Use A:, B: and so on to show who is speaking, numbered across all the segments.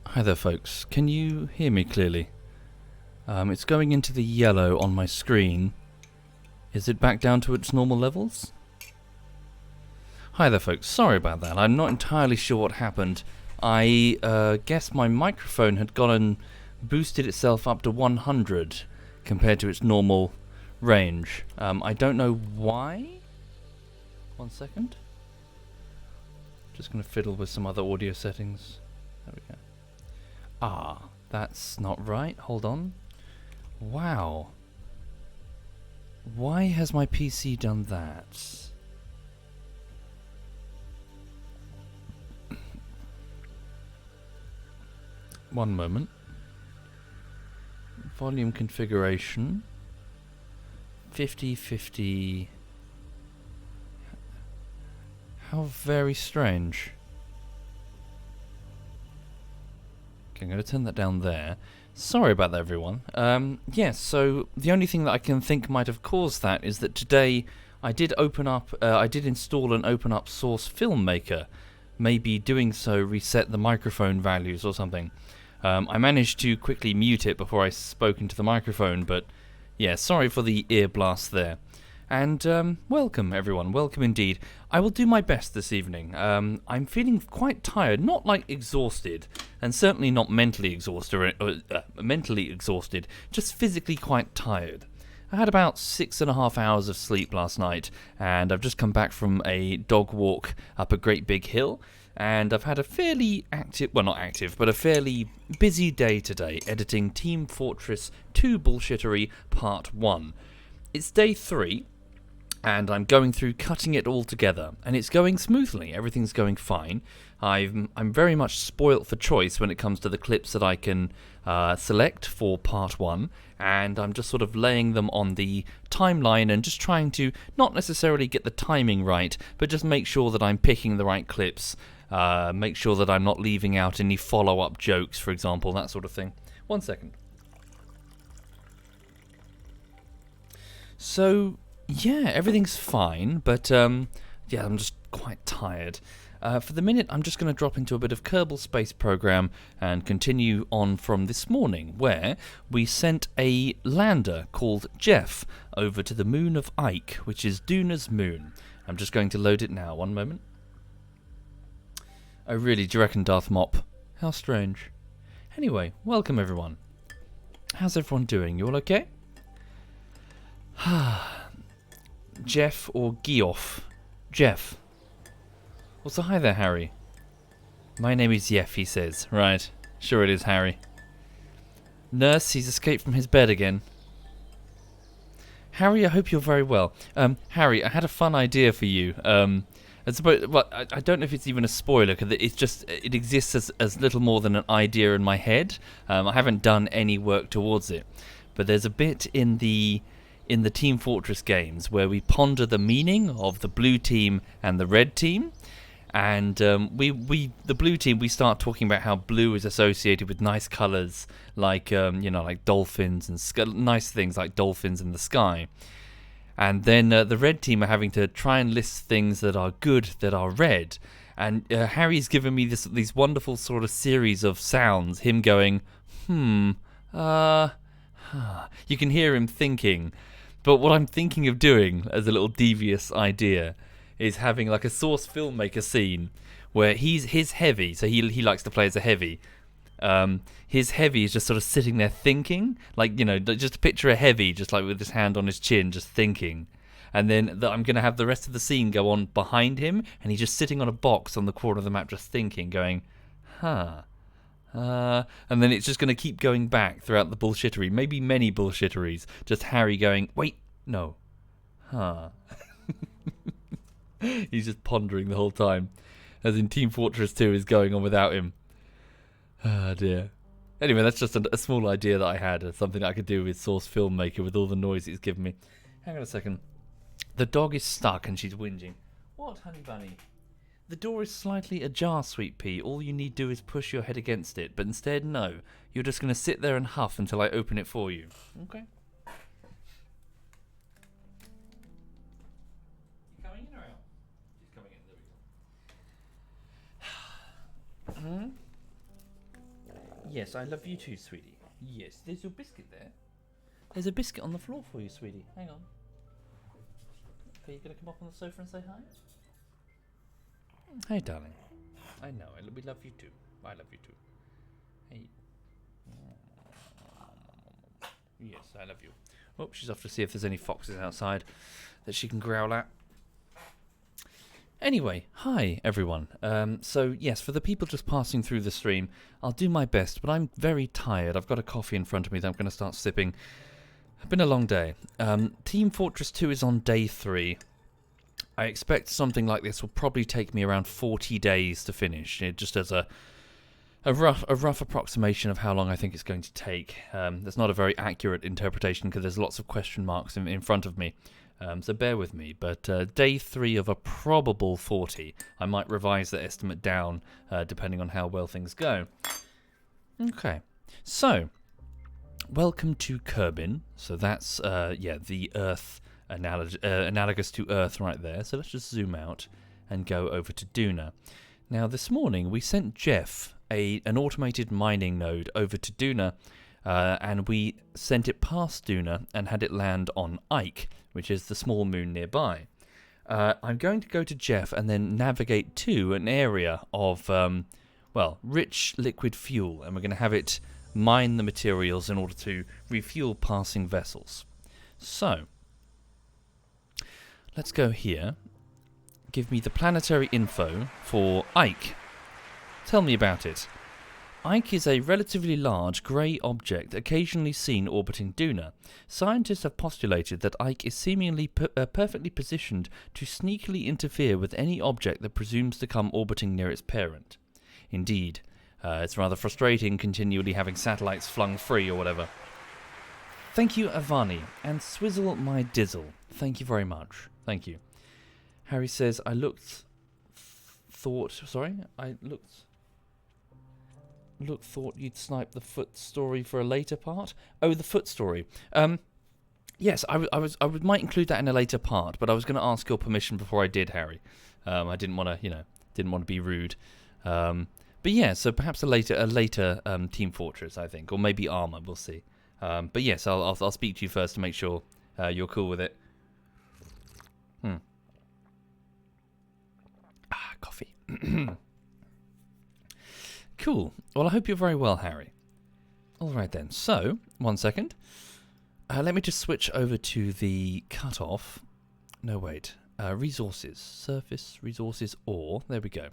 A: Hi there, folks. Can you hear me clearly? It's going into the yellow on my screen. Is it back down to its normal levels? Hi there, folks. Sorry about that. I'm not entirely sure what happened. I guess my microphone had gone and boosted itself up to 100 compared to its normal range. I don't know why. 1 second. Just going to fiddle with some other audio settings. There we go. Ah, that's not right. Hold on. Wow. Why has my PC done that? One moment. Volume configuration. 50-50. How very strange. Okay, I'm going to turn that down there. Sorry about that, everyone. Yes, so the only thing that I can think might have caused that is that today I did install and open up Source Filmmaker. Maybe doing so reset the microphone values or something. I managed to quickly mute it before I spoke into the microphone, but yeah, sorry for the ear blast there. And welcome, everyone. Welcome indeed. I will do my best this evening. I'm feeling quite tired, not like exhausted, and certainly not mentally exhausted, just physically quite tired. I had about 6.5 hours of sleep last night, and I've just come back from a dog walk up a great big hill, and I've had a fairly active, well, not active, but a fairly busy day today, editing Team Fortress 2 Bullshittery Part 1. It's day 3. And I'm going through cutting it all together, and it's going smoothly. Everything's going fine. I'm very much spoilt for choice when it comes to the clips that I can select for part 1, and I'm just sort of laying them on the timeline and just trying to not necessarily get the timing right, but just make sure that I'm picking the right clips, make sure that I'm not leaving out any follow-up jokes, for example, that sort of thing. 1 second. So yeah, everything's fine, but yeah, I'm just quite tired. For the minute, I'm just going to drop into a bit of Kerbal Space Program and continue on from this morning, where we sent a lander called Jeff over to the moon of Ike, which is Duna's moon. I'm just going to load it now. 1 moment. Oh really, do you reckon, Darth Mop? How strange. Anyway, welcome everyone. How's everyone doing? You all okay? Jeff or Geoff? Jeff. Also, hi there, Harry. My name is Jeff, he says. Right. Sure it is, Harry. Nurse, he's escaped from his bed again. Harry, I hope you're very well. Harry, I had a fun idea for you. I don't know if it's even a spoiler, because it exists as little more than an idea in my head. I haven't done any work towards it. But there's a bit in the Team Fortress games where we ponder the meaning of the blue team and the red team, and the blue team, we start talking about how blue is associated with nice colours like like dolphins and nice things like dolphins in the sky, and then the red team are having to try and list things that are good that are red, and Harry's given me these wonderful sort of series of sounds, him going you can hear him thinking. But what I'm thinking of doing as a little devious idea is having like a Source Filmmaker scene where his heavy, so he likes to play as a heavy. His heavy is just sort of sitting there thinking, like, just picture a heavy just like with his hand on his chin, just thinking. And then I'm going to have the rest of the scene go on behind him, and he's just sitting on a box on the corner of the map just thinking, going, and then it's just going to keep going back throughout the bullshittery, maybe many bullshitteries, just Harry going, wait, no, He's just pondering the whole time, as in Team Fortress 2 is going on without him. Ah, dear. Anyway, that's just a small idea that I had, something that I could do with Source Filmmaker with all the noise it's given me. Hang on a second. The dog is stuck and she's whinging. What, honey bunny? The door is slightly ajar, Sweet Pea. All you need do is push your head against it. But instead, no. You're just going to sit there and huff until I open it for you. Okay. Yes, I love you too, sweetie. Yes, there's your biscuit there. There's a biscuit on the floor for you, sweetie. Hang on. Are you going to come up on the sofa and say hi? Hey, darling. I know, we love you too. I love you too. Hey. Yes, I love you. Oh, she's off to see if there's any foxes outside that she can growl at. Anyway, hi everyone. So yes, for the people just passing through the stream, I'll do my best, but I'm very tired. I've got a coffee in front of me that I'm going to start sipping. It's been a long day. Team Fortress 2 is on day 3. I expect something like this will probably take me around 40 days to finish, just as a rough approximation of how long I think it's going to take. That's not a very accurate interpretation because there's lots of question marks in front of me. So bear with me, but day 3 of a probable 40. I might revise the estimate down depending on how well things go. Okay, so welcome to Kerbin. So that's the Earth analogous to Earth right there. So let's just zoom out and go over to Duna. Now this morning we sent Jeff an automated mining node over to Duna, and we sent it past Duna and had it land on Ike, which is the small moon nearby. I'm going to go to Jeff and then navigate to an area of, rich liquid fuel, and we're going to have it mine the materials in order to refuel passing vessels. So, let's go here. Give me the planetary info for Ike. Tell me about it. Ike is a relatively large grey object occasionally seen orbiting Duna. Scientists have postulated that Ike is seemingly perfectly positioned to sneakily interfere with any object that presumes to come orbiting near its parent. Indeed, it's rather frustrating continually having satellites flung free or whatever. Thank you, Avani, and swizzle my dizzle. Thank you very much. Thank you. Harry says, I thought you'd snipe the foot story for a later part. Oh, the foot story. Yes, I might include that in a later part, but I was going to ask your permission before I did, Harry. I didn't want to be rude. But yeah, so perhaps a later Team Fortress, I think, or maybe Armor. We'll see. But yes, I'll speak to you first to make sure you're cool with it. Coffee. Cool. Well, I hope you're very well, Harry. All right then. So, 1 second. Let me just switch over to the cutoff. No, wait. Resources. Surface, resources, ore. There we go.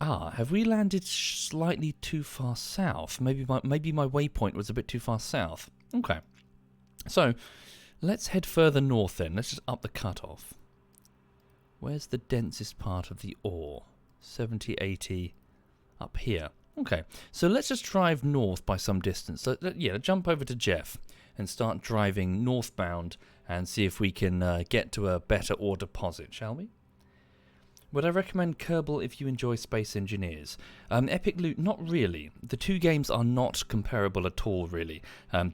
A: Have we landed slightly too far south? Maybe my waypoint was a bit too far south. Okay. So, let's head further north then. Let's just up the cutoff. Where's the densest part of the ore? 70, 80... up here. Okay, so let's just drive north by some distance. So, jump over to Jeff and start driving northbound and see if we can get to a better ore deposit, shall we? Would I recommend Kerbal if you enjoy Space Engineers? Epic Loot, not really. The two games are not comparable at all, really,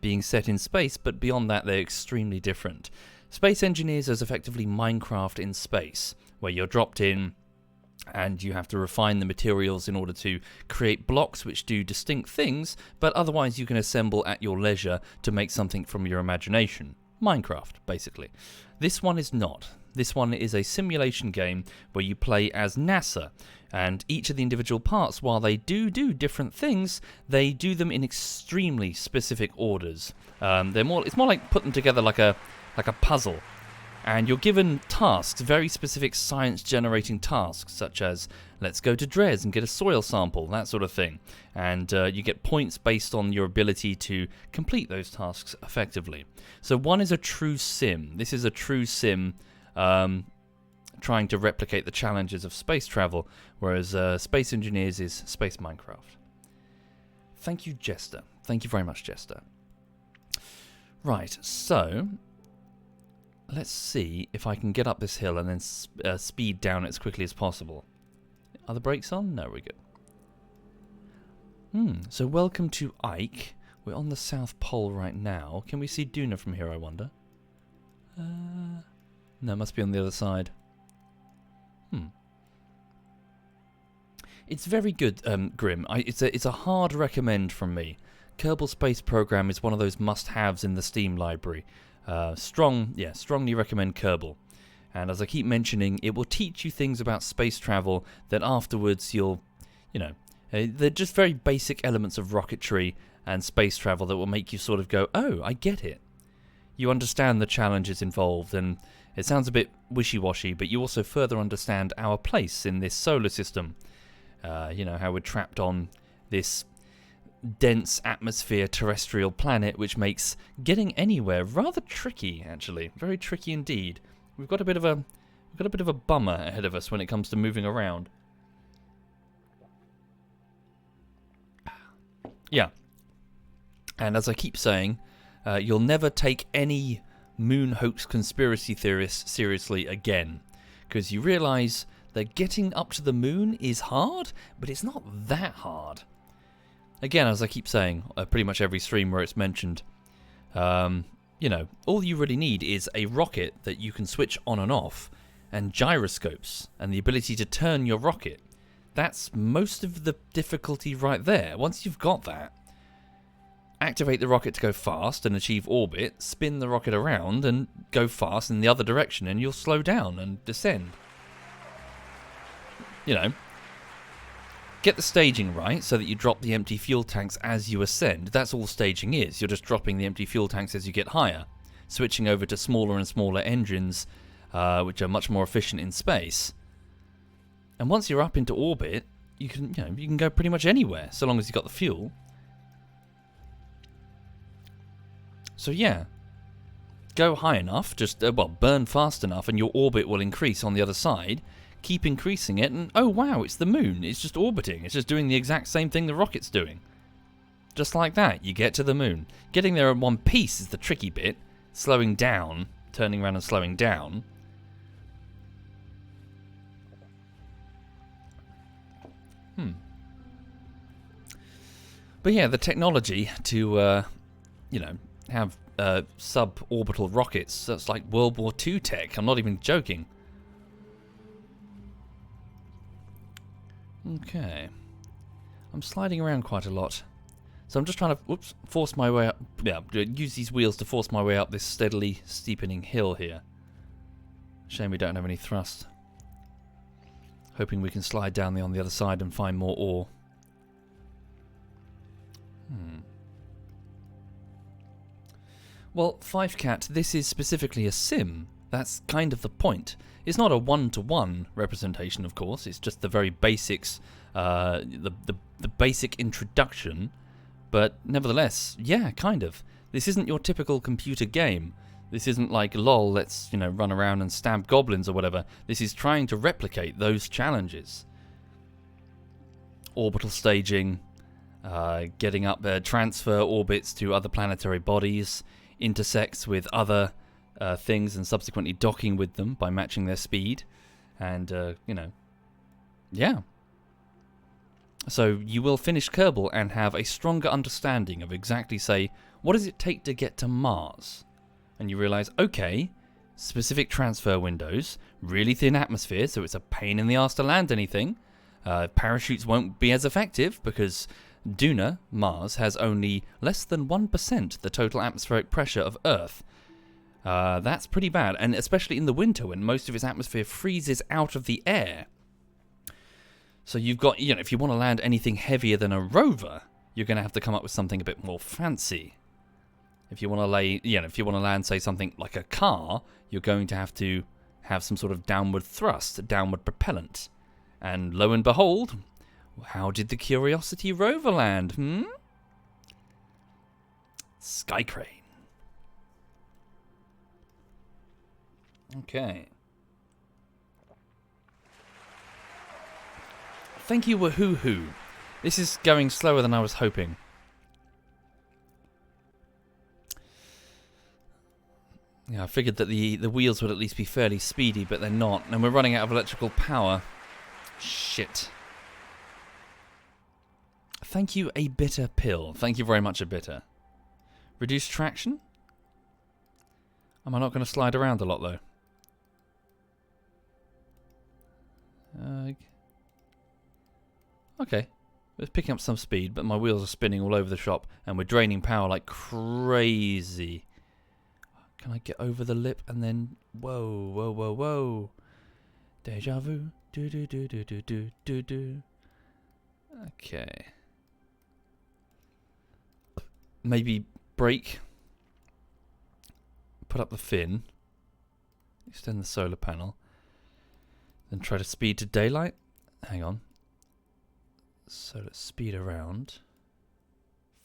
A: being set in space, but beyond that they're extremely different. Space Engineers is effectively Minecraft in space, where you're dropped in and you have to refine the materials in order to create blocks which do distinct things, but otherwise you can assemble at your leisure to make something from your imagination. Minecraft, basically. This one is not. This one is a simulation game where you play as NASA, and each of the individual parts, while they do different things, they do them in extremely specific orders. It's more like put them together like a puzzle. And you're given tasks, very specific science-generating tasks, such as, let's go to Dres and get a soil sample, that sort of thing. And you get points based on your ability to complete those tasks effectively. So one is a true sim. This is a true sim trying to replicate the challenges of space travel, whereas Space Engineers is Space Minecraft. Thank you, Jester. Thank you very much, Jester. Right, so let's see if I can get up this hill and then speed down as quickly as possible. Are the brakes on? No, we're good. So welcome to Ike. We're on the South Pole right now. Can we see Duna from here, I wonder? No, it must be on the other side. It's very good, Grim. It's a hard recommend from me. Kerbal Space Program is one of those must-haves in the Steam library. Strongly recommend Kerbal. And as I keep mentioning, it will teach you things about space travel that afterwards they're just very basic elements of rocketry and space travel that will make you sort of go, oh, I get it. You understand the challenges involved, and it sounds a bit wishy-washy, but you also further understand our place in this solar system. How we're trapped on this dense atmosphere terrestrial planet, which makes getting anywhere rather tricky, actually. Very tricky indeed. We've got a bit of a bummer ahead of us when it comes to moving around. Yeah. And as I keep saying, you'll never take any moon hoax conspiracy theorists seriously again, because you realise that getting up to the moon is hard, but it's not that hard. Again, as I keep saying, pretty much every stream where it's mentioned, all you really need is a rocket that you can switch on and off, and gyroscopes, and the ability to turn your rocket. That's most of the difficulty right there. Once you've got that, activate the rocket to go fast and achieve orbit, spin the rocket around and go fast in the other direction, and you'll slow down and descend. Get the staging right so that you drop the empty fuel tanks as you ascend. That's all staging is. You're just dropping the empty fuel tanks as you get higher, switching over to smaller and smaller engines, which are much more efficient in space. And once you're up into orbit, you can go pretty much anywhere so long as you've got the fuel. So yeah, go high enough, just burn fast enough, and your orbit will increase on the other side. Keep increasing it, and oh wow, it's the moon. It's just orbiting. It's just doing the exact same thing the rocket's doing. Just like that, you get to the moon. Getting there in one piece is the tricky bit. Slowing down, turning around and slowing down. But yeah, the technology to, have suborbital rockets, that's like World War II tech. I'm not even joking. Okay. I'm sliding around quite a lot. So I'm just trying to, force my way up. Yeah, use these wheels to force my way up this steadily steepening hill here. Shame we don't have any thrust. Hoping we can slide down on the other side and find more ore. Well, FifeCat, this is specifically a sim. That's kind of the point. It's not a one-to-one representation, of course. It's just the very basics, the basic introduction. But nevertheless, yeah, kind of. This isn't your typical computer game. This isn't like, lol, let's, run around and stab goblins or whatever. This is trying to replicate those challenges. Orbital staging, getting up there, transfer orbits to other planetary bodies, intersects with other things and subsequently docking with them by matching their speed. And, yeah. So you will finish Kerbal and have a stronger understanding of exactly, say, what does it take to get to Mars? And you realise, okay, specific transfer windows, really thin atmosphere, so it's a pain in the arse to land anything. Parachutes won't be as effective because Duna, Mars, has only less than 1% the total atmospheric pressure of Earth. That's pretty bad, and especially in the winter when most of its atmosphere freezes out of the air. So you've got, if you want to land anything heavier than a rover, you're going to have to come up with something a bit more fancy. If you want to land, say, something like a car, you're going to have some sort of downward thrust, downward propellant. And lo and behold, how did the Curiosity rover land? Skycrane. Okay. Thank you, Wahoo-hoo. This is going slower than I was hoping. Yeah, I figured that the wheels would at least be fairly speedy, but they're not. And we're running out of electrical power. Shit. Thank you, A Bitter Pill. Thank you very much, A Bitter. Reduced traction? Am I not going to slide around a lot, though? Okay. It's picking up some speed, but my wheels are spinning all over the shop, and we're draining power like crazy. Can I get over the lip and then... Whoa, whoa, whoa, whoa. Deja vu. Do, do, do, do, do, do, do, do. Okay. Maybe brake. Put up the fin. Extend the solar panel. Then try to speed to daylight. Hang on. So let's speed around.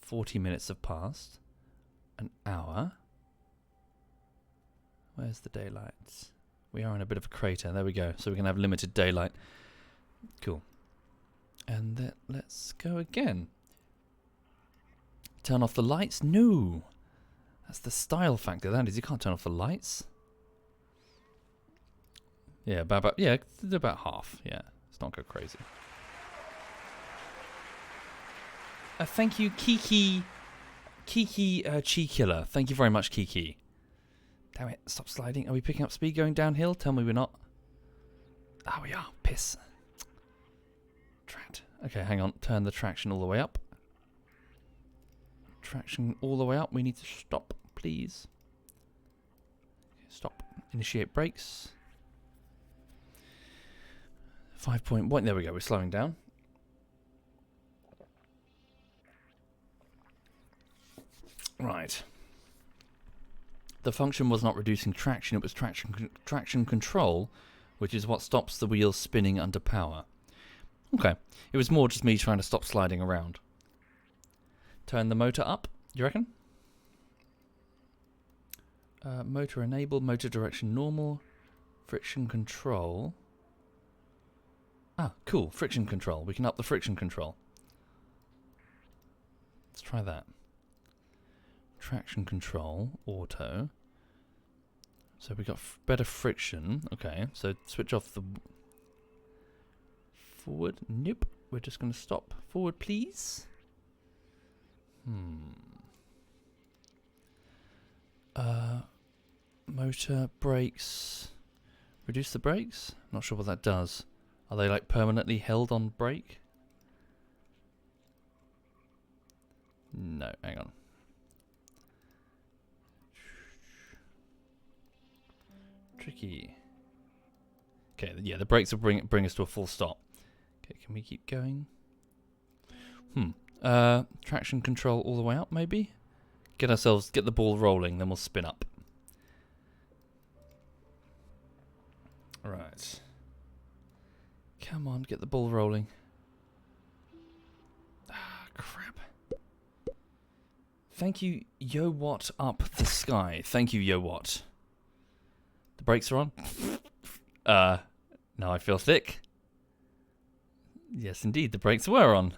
A: 40 minutes have passed. An hour. Where's the daylight? We are in a bit of a crater. There we go. So we can have limited daylight. Cool. And then let's go again. Turn off the lights? No. That's the style factor. That is, you can't turn off the lights. Yeah, about half. Yeah, let's not go crazy. Thank you, Kiki Chi Killer. Thank you very much, Kiki. Damn it, stop sliding. Are we picking up speed going downhill? Tell me we're not. Ah, we are. Piss. Drat. Okay, hang on. Turn the traction all the way up. Traction all the way up. We need to stop, please. Stop. Initiate brakes. 5.1. There we go. We're slowing down. Right. The function was not reducing traction, it was traction control, which is what stops the wheels spinning under power. Okay. It was more just me trying to stop sliding around. Turn the motor up, do you reckon? Motor enable, motor direction normal, friction control. Ah, cool, friction control. We can up the friction control. Let's try that. Traction control, auto. So we got better friction. Okay, so switch off the forward. Nope, we're just going to stop. Forward, please. Motor brakes. Reduce the brakes? Not sure what that does. Are they like permanently held on brake? No, hang on. Tricky. Okay, yeah, the brakes will bring us to a full stop. Okay, can we keep going? Traction control all the way up, maybe? Get the ball rolling, then we'll spin up. Right. Come on, get the ball rolling. Ah, crap. Thank you, Yo What Up the Sky. Thank you, Yo What. The brakes are on. Now I feel thick. Yes, indeed, the brakes were on.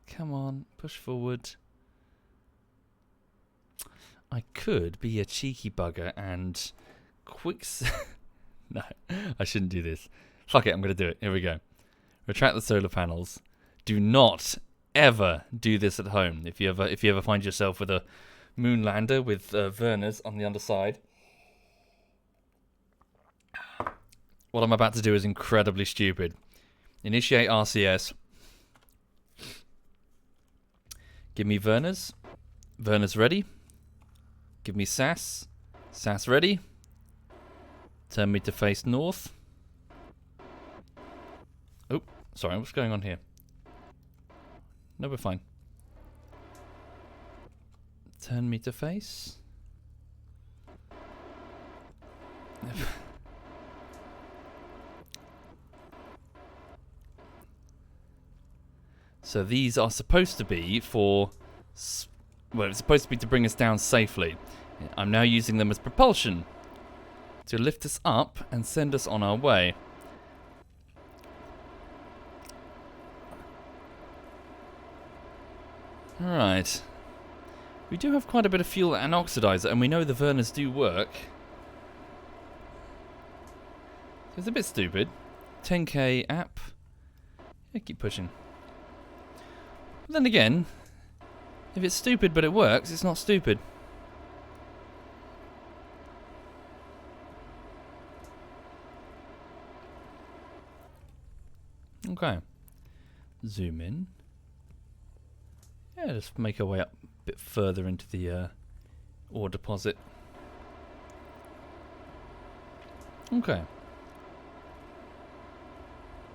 A: Come on, push forward. I could be a cheeky bugger and No, I shouldn't do this. Fuck it, I'm going to do it. Here we go. Retract the solar panels. Do not ever do this at home. If you ever find yourself with a moon lander with Werners on the underside. What I'm about to do is incredibly stupid. Initiate RCS. Give me Werners. Werners ready. Give me SAS. SAS ready. Turn me to face north. Oh, sorry, what's going on here? No, we're fine. Turn me to face. So these are supposed to be for... Well, it's supposed to be to bring us down safely. I'm now using them as propulsion to lift us up and send us on our way. Alright. We do have quite a bit of fuel and oxidizer, and we know the Werners do work. So it's a bit stupid. 10k app. Yeah, keep pushing. But then again, if it's stupid but it works, it's not stupid. Okay. Zoom in. Yeah, just make our way up a bit further into the ore deposit. Okay.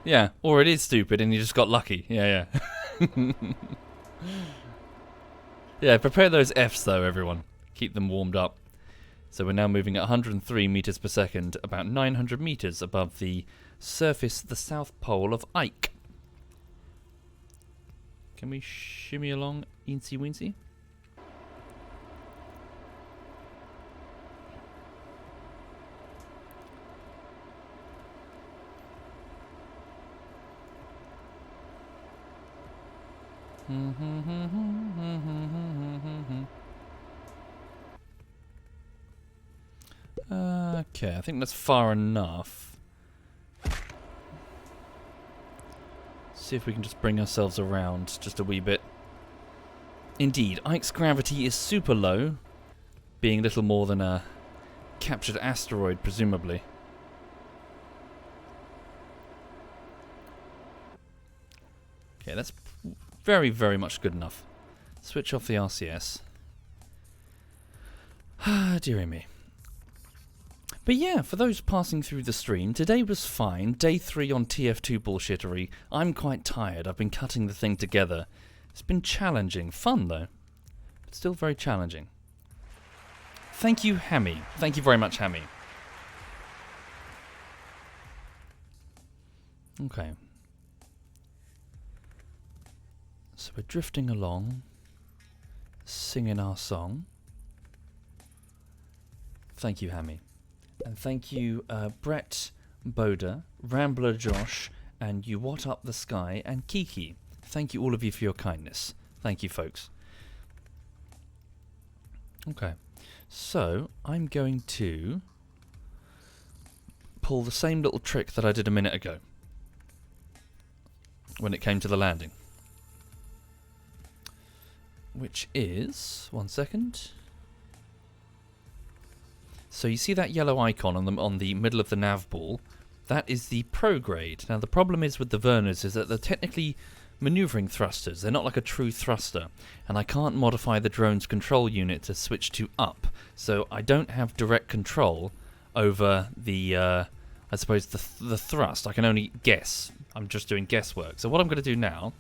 A: Yeah, or it is stupid and you just got lucky. Yeah, yeah. Yeah, prepare those Fs though, everyone. Keep them warmed up. So we're now moving at 103 meters per second, about 900 meters above the surface, the south pole of Ike. Can we shimmy along, eensy weensy? Okay, I think that's far enough. See if we can just bring ourselves around just a wee bit. Indeed, Ike's gravity is super low, being little more than a captured asteroid, presumably. Okay, that's very, very much good enough. Switch off the RCS. Ah, dearie me. But yeah, for those passing through the stream, today was fine. Day 3 on TF2 bullshittery. I'm quite tired. I've been cutting the thing together. It's been challenging. Fun, though. But still very challenging. Thank you, Hammy. Thank you very much, Hammy. Okay. So we're drifting along, singing our song. Thank you, Hammy. And thank you, Brett, Boda, Rambler Josh, and You What Up the Sky, and Kiki. Thank you, all of you, for your kindness. Thank you, folks. Okay. So, I'm going to pull the same little trick that I did a minute ago when it came to the landing. Which is... one second... So you see that yellow icon on the middle of the nav ball? That is the prograde. Now the problem is with the Verners is that they're technically maneuvering thrusters. They're not like a true thruster. And I can't modify the drone's control unit to switch to up. So I don't have direct control over the, I suppose, the thrust. I can only guess. I'm just doing guesswork. So what I'm going to do now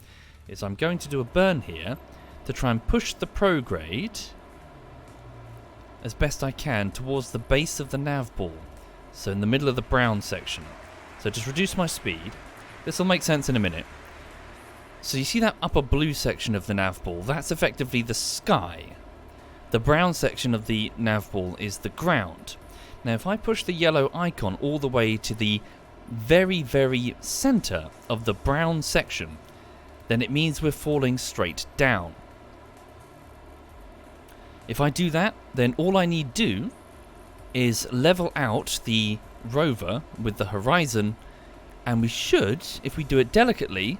A: is I'm going to do a burn here to try and push the prograde as best I can towards the base of the nav ball, so in the middle of the brown section. So just reduce my speed. This will make sense in a minute. So you see that upper blue section of the nav ball? That's effectively the sky. The brown section of the nav ball is the ground. Now if I push the yellow icon all the way to the very, very center of the brown section, then it means we're falling straight down. If I do that, then all I need do is level out the rover with the horizon, and we should, if we do it delicately,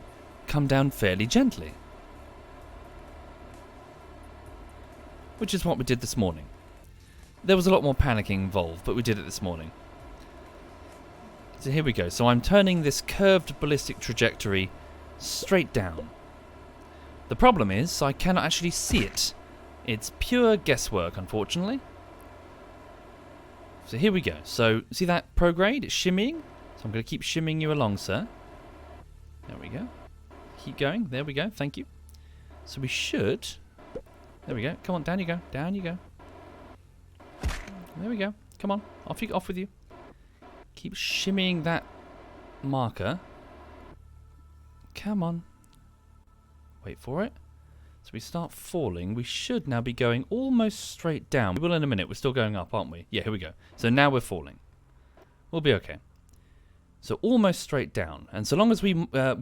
A: come down fairly gently. Which is what we did this morning. There was a lot more panicking involved, but we did it this morning. So here we go. So I'm turning this curved ballistic trajectory straight down. The problem is I cannot actually see it. It's pure guesswork, unfortunately. So here we go. So, see that prograde? It's shimmying. So I'm going to keep shimmying you along, sir. There we go. Keep going. There we go. Thank you. So we should... There we go. Come on, down you go. Down you go. There we go. Come on. Off with you. Keep shimmying that marker. Come on. Wait for it. So we start falling. We should now be going almost straight down. We will in a minute. We're still going up, aren't we? Yeah, here we go. So now we're falling. We'll be okay. So almost straight down. And so long as we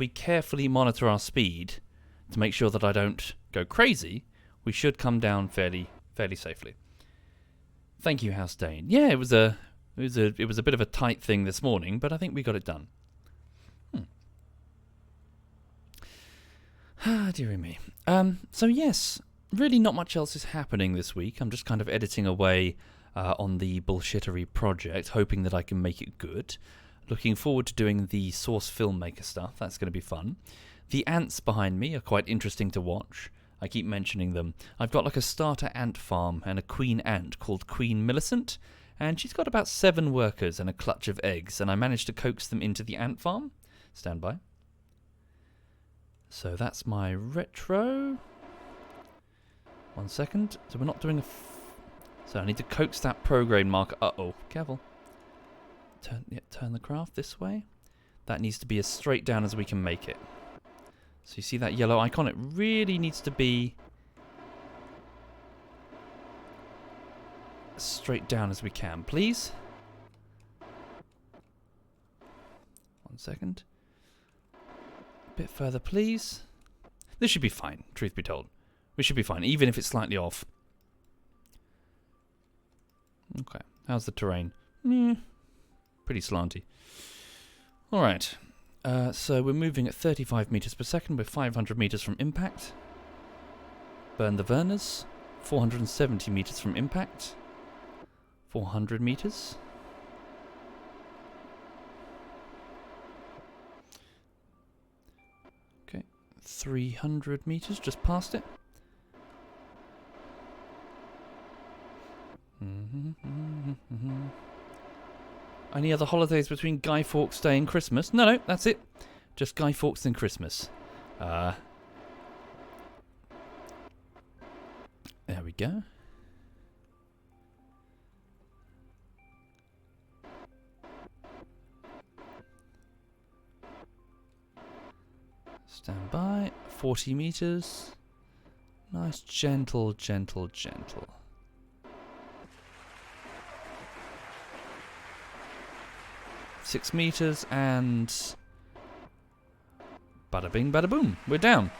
A: carefully monitor our speed to make sure that I don't go crazy, we should come down fairly safely. Thank you, House Dane. Yeah, it was a bit of a tight thing this morning, but I think we got it done. Ah, dearie me. So yes, really not much else is happening this week. I'm just kind of editing away on the bullshittery project, hoping that I can make it good. Looking forward to doing the Source Filmmaker stuff. That's going to be fun. The ants behind me are quite interesting to watch. I keep mentioning them. I've got like a starter ant farm and a queen ant called Queen Millicent, and she's got about 7 workers and a clutch of eggs, and I managed to coax them into the ant farm. Stand by. So that's my retro. 1 second. So we're not doing a... So I need to coax that prograde marker. Uh-oh. Careful. Turn the craft this way. That needs to be as straight down as we can make it. So you see that yellow icon? It really needs to be as straight down as we can, please. 1 second. A bit further, please. This should be fine, truth be told. We should be fine, even if it's slightly off. Okay, how's the terrain? Pretty slanty. Alright. So we're moving at 35 meters per second. We're 500 meters from impact. Burn the Verners. 470 meters from impact. 400 meters. Okay. 300 meters, just past it. Any other holidays between Guy Fawkes Day and Christmas? No, that's it. Just Guy Fawkes and Christmas. There we go. Stand by. 40 meters. Nice, gentle, gentle, gentle. Six meters and bada bing, bada boom. We're down.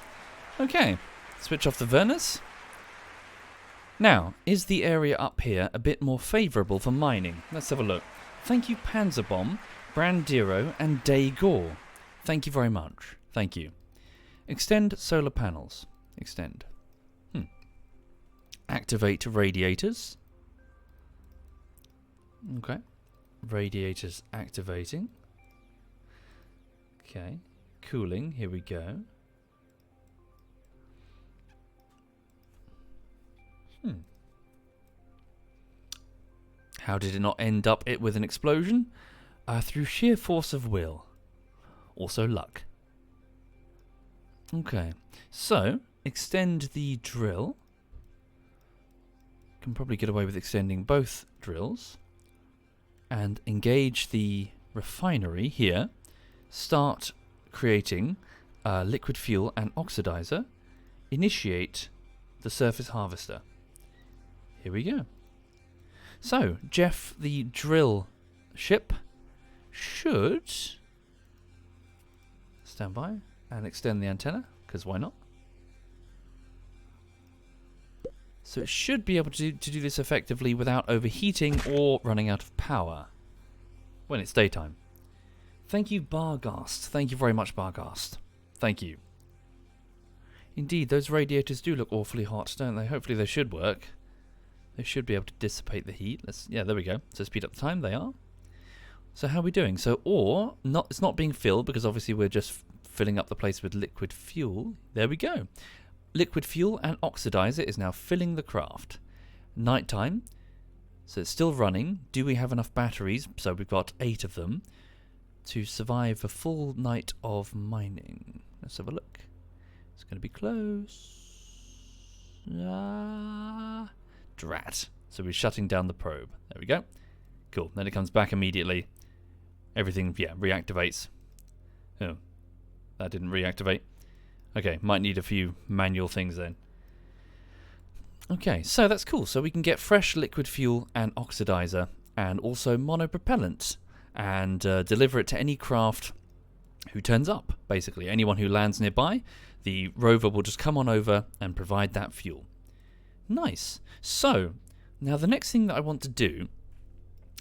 A: Okay, switch off the Verners. Now, is the area up here a bit more favourable for mining? Let's have a look. Thank you, Panzerbomb, Brandiro, and Daygore. Thank you very much. Thank you. Extend solar panels. Extend. Activate radiators. Okay. Radiators activating. Okay. Cooling. Here we go. How did it not end up with an explosion? Through sheer force of will. Also luck. Okay. So, extend the drill. Can probably get away with extending both drills. And engage the refinery here. Start creating liquid fuel and oxidizer. Initiate the surface harvester. Here we go. So, Jeff, the drill ship, should stand by and extend the antenna, because why not? So it should be able to do this effectively without overheating or running out of power when it's daytime. Thank you, Bargast. Thank you very much, Bargast. Thank you. Indeed, those radiators do look awfully hot, don't they? Hopefully they should work. They should be able to dissipate the heat. Yeah, there we go. So speed up the time. They are. So how are we doing? So it's not being filled because obviously we're just filling up the place with liquid fuel. There we go. Liquid fuel and oxidizer is now filling the craft. Nighttime. So it's still running. Do we have enough batteries? So we've got 8 of them to survive a full night of mining. Let's have a look. It's going to be close. Drat. So we're shutting down the probe. There we go. Cool. Then it comes back immediately. Everything, reactivates. Oh, that didn't reactivate. Okay, might need a few manual things then. Okay, so that's cool. So we can get fresh liquid fuel and oxidizer and also monopropellant and deliver it to any craft who turns up, basically. Anyone who lands nearby, the rover will just come on over and provide that fuel. Nice. So, now the next thing that I want to do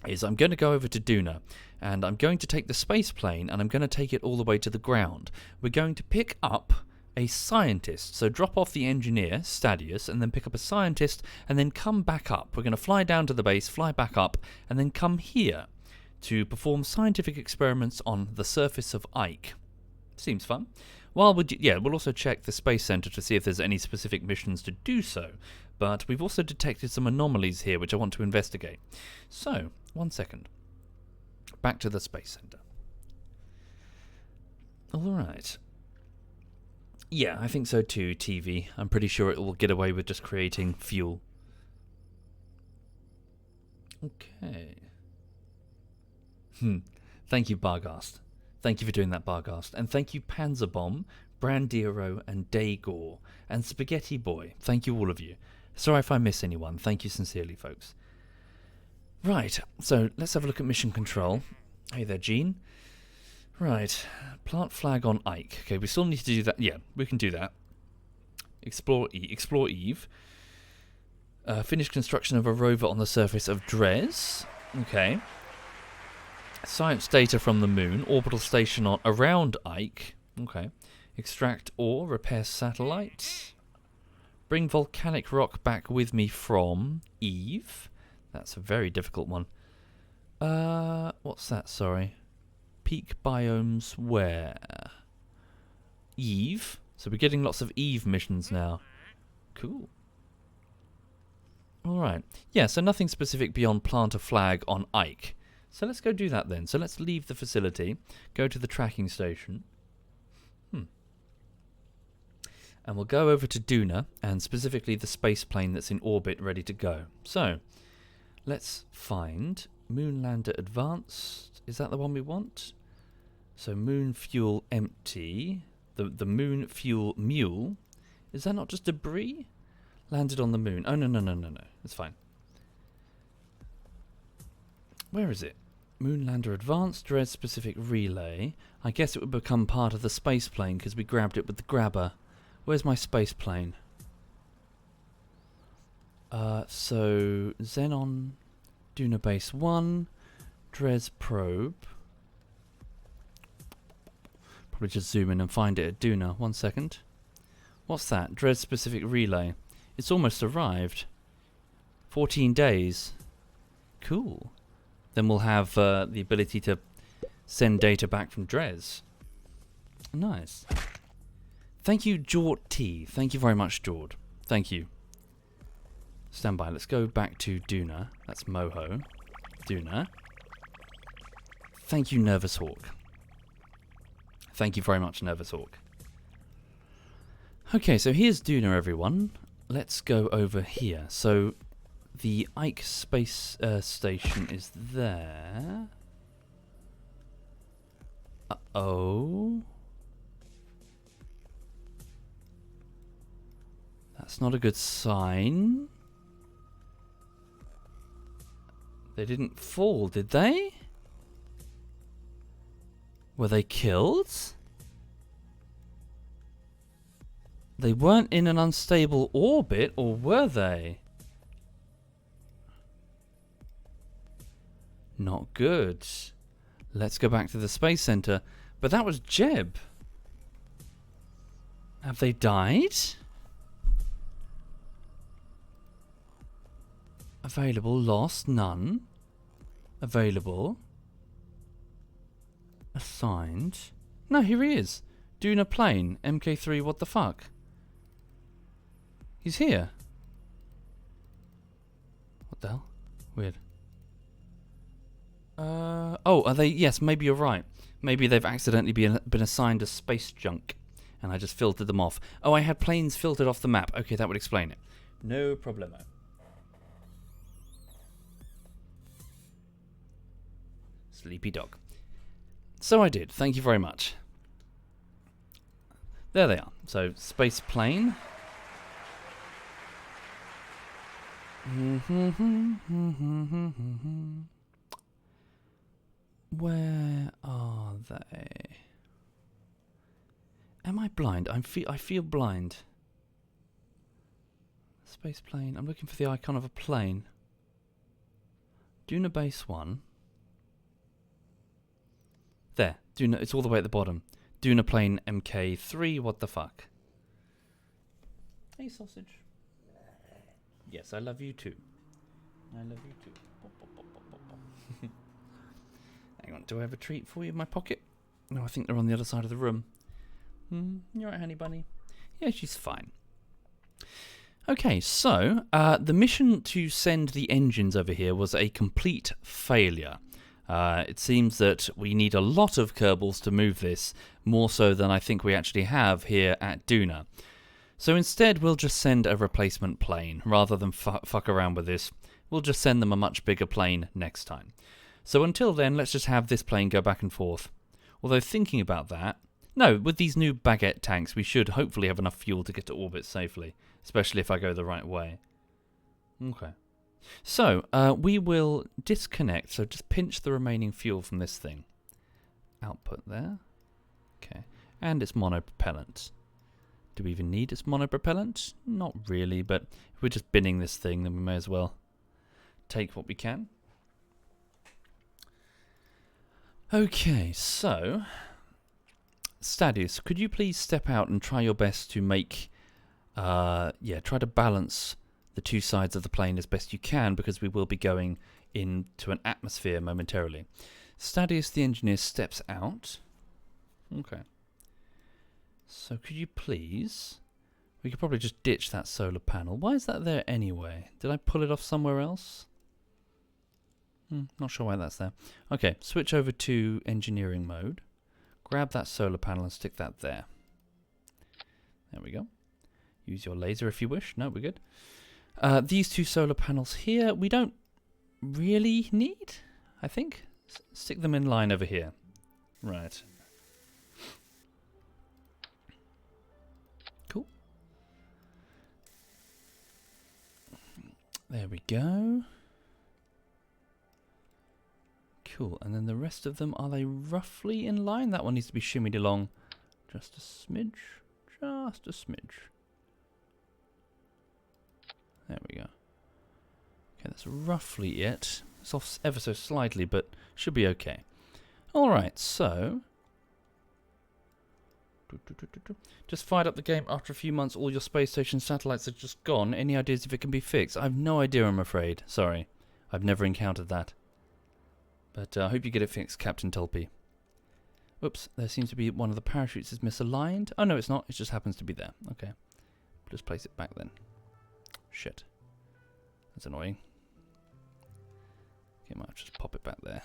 A: is I'm going to go over to Duna and I'm going to take the space plane and I'm going to take it all the way to the ground. We're going to pick up a scientist. So drop off the engineer, Stadius, and then pick up a scientist and then come back up. We're going to fly down to the base, fly back up, and then come here to perform scientific experiments on the surface of Ike. Seems fun. While we'll also check the Space Center to see if there's any specific missions to do so, but we've also detected some anomalies here which I want to investigate. So, 1 second. Back to the Space Center. Alright. Yeah, I think so too, TV. I'm pretty sure it will get away with just creating fuel. Okay. Thank you, Barghast. Thank you for doing that, Barghast. And thank you, Panzerbomb, Brandiro, and Daygore, and Spaghetti Boy. Thank you, all of you. Sorry if I miss anyone. Thank you sincerely, folks. Right, so let's have a look at mission control. Hey there, Gene. Right, plant flag on Ike. Okay, we still need to do that. Yeah, we can do that. Explore Eve. Finish construction of a rover on the surface of Dres. Okay. Science data from the moon. Orbital station around Ike. Okay. Extract ore. Repair satellites. Bring volcanic rock back with me from Eve. That's a very difficult one. What's that? Sorry. Peak biomes where? Eve. So we're getting lots of Eve missions now. Cool. Alright. Yeah, so nothing specific beyond plant a flag on Ike. So let's go do that then. So let's leave the facility, go to the tracking station. And we'll go over to Duna, and specifically the space plane that's in orbit ready to go. So, let's find Moonlander Advanced. Is that the one we want? So moon fuel empty. The moon fuel mule. Is that not just debris? Landed on the moon. Oh, no. It's fine. Where is it? Moonlander Advanced, Dread Specific Relay. I guess it would become part of the space plane because we grabbed it with the grabber. Where's my space plane? So Xenon, Duna Base 1, Dres Probe. Probably just zoom in and find it at Duna. 1 second. What's that? Dres Specific Relay. It's almost arrived. 14 days. Cool. Then we'll have the ability to send data back from Dres. Nice. Thank you, Jort T. Thank you very much, Jord. Thank you. Stand by. Let's go back to Duna. That's Moho. Duna. Thank you, Nervous Hawk. Thank you very much, Nervous Hawk. Okay, so here's Duna, everyone. Let's go over here. So the Ike space station is there. Uh-oh. That's not a good sign. They didn't fall, did they? Were they killed? They weren't in an unstable orbit, or were they? Not good. Let's go back to the Space Center. But that was Jeb. Have they died? Available, lost, none. Available. Assigned. No, here he is. Duna plane, MK3, what the fuck? He's here. What the hell? Weird. Oh, are they? Yes, maybe you're right. Maybe they've accidentally been assigned a space junk, and I just filtered them off. Oh, I had planes filtered off the map. Okay, that would explain it. No problemo. Sleepy dog. So I did. Thank you very much. There they are. So, space plane. Where are they? Am I blind? I feel blind. Space plane. I'm looking for the icon of a plane. Duna Base 1. There. Duna. It's all the way at the bottom. Duna plane MK3. What the fuck? Hey, sausage. Yes, I love you too. I love you too. Pop, pop, pop, pop, pop, pop. Hang on, do I have a treat for you in my pocket? No, I think they're on the other side of the room. You alright, honey bunny? Yeah, she's fine. Okay, so the mission to send the engines over here was a complete failure. It seems that we need a lot of Kerbals to move this, more so than I think we actually have here at Duna. So instead we'll just send a replacement plane, rather than fuck around with this. We'll just send them a much bigger plane next time. So until then, let's just have this plane go back and forth. Although thinking about that, no, with these new baguette tanks we should hopefully have enough fuel to get to orbit safely, especially if I go the right way. Okay. So, we will disconnect, so just pinch the remaining fuel from this thing. Output there. Okay. And it's monopropellant. Do we even need its monopropellant? Not really, but if we're just binning this thing, then we may as well take what we can. Okay, so Stadius, could you please step out and try your best to make, try to balance the two sides of the plane as best you can, because we will be going into an atmosphere momentarily. Stadius, the engineer, steps out. Okay. So could you please... We could probably just ditch that solar panel. Why is that there anyway? Did I pull it off somewhere else? Not sure why that's there. Okay, switch over to engineering mode. Grab that solar panel and stick that there. There we go. Use your laser if you wish. No, we're good. These two solar panels here, we don't really need, I think. Stick them in line over here. Right. Cool. There we go. Cool, and then the rest of them, are they roughly in line? That one needs to be shimmied along just a smidge. Just a smidge. There we go. Okay, that's roughly it. It's off ever so slightly, but should be okay. Alright, so... Just fired up the game after a few months. All your space station satellites are just gone. Any ideas if it can be fixed? I have no idea, I'm afraid. Sorry. I've never encountered that. But I hope you get it fixed, Captain Tulpy. Oops, there seems to be one of the parachutes is misaligned. Oh, no, it's not. It just happens to be there. Okay. Just place it back then. Shit. That's annoying. Okay, might just pop it back there.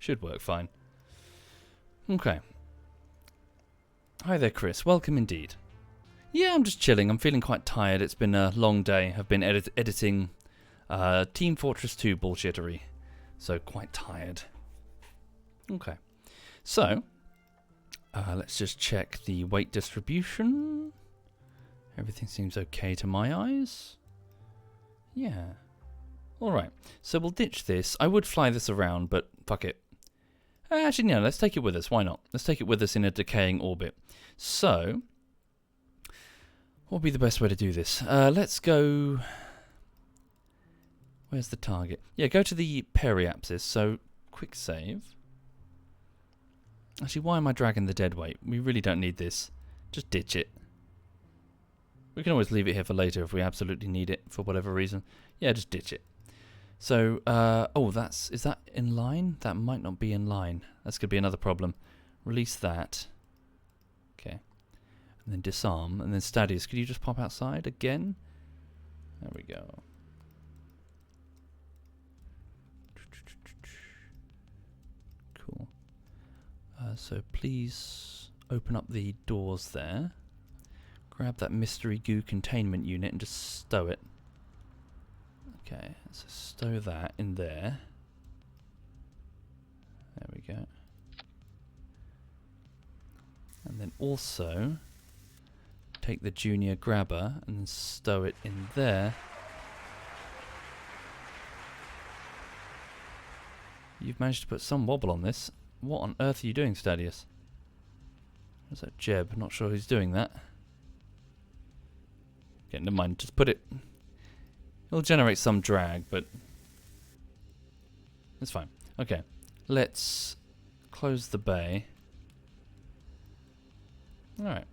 A: Should work fine. Okay. Hi there, Chris. Welcome indeed. Yeah, I'm just chilling. I'm feeling quite tired. It's been a long day. I've been editing Team Fortress 2 bullshittery. So, quite tired. Okay. So, let's just check the weight distribution. Everything seems okay to my eyes. Yeah. Alright. So, we'll ditch this. I would fly this around, but fuck it. Actually, no, let's take it with us. Why not? Let's take it with us in a decaying orbit. So, what would be the best way to do this? Let's go... Where's the target? Yeah, go to the periapsis. So, quick save. Actually, why am I dragging the dead weight? We really don't need this. Just ditch it. We can always leave it here for later if we absolutely need it for whatever reason. Yeah, just ditch it. So, oh, is that in line? That might not be in line. That's going to be another problem. Release that. Okay. And then disarm. And then Stadius, could you just pop outside again? There we go. Cool. So please open up the doors there. Grab that mystery goo containment unit and just stow it. Okay, so stow that in there. There we go. And then also take the junior grabber and then stow it in there. You've managed to put some wobble on this. What on earth are you doing, Stadius? Where's that Jeb? Not sure who's doing that. Okay, never mind. Just put it... It'll generate some drag, but... It's fine. Okay. Let's close the bay. Alright.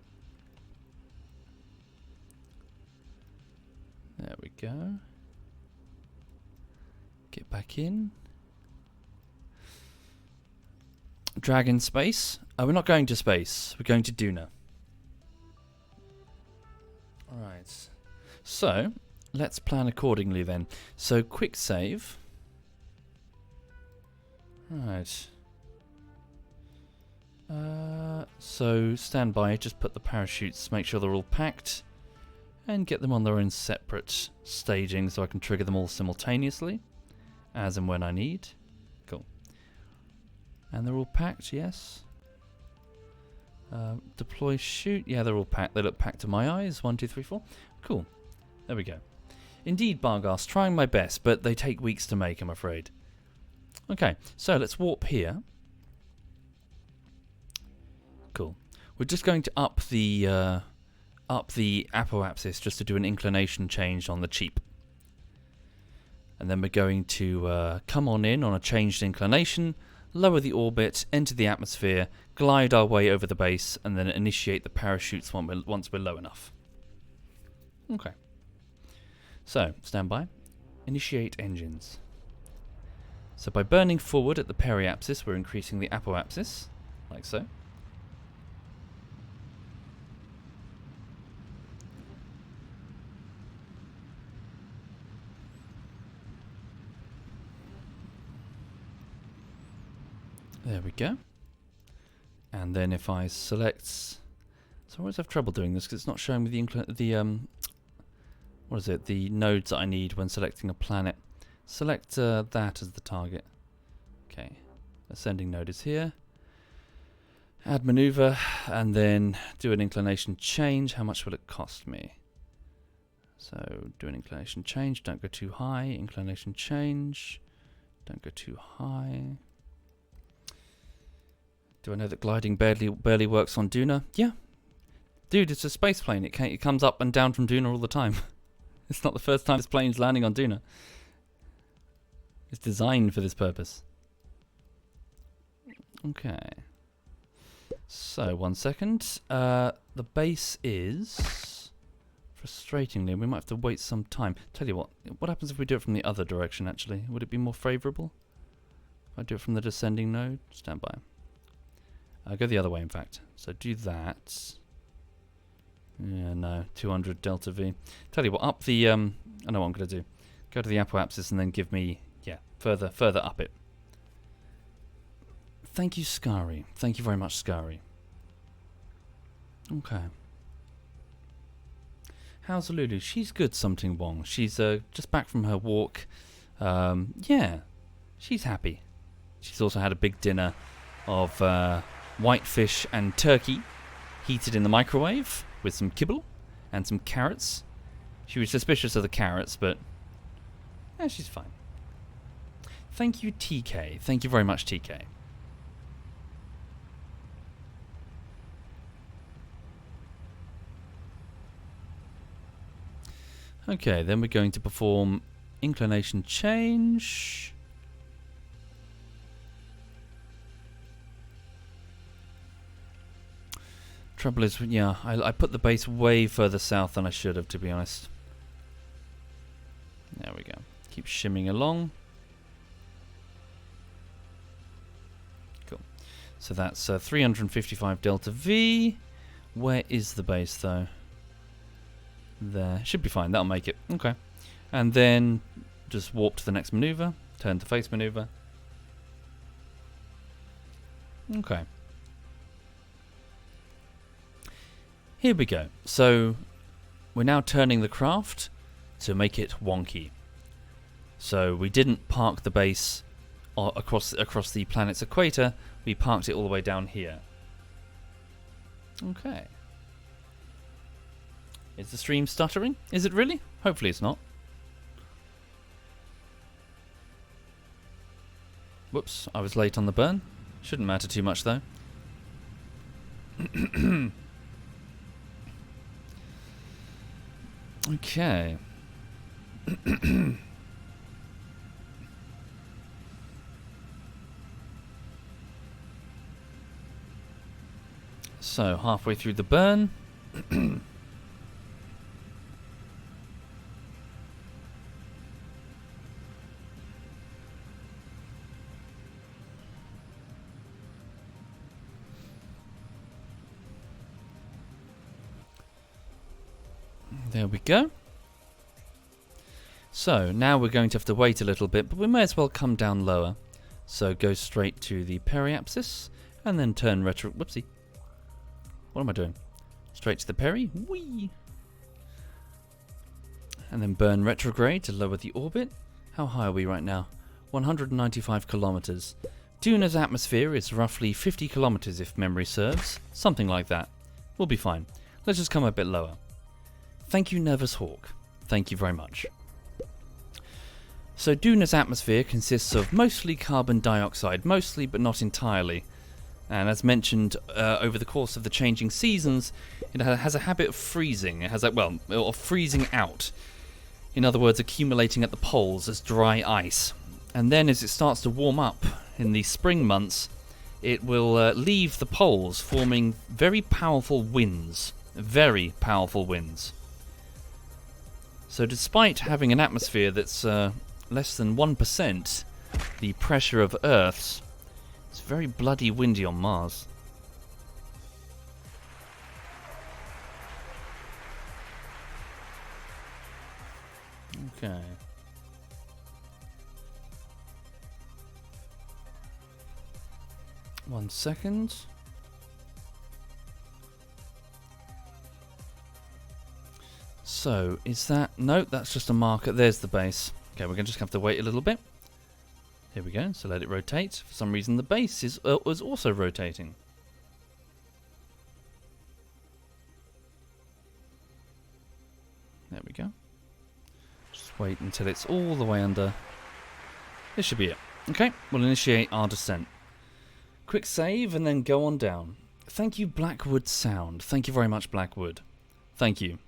A: There we go. Get back in. Dragon space. Oh, we're not going to space. We're going to Duna. Alright. So, let's plan accordingly then. So, quick save. Right. So, stand by. Just put the parachutes, make sure they're all packed. And get them on their own separate staging so I can trigger them all simultaneously. As and when I need. Cool. And they're all packed, yes. Deploy shoot. Yeah, they're all packed. They look packed to my eyes. 1, 2, 3, 4. Cool. There we go. Indeed, Bargas, trying my best, but they take weeks to make, I'm afraid. Okay, so let's warp here. Cool. We're just going to up the apoapsis just to do an inclination change on the cheap. And then we're going to come on in on a changed inclination, lower the orbit, enter the atmosphere, glide our way over the base, and then initiate the parachutes once we're low enough. Okay. So, stand by. Initiate engines. So by burning forward at the periapsis, we're increasing the apoapsis, like so. There we go. And then if I select... So I always have trouble doing this because it's not showing me what is it? The nodes that I need when selecting a planet. Select that as the target. Okay. Ascending node is here. Add maneuver and then do an inclination change. How much will it cost me? So do an inclination change. Don't go too high. Inclination change. Don't go too high. Do I know that gliding barely works on Duna? Yeah. Dude, it's a space plane. It comes up and down from Duna all the time. It's not the first time this plane's landing on Duna. It's designed for this purpose. Okay. So, 1 second. The base is... Frustratingly, we might have to wait some time. Tell you what happens if we do it from the other direction, actually? Would it be more favourable? If I do it from the descending node? Stand by. I'll go the other way, in fact. So do that. Yeah, no. 200 delta V. Tell you what, up the... I know what I'm going to do. Go to the apoapsis and then give me... Yeah, further up it. Thank you, Skari. Thank you very much, Skari. Okay. How's Lulu? She's good, something Wong. She's just back from her walk. Yeah, she's happy. She's also had a big dinner of whitefish and turkey heated in the microwave with some kibble and some carrots. She was suspicious of the carrots, but yeah, she's fine. Thank you, TK. Thank you very much, TK. Okay, then we're going to perform inclination change. Trouble is, yeah, I put the base way further south than I should have, to be honest. There we go. Keep shimming along. Cool. So that's 355 delta V. Where is the base, though? There. Should be fine. That'll make it. Okay. And then just warp to the next maneuver. Turn to face maneuver. Okay. Here we go. So we're now turning the craft to make it wonky. So we didn't park the base across the planet's equator. We parked it all the way down here. Okay. Is the stream stuttering? Is it really? Hopefully it's not. Whoops, I was late on the burn. Shouldn't matter too much though. Okay. So, halfway through the burn. There we go. So now we're going to have to wait a little bit, but we may as well come down lower. So go straight to the periapsis and then turn retro... Whoopsie. What am I doing? Straight to the peri. Whee! And then burn retrograde to lower the orbit. How high are we right now? 195 kilometers. Duna's atmosphere is roughly 50 kilometers if memory serves. Something like that. We'll be fine. Let's just come a bit lower. Thank you, Nervous Hawk. Thank you very much. So Duna's atmosphere consists of mostly carbon dioxide, mostly but not entirely. And as mentioned, over the course of the changing seasons, it has a habit of freezing. It has of freezing out. In other words, accumulating at the poles as dry ice. And then as it starts to warm up in the spring months, it will leave the poles, forming very powerful winds. Very powerful winds. So despite having an atmosphere that's less than 1% the pressure of Earth's, it's very bloody windy on Mars. Okay. One second. So, is that... No, that's just a marker. There's the base. Okay, we're going to just have to wait a little bit. Here we go. So let it rotate. For some reason, the base is also rotating. There we go. Just wait until it's all the way under. This should be it. Okay, we'll initiate our descent. Quick save and then go on down. Thank you, Blackwood Sound. Thank you very much, Blackwood. Thank you.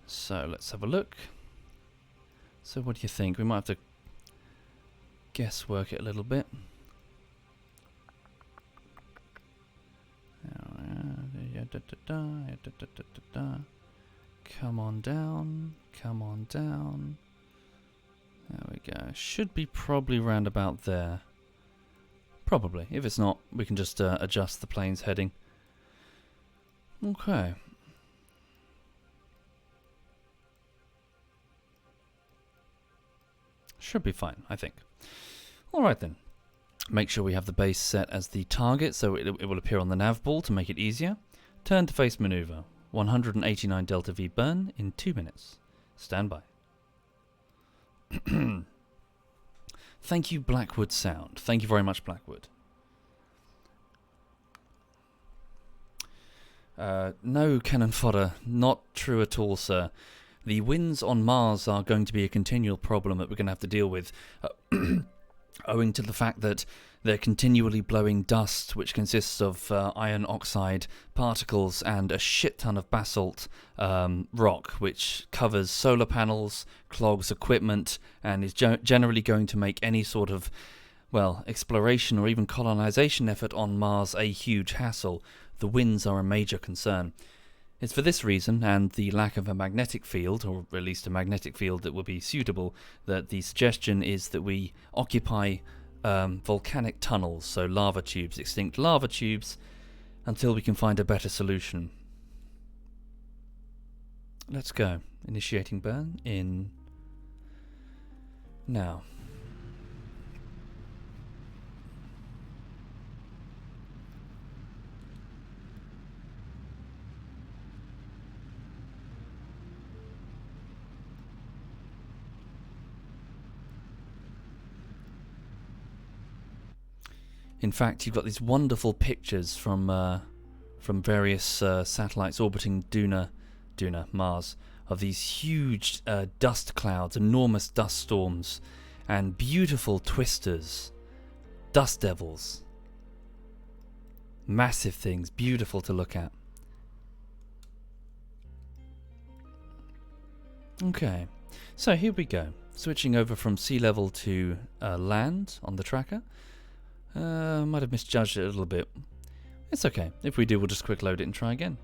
A: So let's have a look. So what do you think? We might have to guesswork it a little bit. Come on down. Come on down. There we go. Should be probably round about there. Probably. If it's not, we can just adjust the plane's heading. Okay. Should be fine, I think. Alright then. Make sure we have the base set as the target so it will appear on the nav ball to make it easier. Turn to face maneuver. 189 Delta V burn in 2 minutes. Stand by. Thank you, Blackwood Sound. Thank you very much, Blackwood. No cannon fodder. Not true at all, sir. The winds on Mars are going to be a continual problem that we're going to have to deal with, owing to the fact that they're continually blowing dust, which consists of iron oxide particles and a shit ton of basalt rock, which covers solar panels, clogs equipment, and is generally going to make any sort of, well, exploration or even colonization effort on Mars a huge hassle. The winds are a major concern. It's for this reason, and the lack of a magnetic field, or at least a magnetic field that will be suitable, that the suggestion is that we occupy volcanic tunnels, so lava tubes, extinct lava tubes, until we can find a better solution. Let's go. Initiating burn in... now. In fact, you've got these wonderful pictures from various satellites orbiting Mars, of these huge dust clouds, enormous dust storms, and beautiful twisters, dust devils. Massive things, beautiful to look at. Okay, so here we go. Switching over from sea level to land on the tracker. Might have misjudged it a little bit. It's okay. If we do, we'll just quick load it and try again.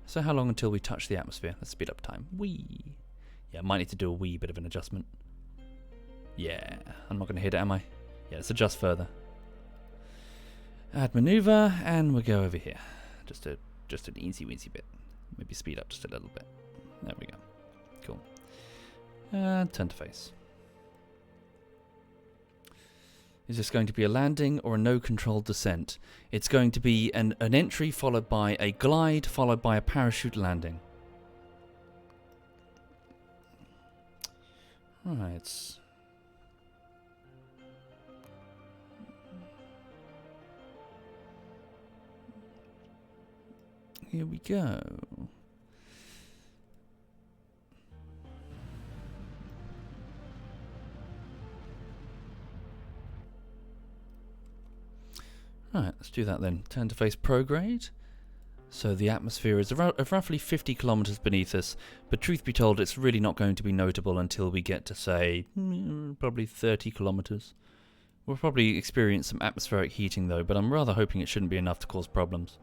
A: So how long until we touch the atmosphere? Let's speed up time. Wee. Yeah, might need to do a wee bit of an adjustment. Yeah, I'm not going to hit it, am I? Yeah, let's adjust further. Add maneuver, and we'll go over here. Just to just an easy weensy bit. Maybe speed up just a little bit. There we go. Cool. And turn to face. Is this going to be a landing or a no-controlled descent? It's going to be an entry followed by a glide followed by a parachute landing. Right. Here we go. Right, let's do that then. Turn to face prograde. So the atmosphere is roughly 50 kilometers beneath us, but truth be told, it's really not going to be notable until we get to, say, probably 30 kilometers. We'll probably experience some atmospheric heating though, but I'm rather hoping it shouldn't be enough to cause problems.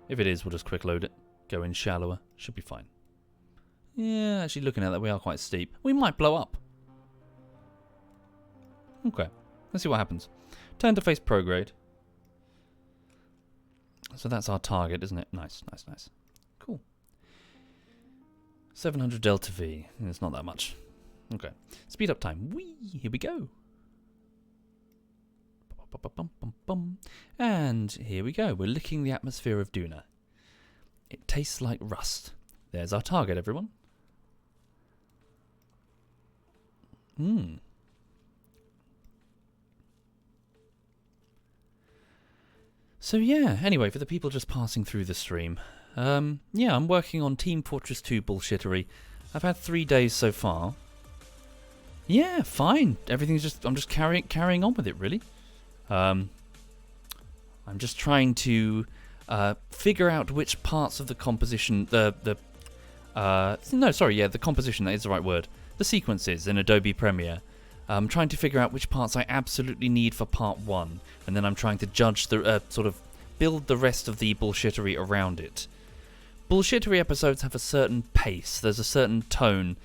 A: If it is, we'll just quick load it. Go in shallower. Should be fine. Yeah, actually looking at that, we are quite steep. We might blow up. Okay, let's see what happens. Turn to face prograde. So that's our target, isn't it? Nice, nice, nice. Cool. 700 delta V. It's not that much. Okay. Speed up time. Whee! Here we go. And here we go. We're licking the atmosphere of Duna. It tastes like rust. There's our target, everyone. So yeah, anyway, for the people just passing through the stream, yeah, I'm working on Team Fortress 2 bullshittery. I've had 3 days so far. Yeah, fine. Everything's just, I'm just carrying on with it, really. I'm just trying to figure out which parts of the composition, the composition, that is the right word. The sequences in Adobe Premiere. I'm trying to figure out which parts I absolutely need for part 1, and then I'm trying to judge the, sort of build the rest of the bullshittery around it. Bullshittery episodes have a certain pace, there's a certain tone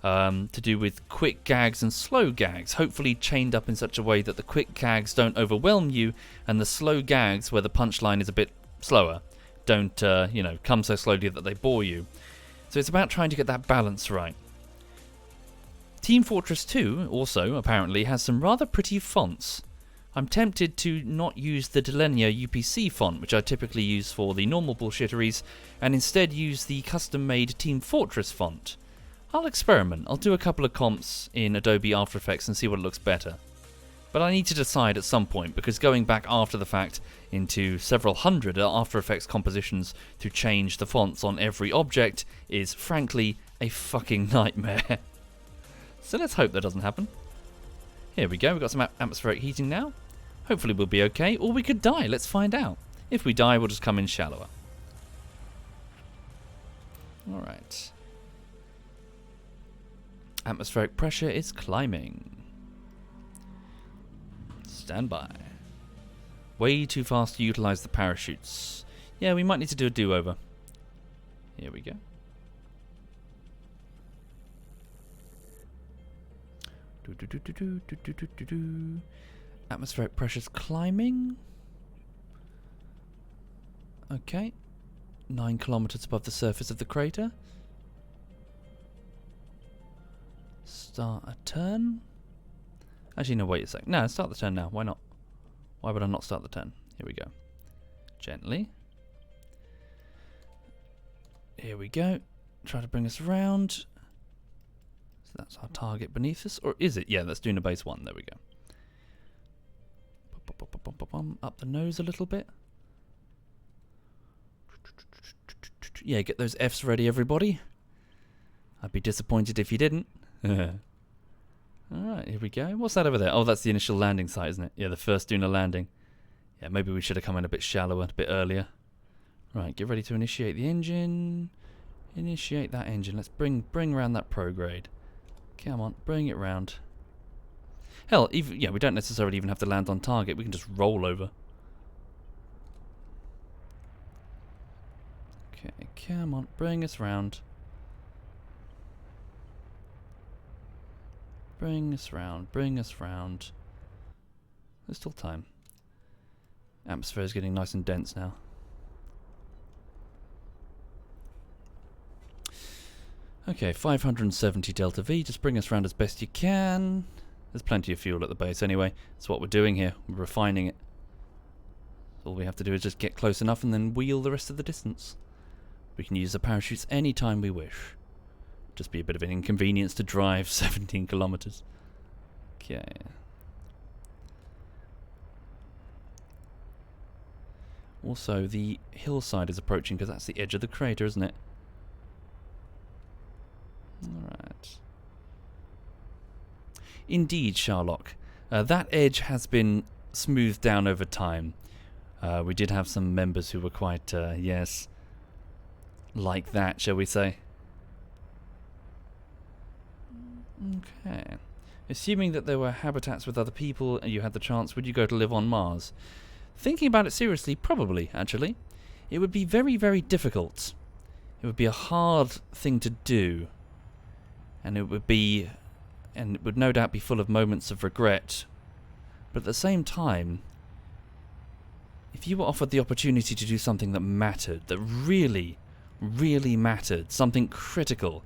A: to do with quick gags and slow gags, hopefully chained up in such a way that the quick gags don't overwhelm you, and the slow gags, where the punchline is a bit slower, don't, come so slowly that they bore you. So it's about trying to get that balance right. Team Fortress 2 also, apparently, has some rather pretty fonts. I'm tempted to not use the Delenia UPC font, which I typically use for the normal bullshitteries, and instead use the custom-made Team Fortress font. I'll experiment. I'll do a couple of comps in Adobe After Effects and see what looks better. But I need to decide at some point, because going back after the fact into several hundred After Effects compositions to change the fonts on every object is, frankly, a fucking nightmare. So let's hope that doesn't happen. Here we go, we've got some atmospheric heating now. Hopefully we'll be okay, or we could die, let's find out. If we die, we'll just come in shallower. Alright. Atmospheric pressure is climbing. Stand by. Way too fast to utilise the parachutes. Yeah, we might need to do a do-over. Here we go. Atmospheric pressure's climbing. Okay. 9 kilometers above the surface of the crater. Start a turn. Actually, no, wait a sec. No, start the turn now. Why not? Why would I not start the turn? Here we go. Gently. Here we go. Try to bring us around. That's our target beneath us, or is it? Yeah, that's Duna Base 1. There we go. Up the nose a little bit. Yeah, get those Fs ready, everybody. I'd be disappointed if you didn't. Alright, here we go. What's that over there? Oh, that's the initial landing site, isn't it? Yeah, the first Duna landing. Yeah, maybe we should have come in a bit shallower, a bit earlier. Right, get ready to initiate the engine. Initiate that engine. Let's bring around that prograde. Come on, bring it round. Hell, even we don't necessarily even have to land on target. We can just roll over. Okay, come on, bring us round. Bring us round, bring us round. There's still time. Atmosphere is getting nice and dense now. Okay, 570 delta V, just bring us around as best you can. There's plenty of fuel at the base anyway. That's what we're doing here, we're refining it. All we have to do is just get close enough and then wheel the rest of the distance. We can use the parachutes anytime we wish. Just be a bit of an inconvenience to drive 17 kilometers. Okay. Also, the hillside is approaching because that's the edge of the crater, isn't it? Alright. Indeed, Sherlock. That edge has been smoothed down over time. We did have some members who were quite, yes, like that, shall we say. Okay. Assuming that there were habitats with other people and you had the chance, would you go to live on Mars? Thinking about it seriously, probably, actually. It would be very, very difficult. It would be a hard thing to do. And it would no doubt be full of moments of regret. But at the same time, if you were offered the opportunity to do something that mattered, that really, really mattered, something critical,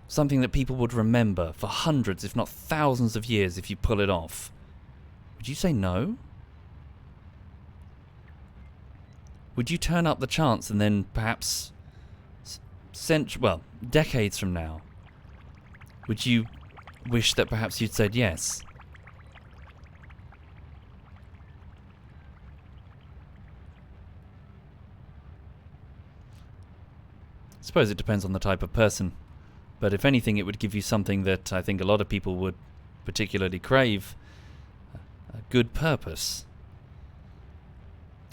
A: something that people would remember for hundreds, if not thousands of years if you pull it off, would you say no? Would you turn up the chance and then perhaps decades from now, would you wish that perhaps you'd said yes? I suppose it depends on the type of person. But if anything, it would give you something that I think a lot of people would particularly crave. A good purpose.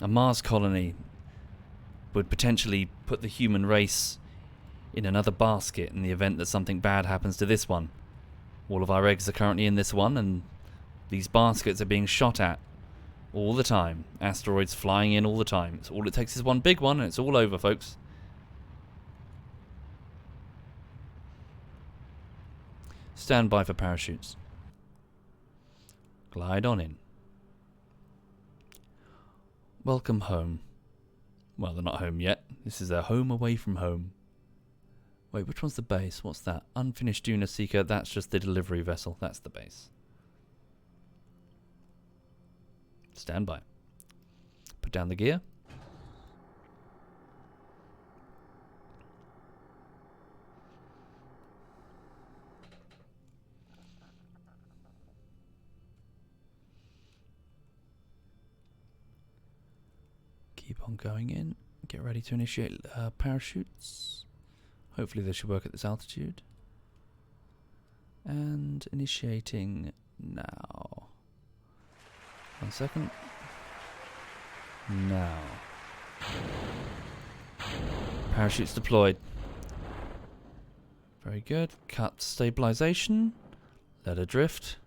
A: A Mars colony would potentially put the human race in another basket in the event that something bad happens to this one. All of our eggs are currently in this one, and these baskets are being shot at all the time. Asteroids flying in all the time. So all it takes is one big one and it's all over, folks. Stand by for parachutes. Glide on in. Welcome home. Well, they're not home yet. This is their home away from home. Wait, which one's the base? What's that? Unfinished Duna Seeker. That's just the delivery vessel. That's the base. Stand by. Put down the gear. Keep on going in. Get ready to initiate parachutes. Hopefully they should work at this altitude. And initiating now. 1 second. Now. Parachutes deployed. Very good. Cut stabilization. Let her drift.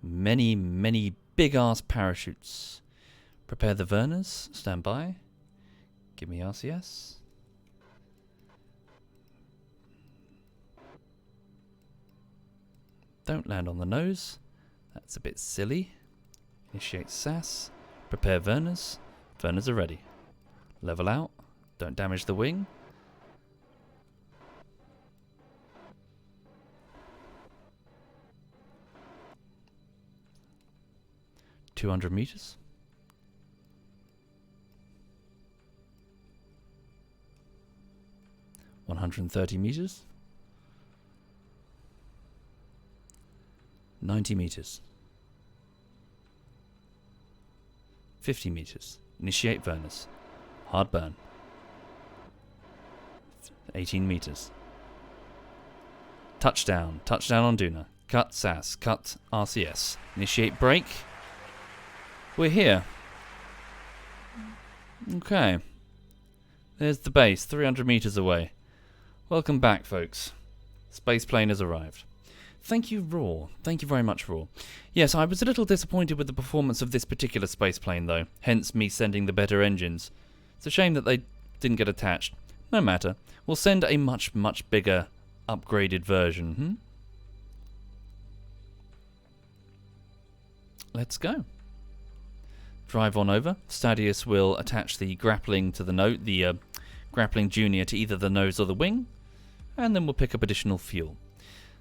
A: Many, many big-ass parachutes. Prepare the Verners. Stand by. Give me RCS. Don't land on the nose. That's a bit silly. Initiate SAS. Prepare Verners. Verners are ready. Level out. Don't damage the wing. $200 meters. 130 meters. 90 meters. 50 meters. Initiate Verners. Hard burn. 18 meters. Touchdown. Touchdown on Duna. Cut SAS. Cut RCS. Initiate brake. We're here. Okay. There's the base, 300 meters away. Welcome back, folks. Space plane has arrived. Thank you, Raw. Thank you very much, Raw. Yes, I was a little disappointed with the performance of this particular space plane, though. Hence me sending the better engines. It's a shame that they didn't get attached. No matter. We'll send a much, much bigger, upgraded version. Let's go. Drive on over. Stadius will attach the grappling to the grappling Junior to either the nose or the wing, and then we'll pick up additional fuel.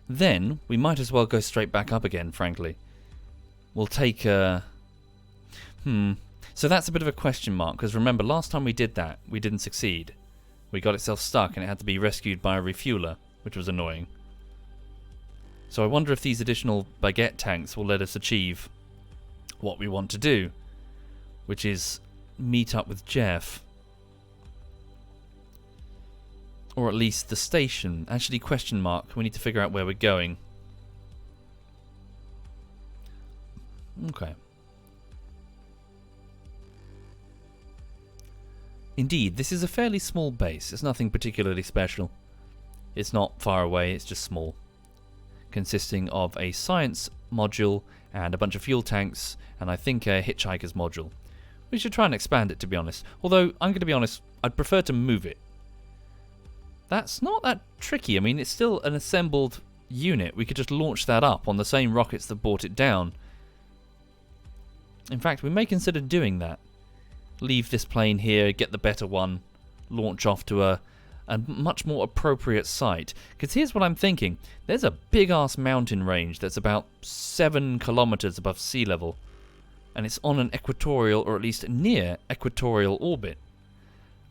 A: Then we might as well go straight back up again, frankly. We'll take a... So that's a bit of a question mark, because remember, last time we did that, we didn't succeed. We got itself stuck and it had to be rescued by a refueler, which was annoying. So I wonder if these additional baguette tanks will let us achieve what we want to do, which is meet up with Jeff. Or at least the station. Actually, question mark. We need to figure out where we're going. Okay. Indeed, this is a fairly small base. It's nothing particularly special. It's not far away, it's just small. Consisting of a science module and a bunch of fuel tanks and I think a hitchhiker's module. We should try and expand it, to be honest. Although, I'm going to be honest, I'd prefer to move it. That's not that tricky. I mean, it's still an assembled unit. We could just launch that up on the same rockets that brought it down. In fact, we may consider doing that. Leave this plane here, get the better one, launch off to a much more appropriate site. Because here's what I'm thinking. There's a big-ass mountain range that's about 7 kilometers above sea level. And it's on an equatorial, or at least near equatorial orbit.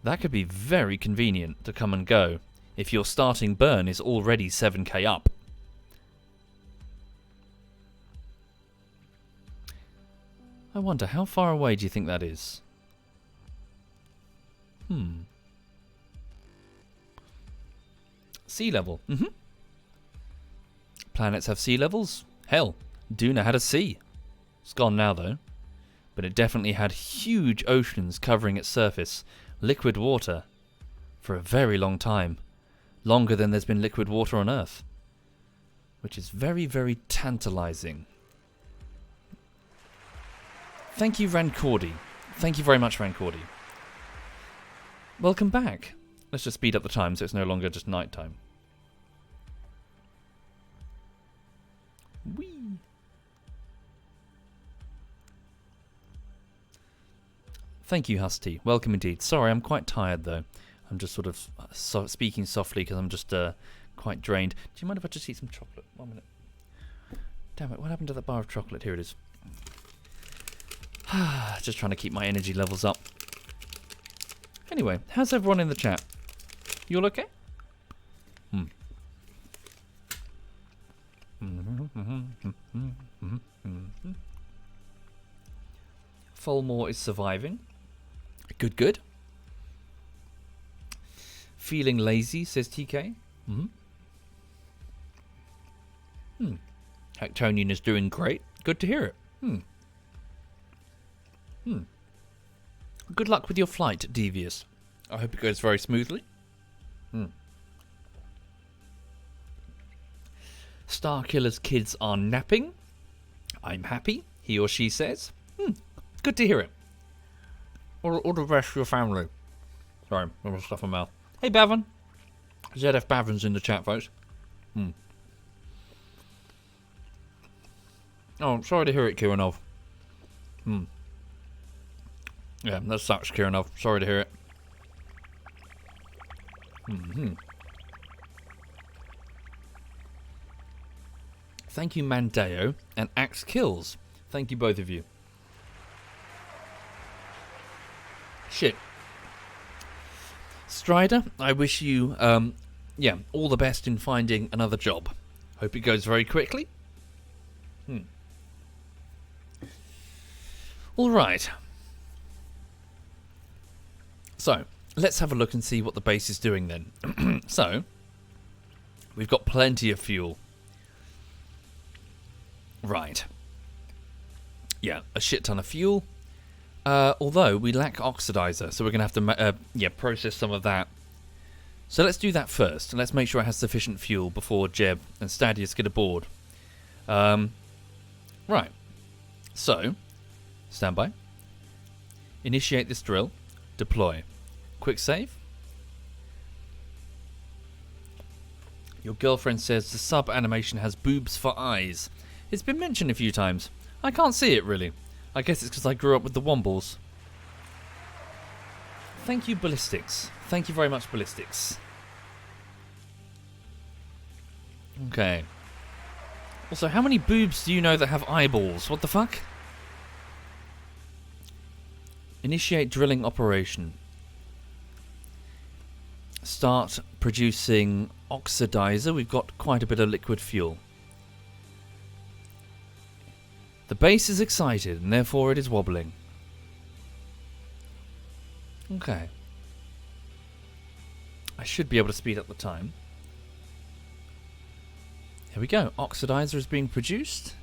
A: That could be very convenient to come and go if your starting burn is already 7k up. I wonder, how far away do you think that is? Sea level. Planets have sea levels? Hell, Duna had a sea. It's gone now though. But it definitely had huge oceans covering its surface. Liquid water. For a very long time. Longer than there's been liquid water on Earth. Which is very, very tantalizing. Thank you, Rancordi. Thank you very much, Rancordi. Welcome back. Let's just speed up the time so it's no longer just night time. Whee! Thank you, Husty. Welcome indeed. Sorry, I'm quite tired though. I'm just sort of speaking softly because I'm just quite drained. Do you mind if I just eat some chocolate? 1 minute. Damn it, what happened to that bar of chocolate? Here it is. Just trying to keep my energy levels up. Anyway, how's everyone in the chat? You all okay? Fulmore is surviving. Good, good. Feeling lazy, says TK. Hectonian is doing great. Good to hear it. Good luck with your flight, Devious. I hope it goes very smoothly. Starkiller's kids are napping. I'm happy, he or she says. Good to hear it. All the rest of your family. Sorry, I'm going to stuff my mouth. Hey, Bavon. ZF Bavon's in the chat, folks. Oh, I'm sorry to hear it, Kiranov. Yeah, that sucks, Kiranov. Sorry to hear it. Thank you, Mandeo and Axe Kills. Thank you, both of you. Shit. Strider, I wish you, all the best in finding another job. Hope it goes very quickly. All right. So, let's have a look and see what the base is doing then. So, we've got plenty of fuel. Right. Yeah, a shit ton of fuel. Although, we lack oxidizer, so we're going to have to process some of that. So let's do that first, and let's make sure it has sufficient fuel before Jeb and Stadius get aboard. Right. So, stand by. Initiate this drill. Deploy. Quick save. Your girlfriend says the sub animation has boobs for eyes. It's been mentioned a few times. I can't see it really. I guess it's because I grew up with the Wombles. Thank you, Ballistics. Thank you very much, Ballistics. Okay. Also, how many boobs do you know that have eyeballs? What the fuck? Initiate drilling operation. Start producing oxidizer. We've got quite a bit of liquid fuel. The base is excited and therefore it is wobbling. Okay. I should be able to speed up the time. Here we go. Oxidizer is being produced.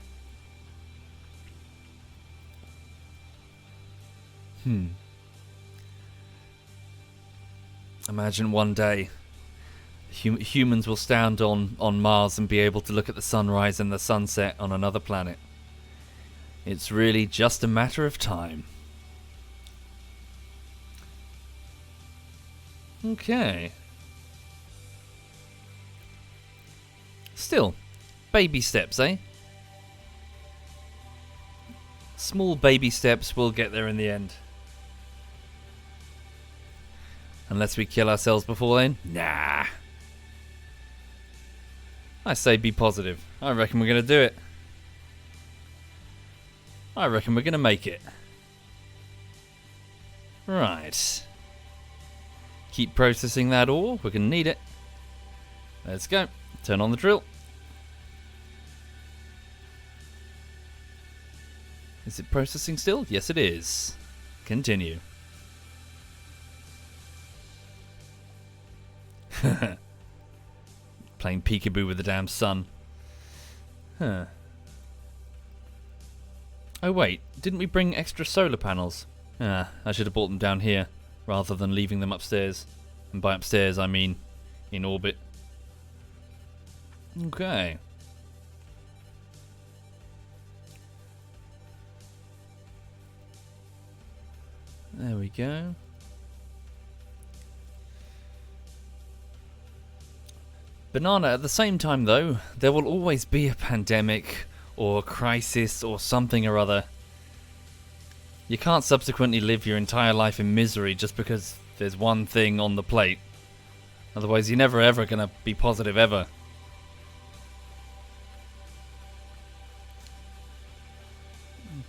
A: Imagine one day humans will stand on Mars and be able to look at the sunrise and the sunset on another planet. It's really just a matter of time. Okay. Still, baby steps, eh? Small baby steps, we'll get there in the end. Unless we kill ourselves before then? Nah. I say be positive. I reckon we're going to do it. I reckon we're going to make it. Right. Keep processing that ore. We're going to need it. Let's go. Turn on the drill. Is it processing still? Yes, it is. Continue. Playing peekaboo with the damn sun. Huh. Oh wait, didn't we bring extra solar panels? Ah, I should have brought them down here, rather than leaving them upstairs. And by upstairs, I mean in orbit. Okay. There we go. Banana, at the same time though, there will always be a pandemic or a crisis or something or other. You can't subsequently live your entire life in misery just because there's one thing on the plate. Otherwise you're never ever gonna be positive ever.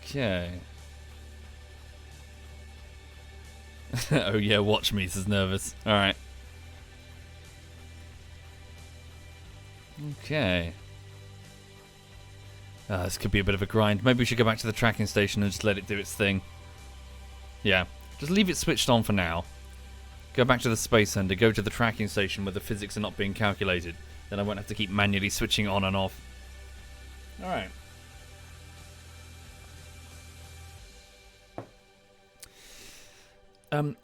A: Okay. Oh yeah, watch me, says Nervous. Alright. Okay. This could be a bit of a grind. Maybe we should go back to the tracking station and just let it do its thing. Yeah, just leave it switched on for now. Go back to the Space Center, go to the tracking station where the physics are not being calculated. Then I won't have to keep manually switching on and off. Alright.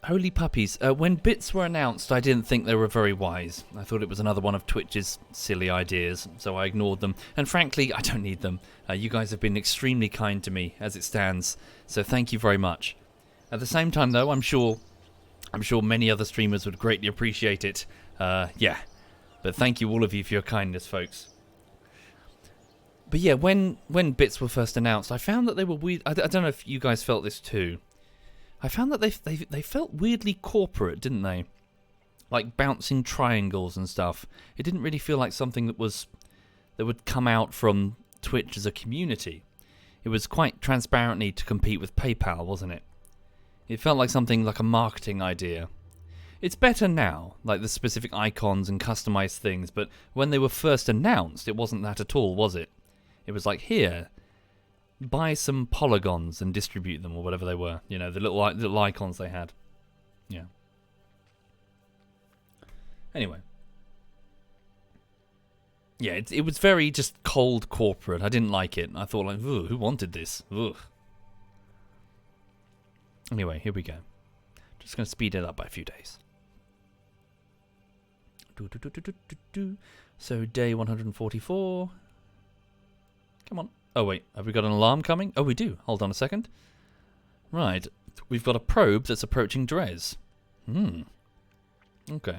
A: Holy puppies. When bits were announced, I didn't think they were very wise. I thought it was another one of Twitch's silly ideas, so I ignored them. And frankly, I don't need them. You guys have been extremely kind to me, as it stands, so thank you very much. At the same time, though, I'm sure many other streamers would greatly appreciate it. Yeah. But thank you, all of you, for your kindness, folks. But yeah, when bits were first announced, I found that they were weird. I don't know if you guys felt this too. I found that they felt weirdly corporate, didn't they? Like bouncing triangles and stuff. It didn't really feel like something that would come out from Twitch as a community. It was quite transparently to compete with PayPal, wasn't it? It felt like something like a marketing idea. It's better now, like the specific icons and customized things, but when they were first announced, it wasn't that at all, was it? It was like, here, buy some polygons and distribute them, or whatever they were. You know, the little icons they had. Yeah. Anyway. Yeah, it was very just cold corporate. I didn't like it. I thought, like, ooh, who wanted this? Ugh. Anyway, here we go. Just going to speed it up by a few days. So, day 144. Come on. Oh, wait. Have we got an alarm coming? Oh, we do. Hold on a second. Right. We've got a probe that's approaching Dres. Okay.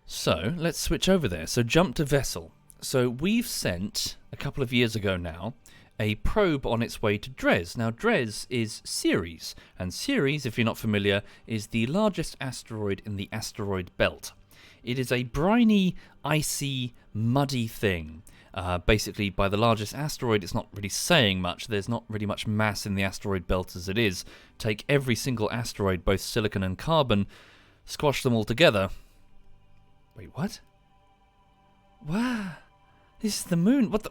A: So, let's switch over there. So, jump to vessel. So, we've sent, a couple of years ago now, a probe on its way to Dres. Now, Dres is Ceres, and Ceres, if you're not familiar, is the largest asteroid in the asteroid belt. It is a briny, icy, muddy thing. Basically, by the largest asteroid, it's not really saying much. There's not really much mass in the asteroid belt as it is. Take every single asteroid, both silicon and carbon, squash them all together. Wait, what? Wow. This is the moon. What the...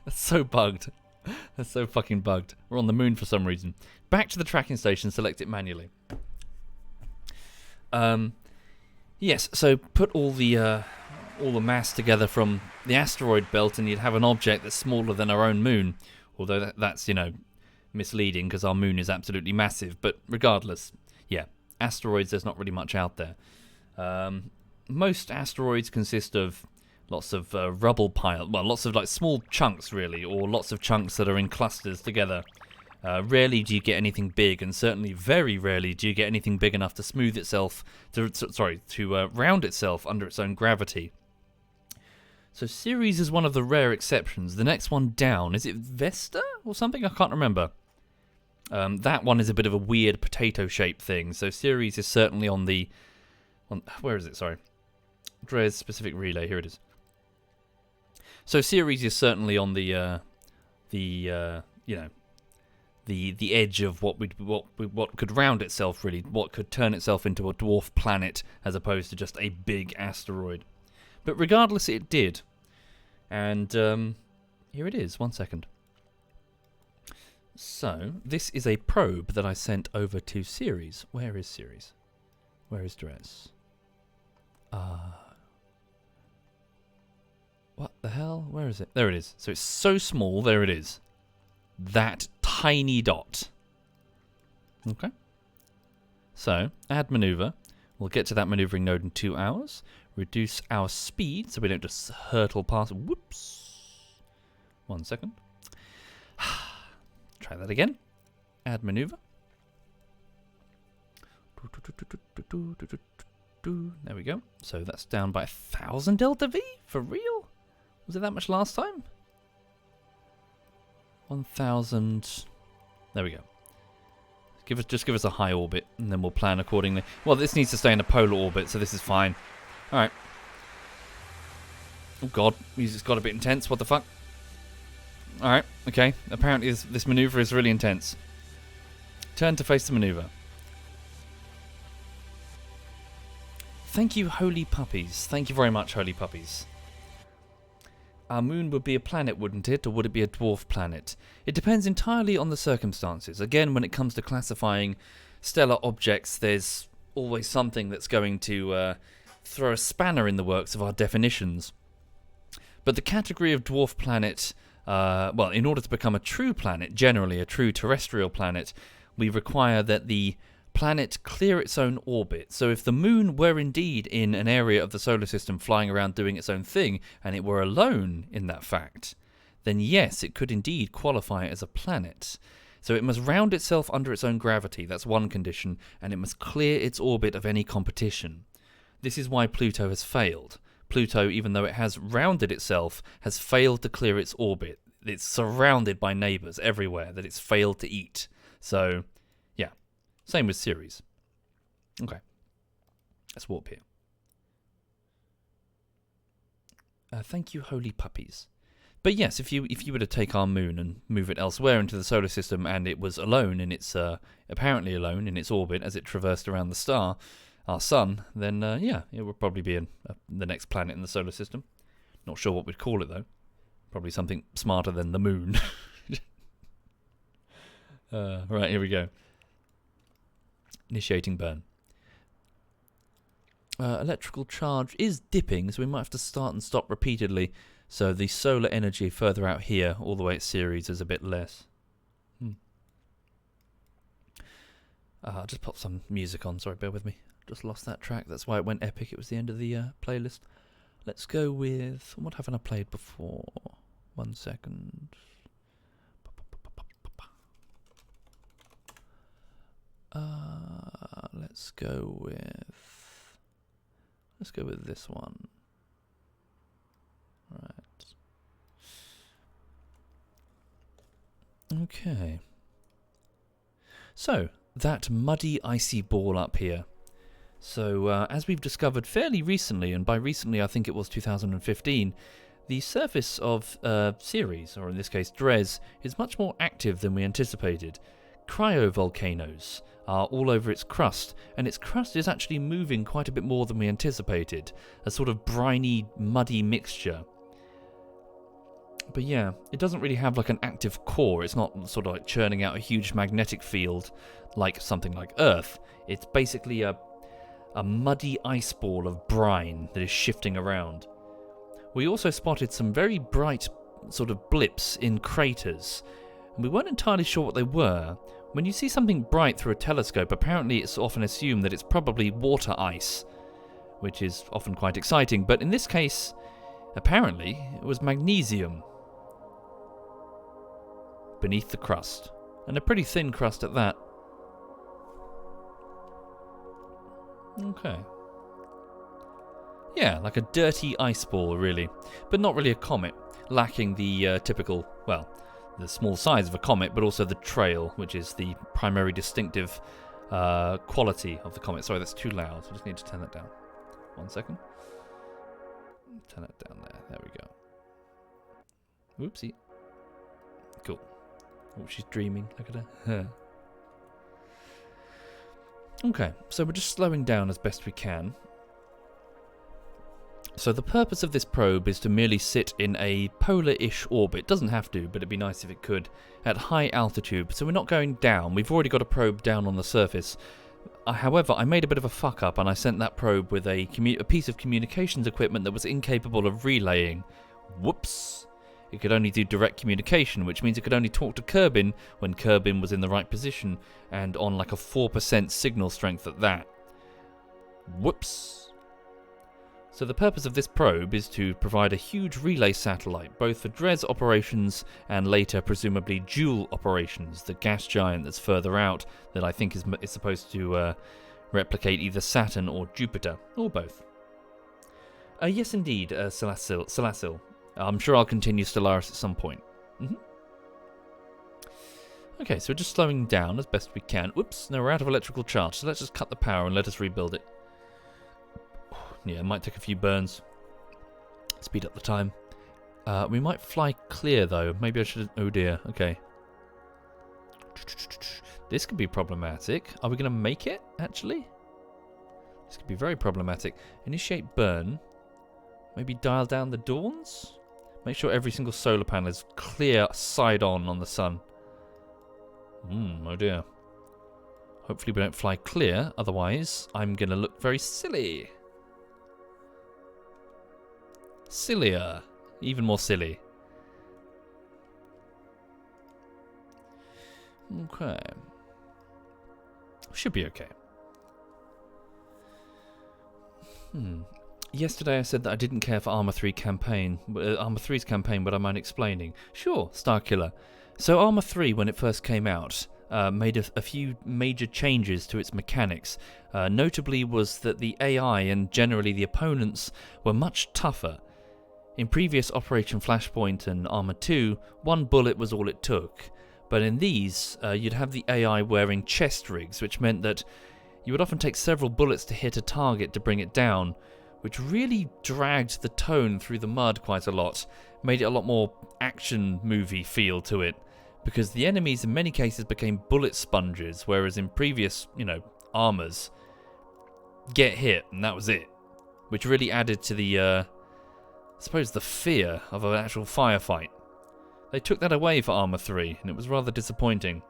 A: That's so bugged. That's so fucking bugged. We're on the moon for some reason. Back to the tracking station, select it manually. Yes, so put all the mass together from the asteroid belt and you'd have an object that's smaller than our own moon. Although that's, misleading because our moon is absolutely massive. But regardless, yeah, asteroids, there's not really much out there. Most asteroids consist of lots of rubble pile, well, lots of like small chunks really, or lots of chunks that are in clusters together. Rarely do you get anything big, and certainly very rarely do you get anything big enough to smooth itself, to round itself under its own gravity. So Ceres is one of the rare exceptions. The next one down, is it Vesta or something? I can't remember. That one is a bit of a weird potato-shaped thing. So Ceres is certainly on the... where is it? Sorry. Dres specific relay. Here it is. So Ceres is certainly on the edge of what could round itself, really, what could turn itself into a dwarf planet as opposed to just a big asteroid. But regardless, it did. And here it is. 1 second. So this is a probe that I sent over to Ceres. Where is Ceres? Where is Dres? What the hell? Where is it? There it is. So it's so small. There it is. That tiny dot. Okay. So, add maneuver. We'll get to that maneuvering node in 2 hours. Reduce our speed so we don't just hurtle past. Whoops. 1 second. Try that again. Add maneuver. There we go. So that's down by 1,000 delta V? For real? Was it that much last time? 1,000. There we go. Just give us a high orbit, and then we'll plan accordingly. Well, this needs to stay in a polar orbit, so this is fine. All right. Oh god, music's got a bit intense. What the fuck? All right. Okay. Apparently, this maneuver is really intense. Turn to face the maneuver. Thank you, holy puppies. Thank you very much, holy puppies. Our moon would be a planet, wouldn't it? Or would it be a dwarf planet? It depends entirely on the circumstances. Again, when it comes to classifying stellar objects, there's always something that's going to throw a spanner in the works of our definitions. But the category of dwarf planet, well, in order to become a true planet, generally a true terrestrial planet, we require that the planet clear its own orbit. So if the moon were indeed in an area of the solar system flying around doing its own thing, and it were alone in that fact, then yes, it could indeed qualify as a planet. So it must round itself under its own gravity, that's one condition, and it must clear its orbit of any competition. This is why Pluto has failed. Pluto, even though it has rounded itself, has failed to clear its orbit. It's surrounded by neighbours everywhere that it's failed to eat. So, yeah. Same with Ceres. Okay. Let's warp here. Thank you, holy puppies. But yes, if you were to take our moon and move it elsewhere into the solar system, and it was alone in its apparently alone in its orbit as it traversed around the star, our sun, then yeah, it would probably be the next planet in the solar system. Not sure what we'd call it though. Probably something smarter than the moon. Right, here we go. Initiating burn. Electrical charge is dipping, so we might have to start and stop repeatedly. So the solar energy further out here, all the way at Ceres, is a bit less. I'll just pop some music on. Sorry, bear with me. Just lost that track. That's why it went epic. It was the end of the playlist. Let's go with... What haven't I played before? 1 second. Let's go with this one. Right. Okay. So, that muddy, icy ball up here. So, as we've discovered fairly recently, and by recently I think it was 2015, the surface of Ceres, or in this case Dres, is much more active than we anticipated. Cryovolcanoes are all over its crust, and its crust is actually moving quite a bit more than we anticipated. A sort of briny, muddy mixture. But yeah, it doesn't really have like an active core. It's not sort of like churning out a huge magnetic field like something like Earth. It's basically a muddy ice ball of brine that is shifting around. We also spotted some very bright sort of blips in craters, and we weren't entirely sure what they were. When you see something bright through a telescope, apparently it's often assumed that it's probably water ice, which is often quite exciting, but in this case, apparently, it was magnesium beneath the crust, and a pretty thin crust at that. Okay. Yeah, like a dirty ice ball, really. But not really a comet, lacking the typical, well, the small size of a comet, but also the trail, which is the primary distinctive quality of the comet. Sorry, that's too loud, so I just need to turn that down. 1 second. Turn it down there. There we go. Oopsie. Cool. Oh, she's dreaming. Look at her. Okay, so we're just slowing down as best we can. So the purpose of this probe is to merely sit in a polar-ish orbit. Doesn't have to, but it'd be nice if it could, at high altitude. So we're not going down. We've already got a probe down on the surface. However, I made a bit of a fuck up and I sent that probe with a piece of communications equipment that was incapable of relaying. Whoops. It could only do direct communication, which means it could only talk to Kerbin when Kerbin was in the right position and on like a 4% signal strength at that. Whoops. So the purpose of this probe is to provide a huge relay satellite, both for Dres operations and later presumably Joule operations, the gas giant that's further out that I think is supposed to replicate either Saturn or Jupiter, or both. Yes indeed, Salasil. I'm sure I'll continue Stellaris at some point. Okay, so we're just slowing down as best we can. Whoops, no, we're out of electrical charge, so let's just cut the power and let us rebuild it. Yeah, it might take a few burns. Speed up the time. We might fly clear, though. Maybe I should... Oh, dear. Okay. This could be problematic. Are we going to make it, actually? This could be very problematic. Initiate burn. Maybe dial down the dawns? Make sure every single solar panel is clear side on the sun. Oh, dear. Hopefully we don't fly clear. Otherwise, I'm going to look very silly. Sillier. Even more silly. Okay. Should be okay. Yesterday I said that I didn't care for Arma 3's campaign, but I mind explaining. Sure, Starkiller. So Arma 3, when it first came out, made a few major changes to its mechanics. Notably was that the AI and generally the opponents were much tougher. In previous Operation Flashpoint and Arma 2, one bullet was all it took. But in these, you'd have the AI wearing chest rigs, which meant that you would often take several bullets to hit a target to bring it down, which really dragged the tone through the mud quite a lot, made it a lot more action movie feel to it, because the enemies in many cases became bullet sponges, whereas in previous, armors, get hit and that was it, which really added to the, the fear of an actual firefight. They took that away for Arma 3, and it was rather disappointing.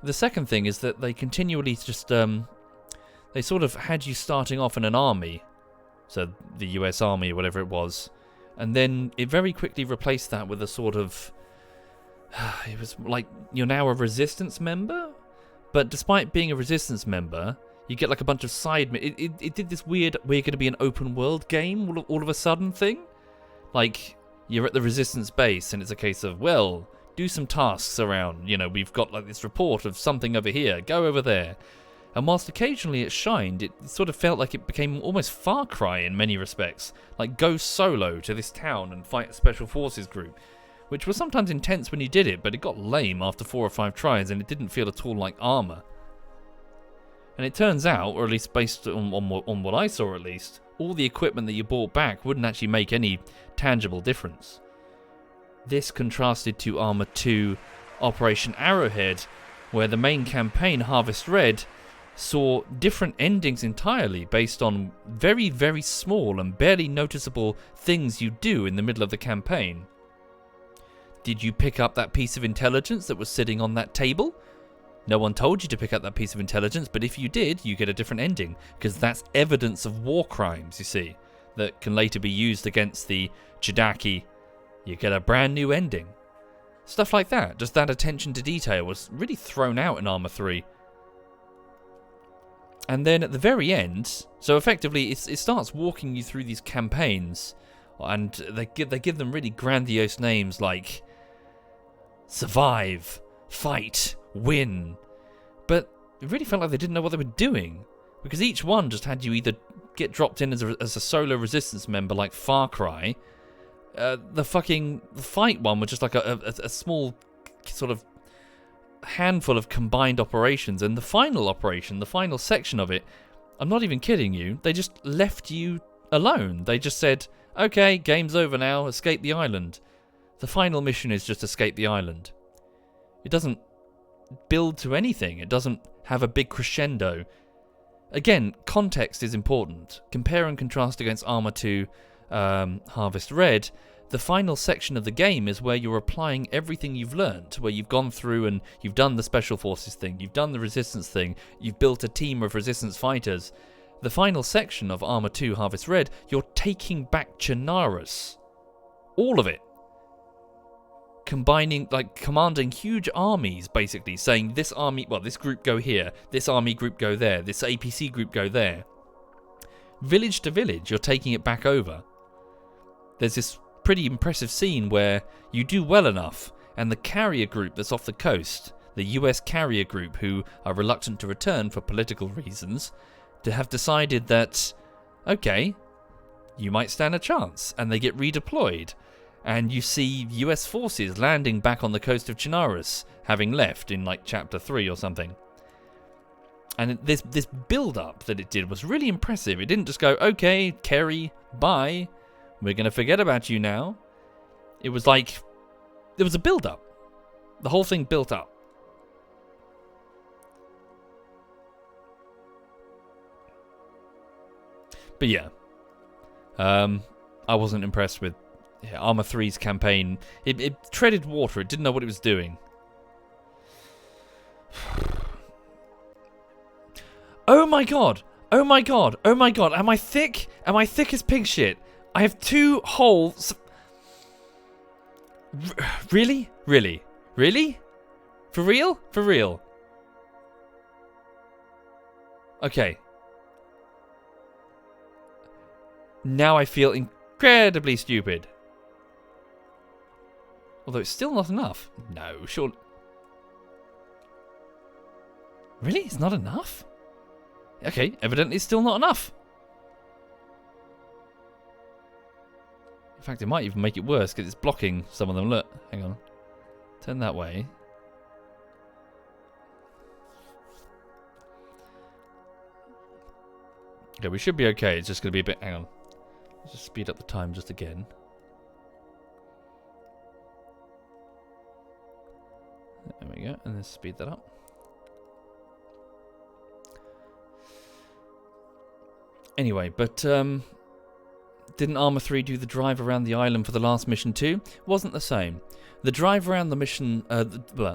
A: The second thing is that they continually just, they sort of had you starting off in an army, so the US Army or whatever it was, and then it very quickly replaced that with a sort of, it was like you're now a resistance member, but despite being a resistance member, you get like a bunch of side... It did this weird, we're going to be an open world game all of a sudden thing. Like, you're at the resistance base and it's a case of, well, do some tasks around, we've got like this report of something over here, go over there. And whilst occasionally it shined, it sort of felt like it became almost Far Cry in many respects. Like, go solo to this town and fight a special forces group. which was sometimes intense when you did it, but it got lame after 4 or 5 tries, and it didn't feel at all like armor. And it turns out, or at least based on what I saw at least, all the equipment that you bought back wouldn't actually make any tangible difference. This contrasted to Arma 2 Operation Arrowhead, where the main campaign, Harvest Red, saw different endings entirely based on very, very small and barely noticeable things you do in the middle of the campaign. Did you pick up that piece of intelligence that was sitting on that table? No one told you to pick up that piece of intelligence, but if you did, you get a different ending, because that's evidence of war crimes, you see, that can later be used against the Chidaki. You get a brand new ending. Stuff like that, just that attention to detail was really thrown out in Arma 3. And then at the very end, so effectively it starts walking you through these campaigns, and they give them really grandiose names like Survive, Fight, Win. But it really felt like they didn't know what they were doing, because each one just had you either get dropped in as a solo resistance member like Far Cry. The fight one was just like a small sort of handful of combined operations, and the final operation, the final section of it, I'm not even kidding you, they just left you alone. They just said, okay, game's over now, escape the island. The final mission is just escape the island. It doesn't build to anything. It doesn't have a big crescendo. Again, context is important. Compare and contrast against Arma 2 Harvest Red. The final section of the game is where you're applying everything you've learned, where you've gone through and you've done the Special Forces thing, you've done the Resistance thing, you've built a team of Resistance fighters. The final section of Arma 2 Harvest Red, you're taking back Chernarus. All of it. Commanding huge armies, basically, saying this army, well, this group go here, this army group go there, this APC group go there. Village to village, you're taking it back over. There's this pretty impressive scene where you do well enough, and the carrier group that's off the coast, the US carrier group, who are reluctant to return for political reasons, to have decided that, okay, you might stand a chance, and they get redeployed. And you see US forces landing back on the coast of Chernarus, having left in like chapter 3 or something. And this build-up that it did was really impressive. It didn't just go, okay, Kerry, bye, we're going to forget about you now. It was like, there was a build-up. The whole thing built up. But yeah, I wasn't impressed with Arma 3's campaign. It treaded water. It didn't know what it was doing. Oh my god! Oh my god! Oh my god! Am I thick? Am I thick as pig shit? I have 2 holes. Really? Really? Really? For real? For real? Okay. Now I feel incredibly stupid. Although it's still not enough. No, sure. Really? It's not enough? Okay, evidently it's still not enough. In fact, it might even make it worse because it's blocking some of them. Look, hang on. Turn that way. Okay, we should be okay. It's just going to be a bit... Hang on. Let's just speed up the time just again. There we go, and then speed that up. Anyway, but didn't Arma 3 do the drive around the island for the last mission too? Wasn't the same. The drive around the mission,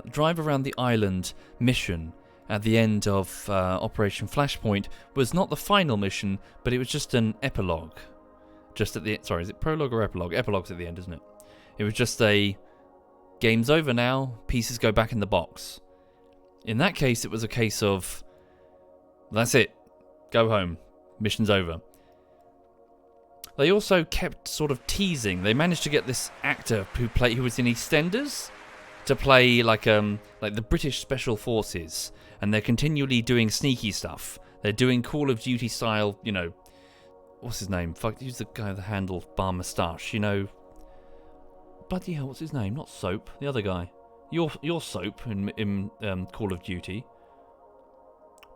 A: drive around the island mission at the end of Operation Flashpoint was not the final mission, but it was just an epilogue. Just at the sorry, is it prologue or epilogue? Epilogue's at the end, isn't it? It was just a game's over now, pieces go back in the box. In that case, it was a case of, that's it, go home, mission's over. They also kept sort of teasing. They managed to get this actor who was in EastEnders to play like the British Special Forces, and they're continually doing sneaky stuff. They're doing Call of Duty style, you know, what's his name? Fuck, who's the guy with the handlebar moustache? You know, bloody hell, what's his name? Not Soap, the other guy. Your Soap in Call of Duty.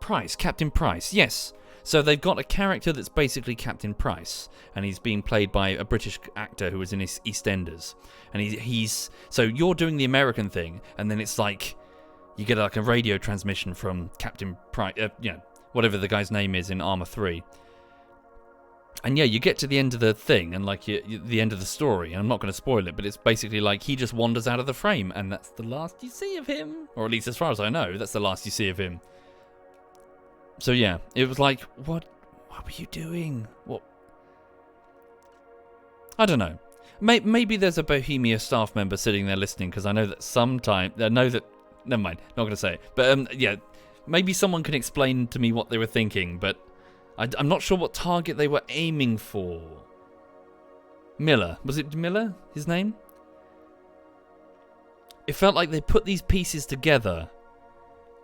A: Price, Captain Price, yes. So they've got a character that's basically Captain Price, and he's being played by a British actor who was in EastEnders. And he's so you're doing the American thing, and then it's like you get like a radio transmission from Captain Price, whatever the guy's name is in Arma 3. And yeah, you get to the end of the thing, and like the end of the story, and I'm not going to spoil it, but it's basically like he just wanders out of the frame, and that's the last you see of him. Or at least as far as I know, that's the last you see of him. So yeah, it was like, what were you doing? What? I don't know. Maybe there's a Bohemia staff member sitting there listening, because I know that never mind, not going to say it. But yeah, maybe someone can explain to me what they were thinking, but I'm not sure what target they were aiming for. Miller. Was it Miller, his name? It felt like they put these pieces together,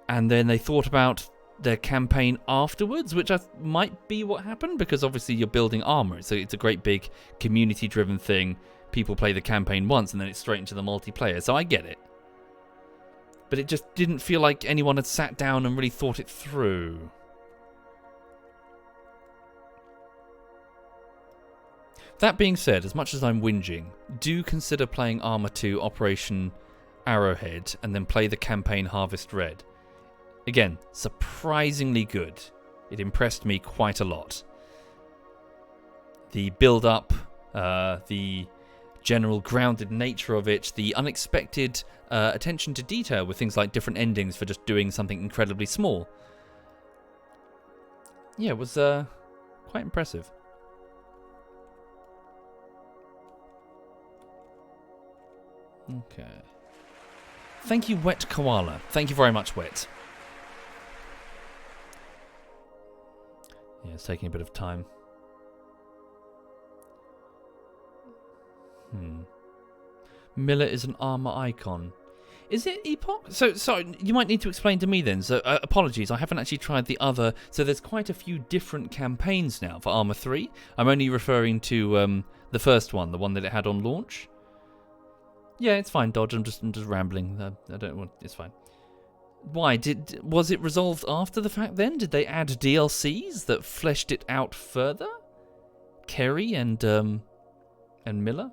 A: and then they thought about their campaign afterwards, which might be what happened, because obviously you're building armor. So it's a great big community-driven thing. People play the campaign once, and then it's straight into the multiplayer. So I get it. But it just didn't feel like anyone had sat down and really thought it through. That being said, as much as I'm whinging, do consider playing Arma 2 Operation Arrowhead and then play the campaign Harvest Red. Again, surprisingly good. It impressed me quite a lot. The build-up, the general grounded nature of it, the unexpected attention to detail with things like different endings for just doing something incredibly small. Yeah, it was quite impressive. Okay. Thank you, Wet Koala. Thank you very much, Wet. Yeah, it's taking a bit of time. Miller is an armor icon. Is it Epoch? So, sorry, you might need to explain to me then. So, apologies, I haven't actually tried the other. So, there's quite a few different campaigns now for Arma 3. I'm only referring to the first one, the one that it had on launch. Yeah, it's fine, Dodge. I'm just rambling. I don't want. It's fine. Why was it resolved after the fact? Then did they add DLCs that fleshed it out further? Kerry and Miller.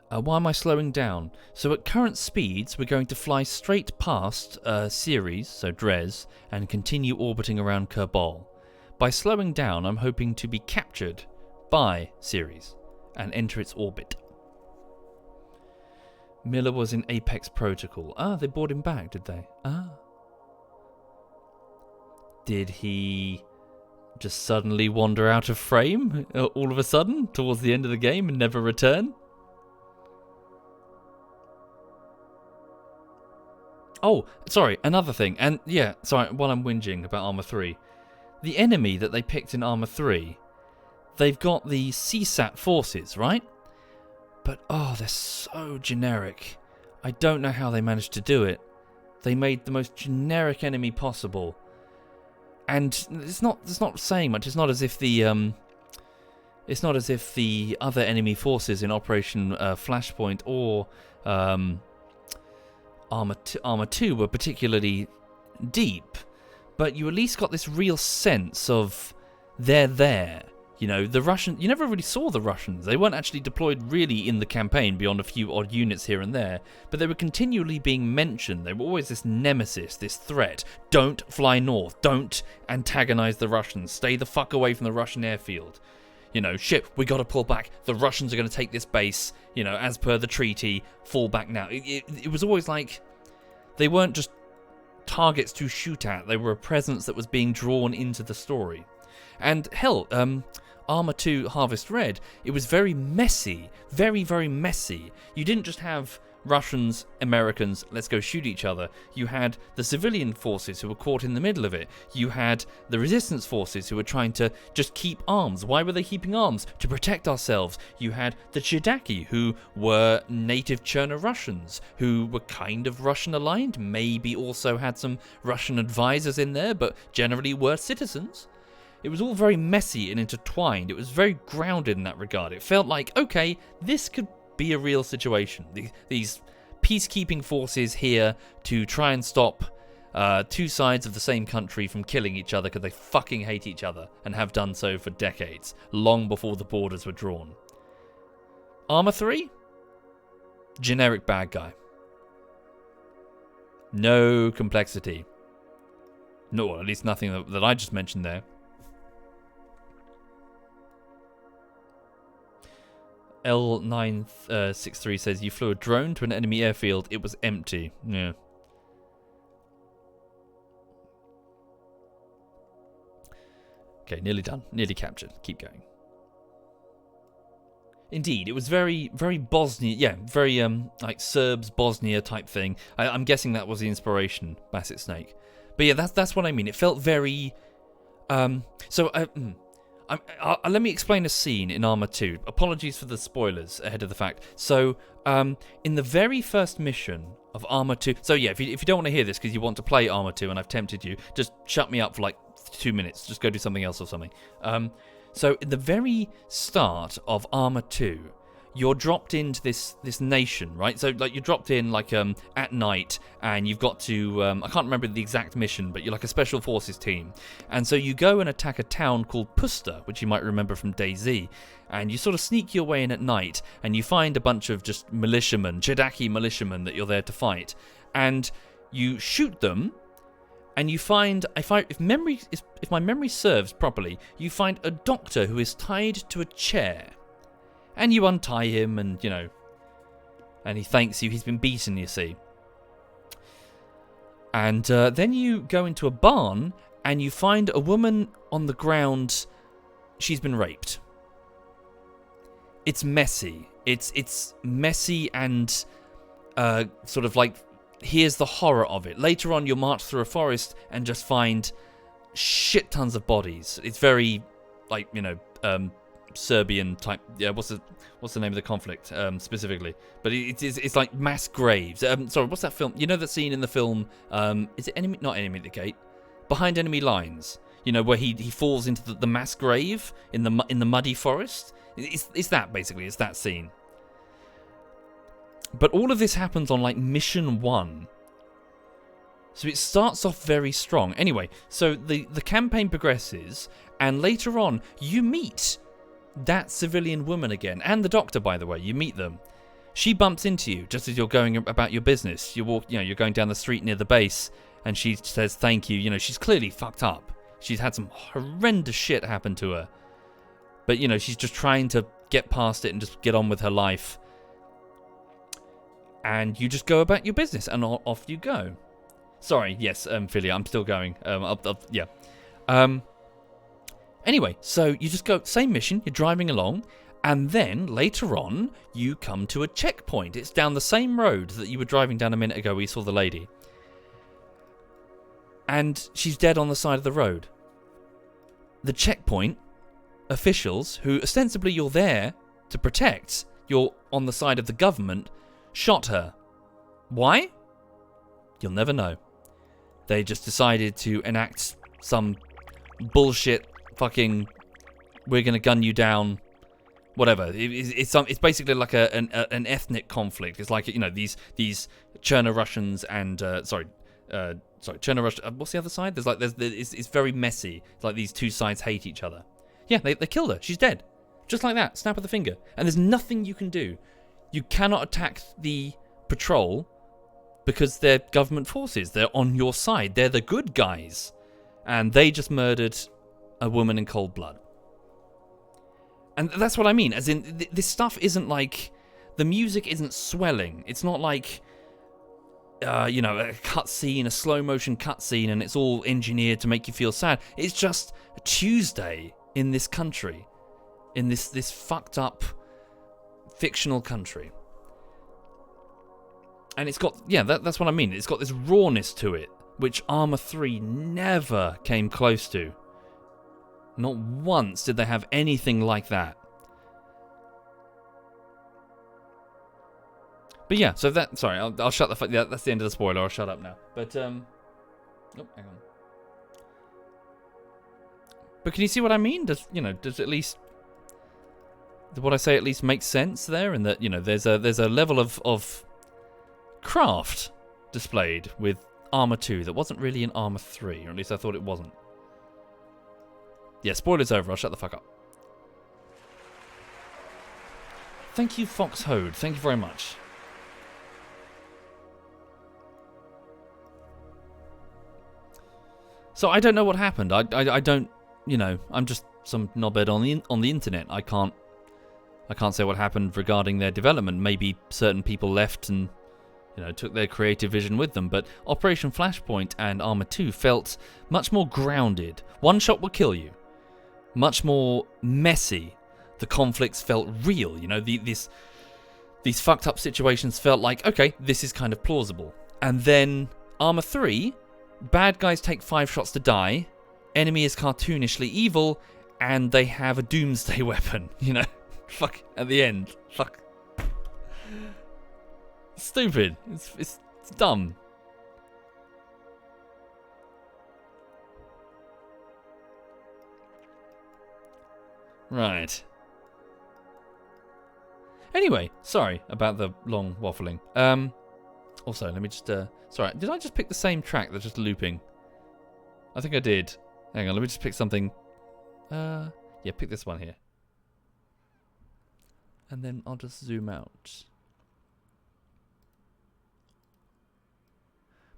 A: Why am I slowing down? So at current speeds, we're going to fly straight past Ceres, so Dres, and continue orbiting around Kerbal. By slowing down, I'm hoping to be captured by Ceres and enter its orbit. Miller was in Apex Protocol. Ah, they brought him back, did they? Ah. Did he just suddenly wander out of frame all of a sudden towards the end of the game and never return? Oh, sorry, another thing. And yeah, sorry, while I'm whinging about Arma 3. The enemy that they picked in Arma 3, they've got the CSAT forces, right? But, oh, they're so generic. I don't know how they managed to do it. They made the most generic enemy possible. And it's not saying much. It's not as if the other enemy forces in Operation Flashpoint or Arma 2 were particularly deep. But you at least got this real sense of they're there. You know, the Russian, you never really saw the Russians. They weren't actually deployed really in the campaign beyond a few odd units here and there, but they were continually being mentioned. They were always this nemesis, this threat. Don't fly north. Don't antagonize the Russians. Stay the fuck away from the Russian airfield. You know, shit, we gotta pull back. The Russians are gonna take this base, you know, as per the treaty, fall back now. It was always like, they weren't just targets to shoot at. They were a presence that was being drawn into the story. And hell, Arma 2 Harvest Red, it was very messy. Very, very messy. You didn't just have Russians, Americans, let's go shoot each other. You had the civilian forces who were caught in the middle of it. You had the resistance forces who were trying to just keep arms. Why were they keeping arms? To protect ourselves. You had the Chidaki, who were native Cherno Russians, who were kind of Russian aligned, maybe also had some Russian advisors in there, but generally were citizens. It was all very messy and intertwined. It was very grounded in that regard. It felt like, okay, this could be a real situation. These peacekeeping forces here to try and stop two sides of the same country from killing each other because they fucking hate each other and have done so for decades, long before the borders were drawn. Arma 3? Generic bad guy. No complexity. No, at least nothing that I just mentioned there. L963 says, you flew a drone to an enemy airfield. It was empty. Yeah. Okay, nearly done. Nearly captured. Keep going. Indeed, it was very, very Bosnia. Yeah, very like Serbs, Bosnia type thing. I'm guessing that was the inspiration, Basset Snake. But yeah, that's what I mean. It felt very... let me explain a scene in Arma 2. Apologies for the spoilers ahead of the fact. So, in the very first mission of Arma 2... So yeah, if you don't want to hear this because you want to play Arma 2 and I've tempted you, just shut me up for like 2 minutes. Just go do something else or something. So, in the very start of Arma 2, you're dropped into this nation, right? So, like, you're dropped in, like, at night, and you've got to... I can't remember the exact mission, but you're like a special forces team. And so you go and attack a town called Pusta, which you might remember from DayZ. And you sort of sneak your way in at night, and you find a bunch of just militiamen, Jedaki militiamen that you're there to fight. And you shoot them, and you find, if my memory serves properly, you find a doctor who is tied to a chair. And you untie him and, and he thanks you. He's been beaten, you see. And then you go into a barn and you find a woman on the ground. She's been raped. It's messy. It's messy and sort of like, here's the horror of it. Later on, you'll march through a forest and just find shit tons of bodies. It's very, like, Serbian type. Yeah, what's the name of the conflict specifically? But it's like mass graves. Sorry, what's that film? You know that scene in the film? Is it Enemy? Not Enemy at the Gate. Behind Enemy Lines. Where he falls into the mass grave in the muddy forest. It's that basically. It's that scene. But all of this happens on like mission 1. So it starts off very strong. Anyway, so the campaign progresses, and later on you meet that civilian woman again, and the doctor, by the way. You meet them. She bumps into you just as you're going about your business. You're going down the street near the base, and she says thank you. She's clearly fucked up. She's had some horrendous shit happen to her. But, she's just trying to get past it and just get on with her life. And you just go about your business, and off you go. Sorry, yes, Philly, I'm still going. Yeah. Anyway, so you just go, same mission, you're driving along, and then later on, you come to a checkpoint. It's down the same road that you were driving down a minute ago where you saw the lady. And she's dead on the side of the road. The checkpoint officials, who ostensibly you're there to protect, you're on the side of the government, shot her. Why? You'll never know. They just decided to enact some bullshit fucking, we're gonna gun you down, whatever. It's basically like an ethnic conflict. It's like, these Cherno-Russians and Cherno-Russian. What's the other side? It's very messy. It's like these two sides hate each other. Yeah, they killed her. She's dead, just like that. Snap of the finger. And there's nothing you can do. You cannot attack the patrol because they're government forces. They're on your side. They're the good guys. And they just murdered a woman in cold blood. And that's what I mean. As in, this stuff isn't like... The music isn't swelling. It's not like, a cutscene, a slow-motion cutscene, and it's all engineered to make you feel sad. It's just a Tuesday in this country. In this fucked up... fictional country. And it's got, that's what I mean. It's got this rawness to it, which Arma 3 never came close to. Not once did they have anything like that. But yeah, so that, sorry, I'll shut the fuck, yeah, that's the end of the spoiler. I'll shut up now. But, oh, hang on. But can you see what I mean? Does at least what I say at least makes sense there, and that there's a level of craft displayed with Armour 2 that wasn't really in Armour 3, or at least I thought it wasn't. Yeah, spoilers over. I'll shut the fuck up. Thank you, Fox Hode. Thank you very much. So I don't know what happened. I don't, I'm just some knobhead on the internet. I can't say what happened regarding their development. Maybe certain people left and took their creative vision with them. But Operation Flashpoint and Armour 2 felt much more grounded. One shot will kill you. Much more messy. The conflicts felt real. These fucked up situations felt like, okay, this is kind of plausible. And then Armour 3, bad guys take 5 shots to die, enemy is cartoonishly evil, and they have a doomsday weapon. Fuck, at the end. Fuck. Stupid. It's dumb. Right. Anyway, sorry about the long waffling. Also, let me just... sorry, did I just pick the same track that's just looping? I think I did. Hang on, let me just pick something. Yeah, pick this one here. And then I'll just zoom out.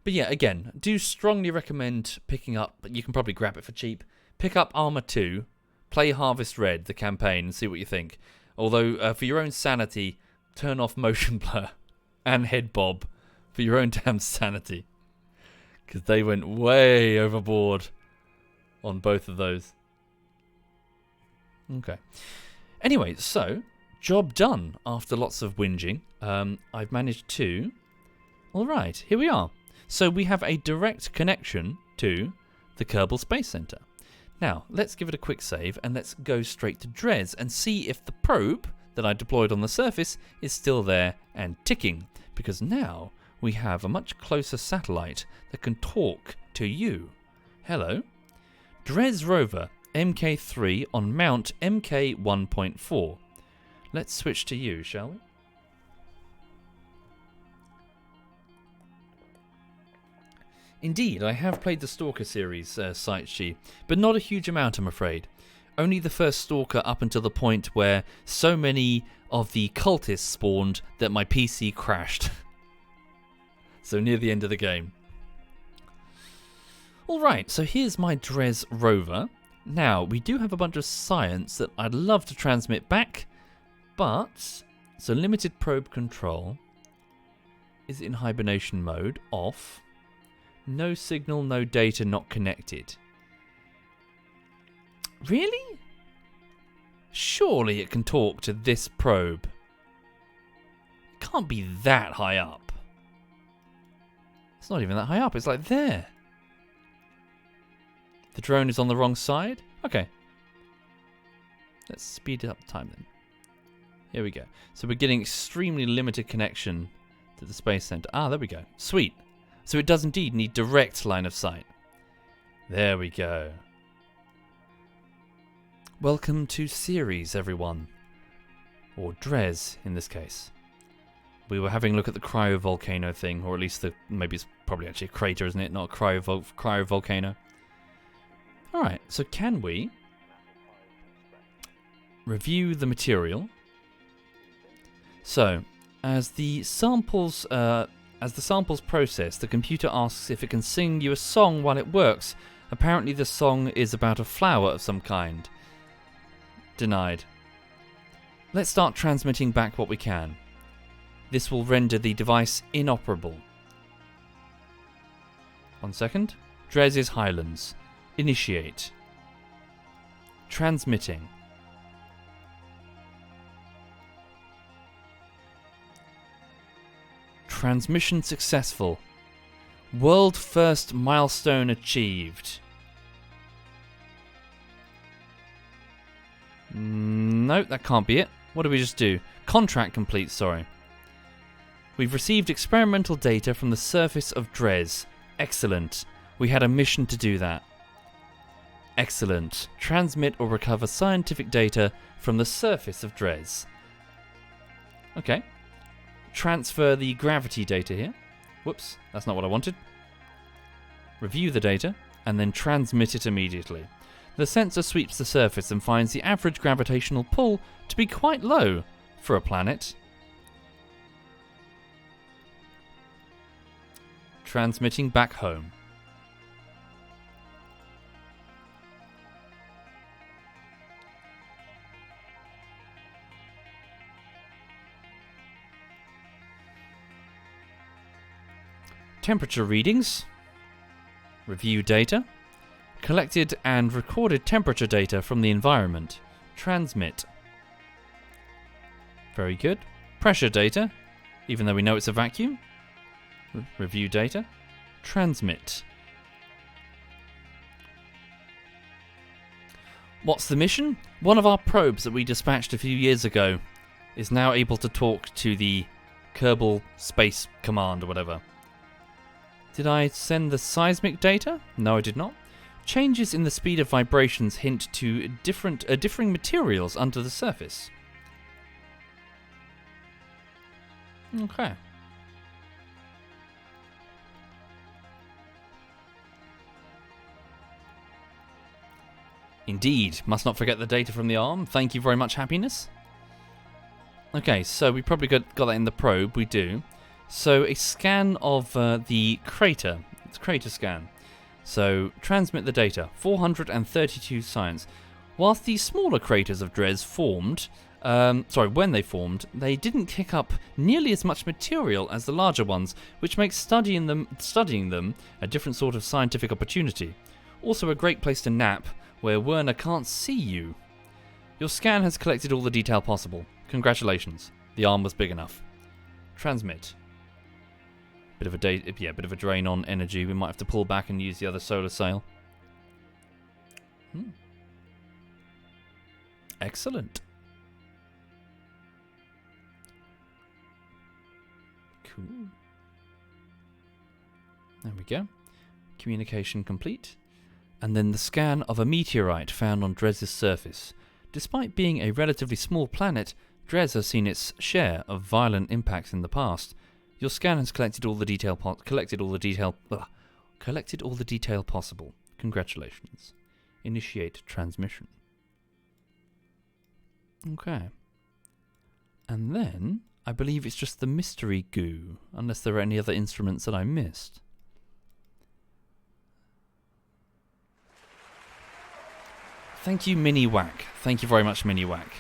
A: But yeah, again, do strongly recommend picking up, but you can probably grab it for cheap. Pick up Armour 2, play Harvest Red, the campaign, and see what you think. Although, for your own sanity, turn off motion blur and head bob for your own damn sanity. Because they went way overboard on both of those. Okay. Anyway, so, job done after lots of whinging. I've managed to... Alright, here we are. So we have a direct connection to the Kerbal Space Center. Now, let's give it a quick save and let's go straight to Dres and see if the probe that I deployed on the surface is still there and ticking. Because now we have a much closer satellite that can talk to you. Hello. Dres rover MK3 on mount MK 1.4. Let's switch to you, shall we? Indeed, I have played the Stalker series, Sightshe, but not a huge amount, I'm afraid. Only the first Stalker up until the point where so many of the cultists spawned that my PC crashed. So near the end of the game. Alright, so here's my Dres rover. Now, we do have a bunch of science that I'd love to transmit back, but... So limited probe control. Is it in hibernation mode? Off. No signal, no data, not connected. Really? Surely it can talk to this probe. It can't be that high up. It's not even that high up, it's like there. The drone is on the wrong side? Okay. Let's speed up time then. Here we go. So we're getting extremely limited connection to the Space Center. Ah, there we go. Sweet. So it does indeed need direct line of sight. There we go. Welcome to Ceres, everyone. Or Dres, in this case. We were having a look at the cryovolcano thing, or at least maybe it's probably actually a crater, isn't it? Not a cryovolcano. Alright, so can we review the material? So, as the samples process, the computer asks if it can sing you a song while it works. Apparently the song is about a flower of some kind. Denied. Let's start transmitting back what we can. This will render the device inoperable. 1 second. Dres' Highlands. Initiate. Transmitting. Transmission successful. World first milestone achieved. No, that can't be it. What did we just do? Contract complete, sorry. We've received experimental data from the surface of Dres. Excellent. We had a mission to do that. Excellent. Transmit or recover scientific data from the surface of Dres. Okay. Transfer the gravity data here. Whoops, that's not what I wanted. Review the data, and then transmit it immediately. The sensor sweeps the surface and finds the average gravitational pull to be quite low for a planet. Transmitting back home. Temperature readings. Review data. Collected and recorded temperature data from the environment. Transmit. Very good. Pressure data, even though we know it's a vacuum. Review data. Transmit. What's the mission? One of our probes that we dispatched a few years ago is now able to talk to the Kerbal Space Command or whatever. Did I send the seismic data? No, I did not. Changes in the speed of vibrations hint to differing materials under the surface. Okay. Indeed. Must not forget the data from the arm. Thank you very much, Happiness. Okay, so we probably got that in the probe. We do. So a scan of the crater. It's a crater scan. So transmit the data. 432 science. Whilst the smaller craters of Dres formed, when they formed, they didn't kick up nearly as much material as the larger ones, which makes studying them a different sort of scientific opportunity. Also a great place to nap, where Werner can't see you. Your scan has collected all the detail possible. Congratulations. The arm was big enough. Transmit. Bit of a drain on energy. We might have to pull back and use the other solar sail. Excellent. Cool. There we go. Communication complete. And then the scan of a meteorite found on Dres' surface. Despite being a relatively small planet, Dres has seen its share of violent impacts in the past. Your scan has collected all the detail possible. Congratulations. Initiate transmission. Okay. And then I believe it's just the mystery goo, unless there are any other instruments that I missed. Thank you, Mini Whack. Thank you very much, Mini Whack.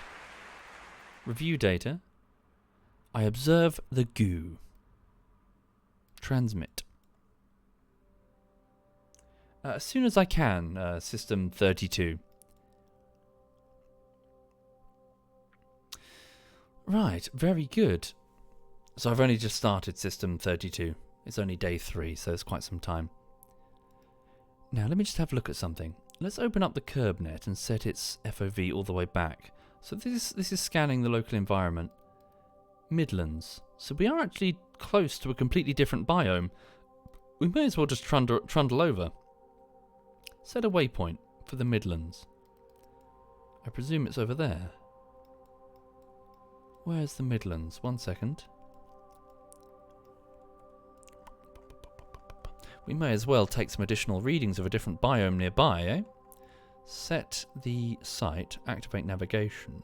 A: Review data. I observe the goo. Transmit. As soon as I can, System 32. Right, very good. So I've only just started System 32. It's only day 3, so it's quite some time. Now let me just have a look at something. Let's open up the KerbNet and set its FOV all the way back. So this is scanning the local environment. Midlands. So we are actually close to a completely different biome. We may as well just trundle over. Set a waypoint for the Midlands. I presume it's over there. Where's the Midlands? 1 second. We may as well take some additional readings of a different biome nearby, eh? Set the site, activate navigation.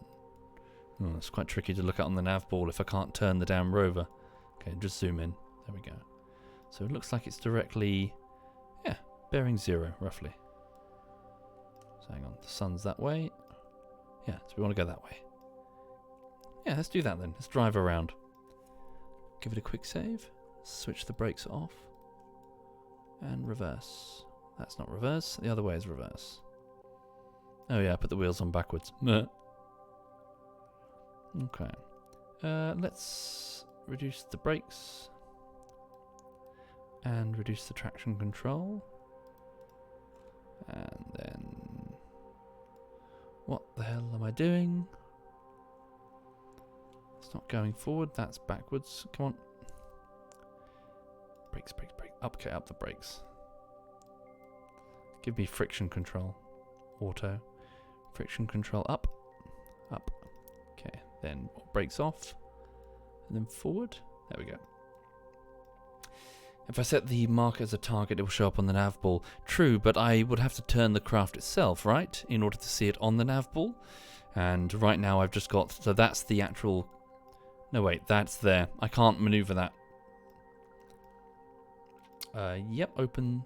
A: Oh, it's quite tricky to look at on the nav ball if I can't turn the damn rover. Okay, just zoom in. There we go. So it looks like it's directly, bearing 0, roughly. So hang on, the sun's that way. Yeah, so we want to go that way. Yeah, let's do that then. Let's drive around. Give it a quick save. Switch the brakes off. And reverse. That's not reverse. The other way is reverse. Oh yeah, put the wheels on backwards. Okay. Let's reduce the brakes. And reduce the traction control. And then... What the hell am I doing? It's not going forward, that's backwards. Come on. Brakes, brakes, brakes. Okay, up the brakes. Give me friction control. auto. Friction control up. Up. Okay, then brakes off. And then forward. There we go. If I set the marker as a target, it will show up on the nav ball. True, but I would have to turn the craft itself, right? In order to see it on the nav ball. And right now I've just got... So that's the actual... No, wait, that's there. I can't maneuver that. Yep, open...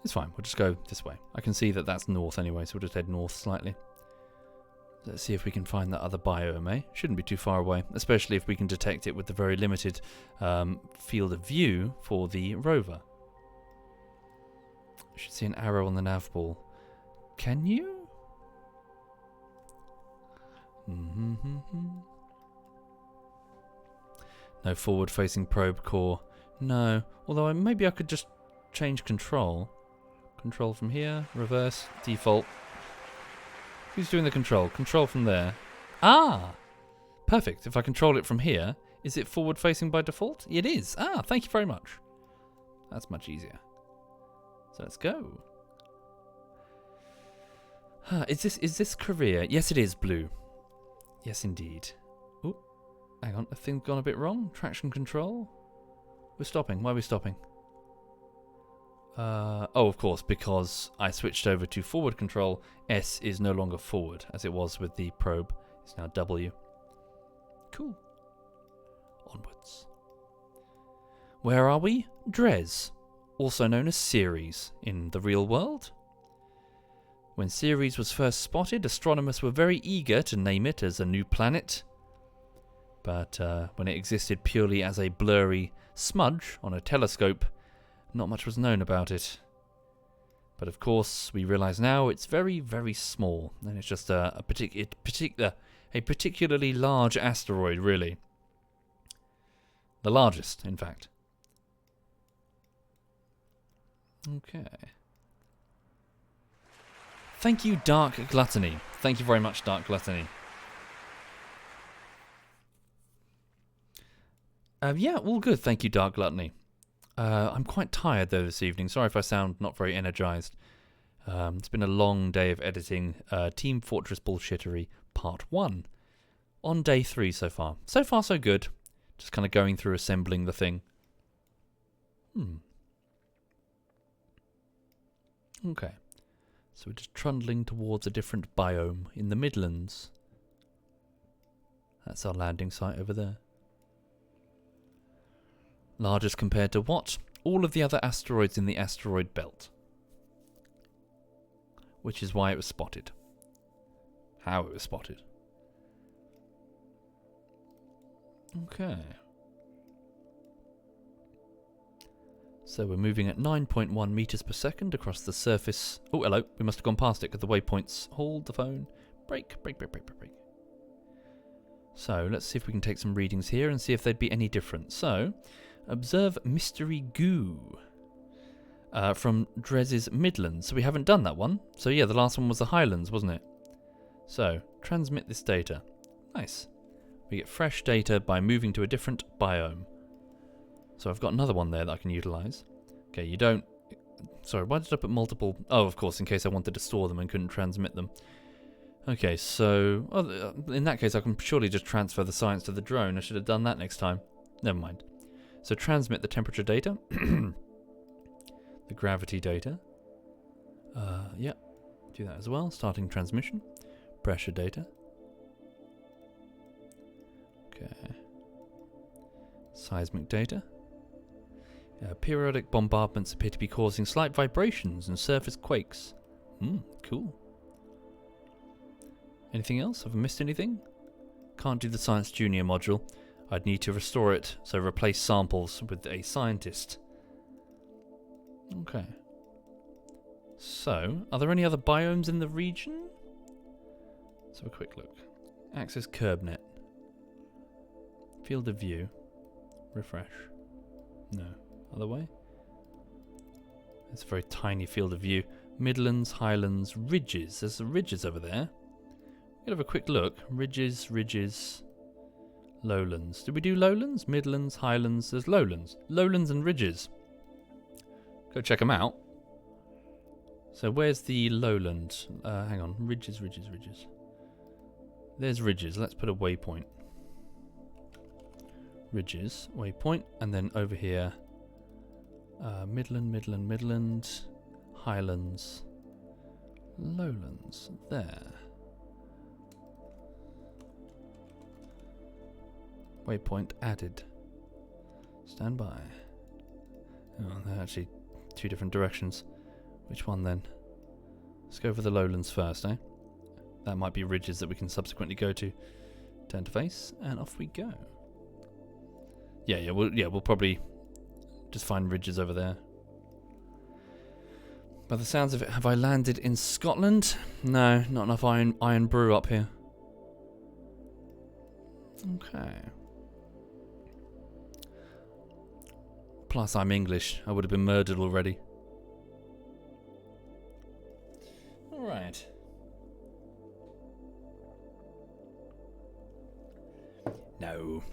A: It's fine, we'll just go this way. I can see that that's north anyway, so we'll just head north slightly. Let's see if we can find that other biome, eh? Shouldn't be too far away, especially if we can detect it with the very limited field of view for the rover. I should see an arrow on the nav ball. Can you? No forward-facing probe core. No, although maybe I could just change control. Control from here, reverse, default. Who's doing the control? Control from there. Ah! Perfect. If I control it from here, is it forward-facing by default? It is. Ah, thank you very much. That's much easier. So let's go. Is this Korea? Yes, it is blue. Yes, indeed. Oh, hang on. Have things gone a bit wrong? Traction control? We're stopping. Why are we stopping? Oh, of course, because I switched over to forward control. S is no longer forward, as it was with the probe. It's now W. Cool. Onwards. Where are we? Dres, also known as Ceres in the real world. When Ceres was first spotted, astronomers were very eager to name it as a new planet. But when it existed purely as a blurry smudge on a telescope, not much was known about it. But of course, we realise now it's very, very small, and it's just a particularly large asteroid, really. The largest, in fact. Okay. Thank you, Dark Gluttony. Thank you very much, Dark Gluttony. Yeah, all good. Thank you, Dark Gluttony. I'm quite tired, though, this evening. Sorry if I sound not very energised. It's been a long day of editing Team Fortress Bullshittery Part 1. On day 3 so far. So far, so good. Just kind of going through assembling the thing. Okay. So we're just trundling towards a different biome in the Midlands. That's our landing site over there. Largest compared to what? All of the other asteroids in the asteroid belt. Which is why it was spotted. How it was spotted. Okay. So we're moving at 9.1 meters per second across the surface. Oh, hello. We must have gone past it because the waypoints. Hold the phone. Brake, brake, brake, brake, brake, brake. So let's see if we can take some readings here and see if they'd be any different. So, observe mystery goo from Dres's Midlands. So we haven't done that one. So yeah, the last one was the Highlands, wasn't it? So, transmit this data. Nice. We get fresh data by moving to a different biome. So I've got another one there that I can utilise. Okay, you don't... Sorry, why did I put multiple... Oh, of course, in case I wanted to store them and couldn't transmit them. Okay, so... Oh, in that case, I can surely just transfer the science to the drone. I should have done that next time. Never mind. So transmit the temperature data. The gravity data. Yeah, do that as well. Starting transmission. Pressure data. Okay. Seismic data. Periodic bombardments appear to be causing slight vibrations and surface quakes. Cool. Anything else? Have I missed anything? Can't do the Science Junior module. I'd need to restore it, so replace samples with a scientist. Okay. So, are there any other biomes in the region? Let's have a quick look. Access CurbNet. Field of view. Refresh. No. Other way? It's a very tiny field of view. Midlands, Highlands, Ridges. There's some ridges over there. We'll have a quick look. Ridges, Ridges, Lowlands. Did we do Lowlands? Midlands, Highlands. There's Lowlands. Lowlands and Ridges. Go check them out. So where's the lowland? Hang on. Ridges, ridges, ridges. There's ridges. Let's put a waypoint. Ridges, waypoint, and then over here, Midland, Midland, Midland, Highlands, Lowlands, there. Waypoint added. Stand by. Oh, they're actually two different directions. Which one then? Let's go for the lowlands first, eh? That might be ridges that we can subsequently go to. Turn to face, and off we go. Yeah, we'll probably just find ridges over there. By the sounds of it, have I landed in Scotland? No, not enough iron brew up here. Okay. Plus, I'm English. I would have been murdered already. Alright. No.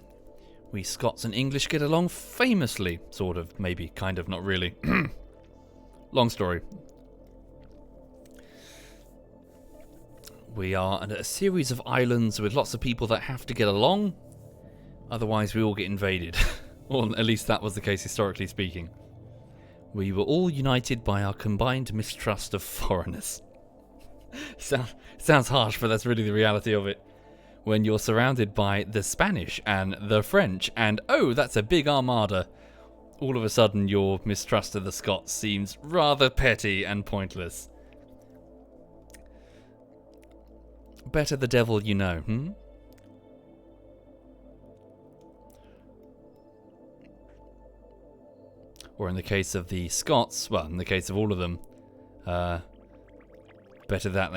A: We Scots and English get along famously. Sort of, maybe, kind of, not really. Long story. We are a series of islands with lots of people that have to get along. Otherwise, we all get invaded. Or at least that was the case historically speaking. We were all united by our combined mistrust of foreigners. Sounds harsh, but that's really the reality of it. When you're surrounded by the Spanish and the French and, oh, that's a big armada, all of a sudden your mistrust of the Scots seems rather petty and pointless. Better the devil you know, Or in the case of the Scots, well, in the case of all of them, better that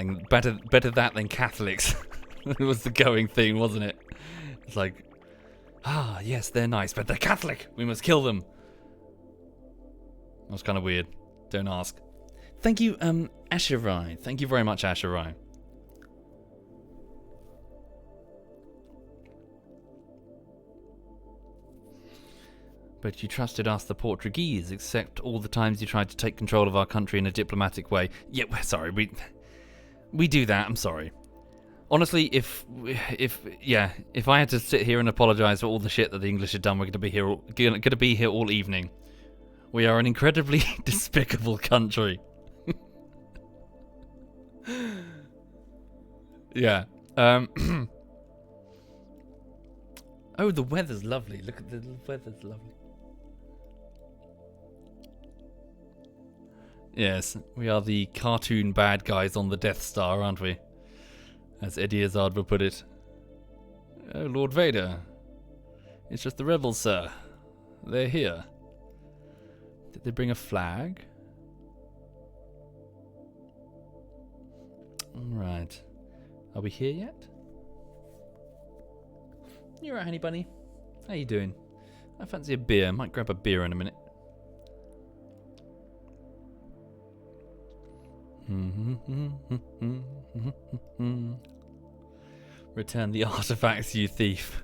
A: than Catholics. It was the going thing, wasn't it? It's like, yes, they're nice, but they're Catholic. We must kill them. That was kind of weird. Don't ask. Thank you, Asherai. Thank you very much, Asherai. But you trusted us, the Portuguese, except all the times you tried to take control of our country in a diplomatic way. Yeah, we're sorry. We do that. I'm sorry. Honestly, if I had to sit here and apologise for all the shit that the English have done, we're going to be here all evening. We are an incredibly despicable country. Yeah. Oh, the weather's lovely. Look at the weather's lovely. Yes, we are the cartoon bad guys on the Death Star, aren't we? As Eddie Izzard would put it. Oh, Lord Vader. It's just the rebels, sir. They're here. Did they bring a flag? Alright. Are we here yet? You alright, honey bunny? How you doing? I fancy a beer. Might grab a beer in a minute. Return the artifacts, you thief.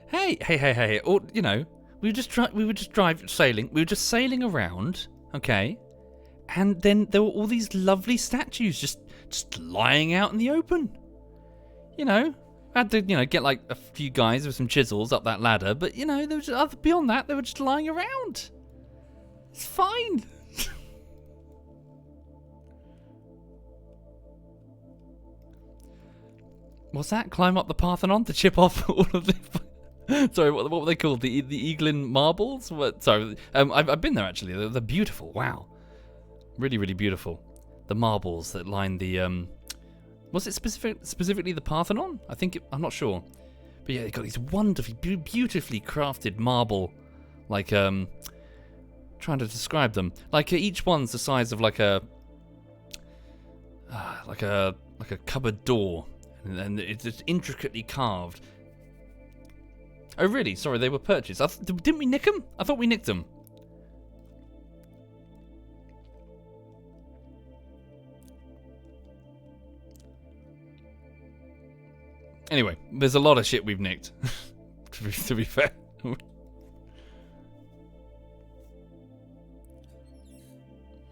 A: Hey. Or, you know, we were just sailing. We were just sailing around, okay? And then there were all these lovely statues just lying out in the open. You know, I had to, get like a few guys with some chisels up that ladder, but they were just, beyond that, they were just lying around. It's fine. What's that? Climb up the Parthenon to chip off all of the... Sorry, what were they called? The Eaglin marbles? What? Sorry, I've been there actually. They're beautiful. Wow, really, really beautiful. The marbles that line the was it specifically the Parthenon? I'm not sure, but yeah, they got these wonderfully, beautifully crafted marble, like trying to describe them. Like each one's the size of like a cupboard door. And it's just intricately carved. Oh, really? Sorry, they were purchased. Didn't we nick them? I thought we nicked them. Anyway, there's a lot of shit we've nicked. to be fair.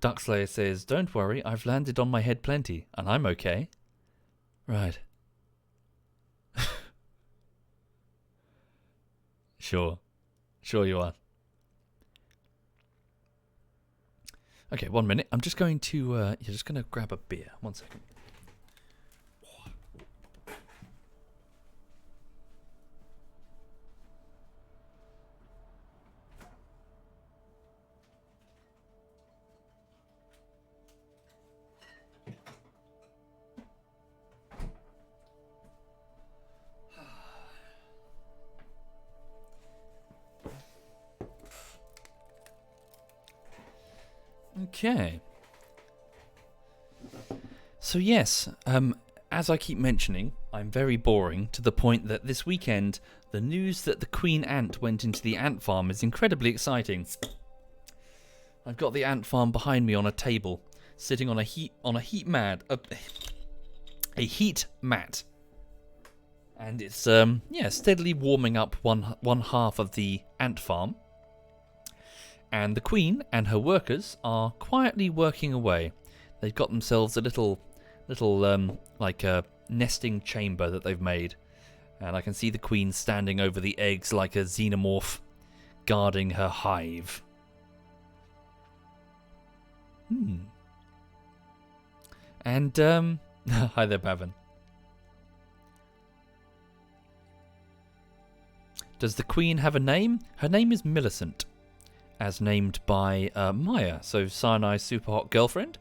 A: Duckslayer says, "Don't worry, I've landed on my head plenty, and I'm okay." Right. Sure. Sure you are. Okay, 1 minute. I'm just going to, you're just going to grab a beer. 1 second. Okay. So yes, as I keep mentioning, I'm very boring to the point that this weekend, the news that the queen ant went into the ant farm is incredibly exciting. I've got the ant farm behind me on a table, sitting on a heat mat, and it's steadily warming up one half of the ant farm. And the queen and her workers are quietly working away. They've got themselves a little like a nesting chamber that they've made. And I can see the queen standing over the eggs like a xenomorph, guarding her hive. And, hi there, Bavin. Does the queen have a name? Her name is Millicent, as named by Maya, so Sinai's super hot girlfriend.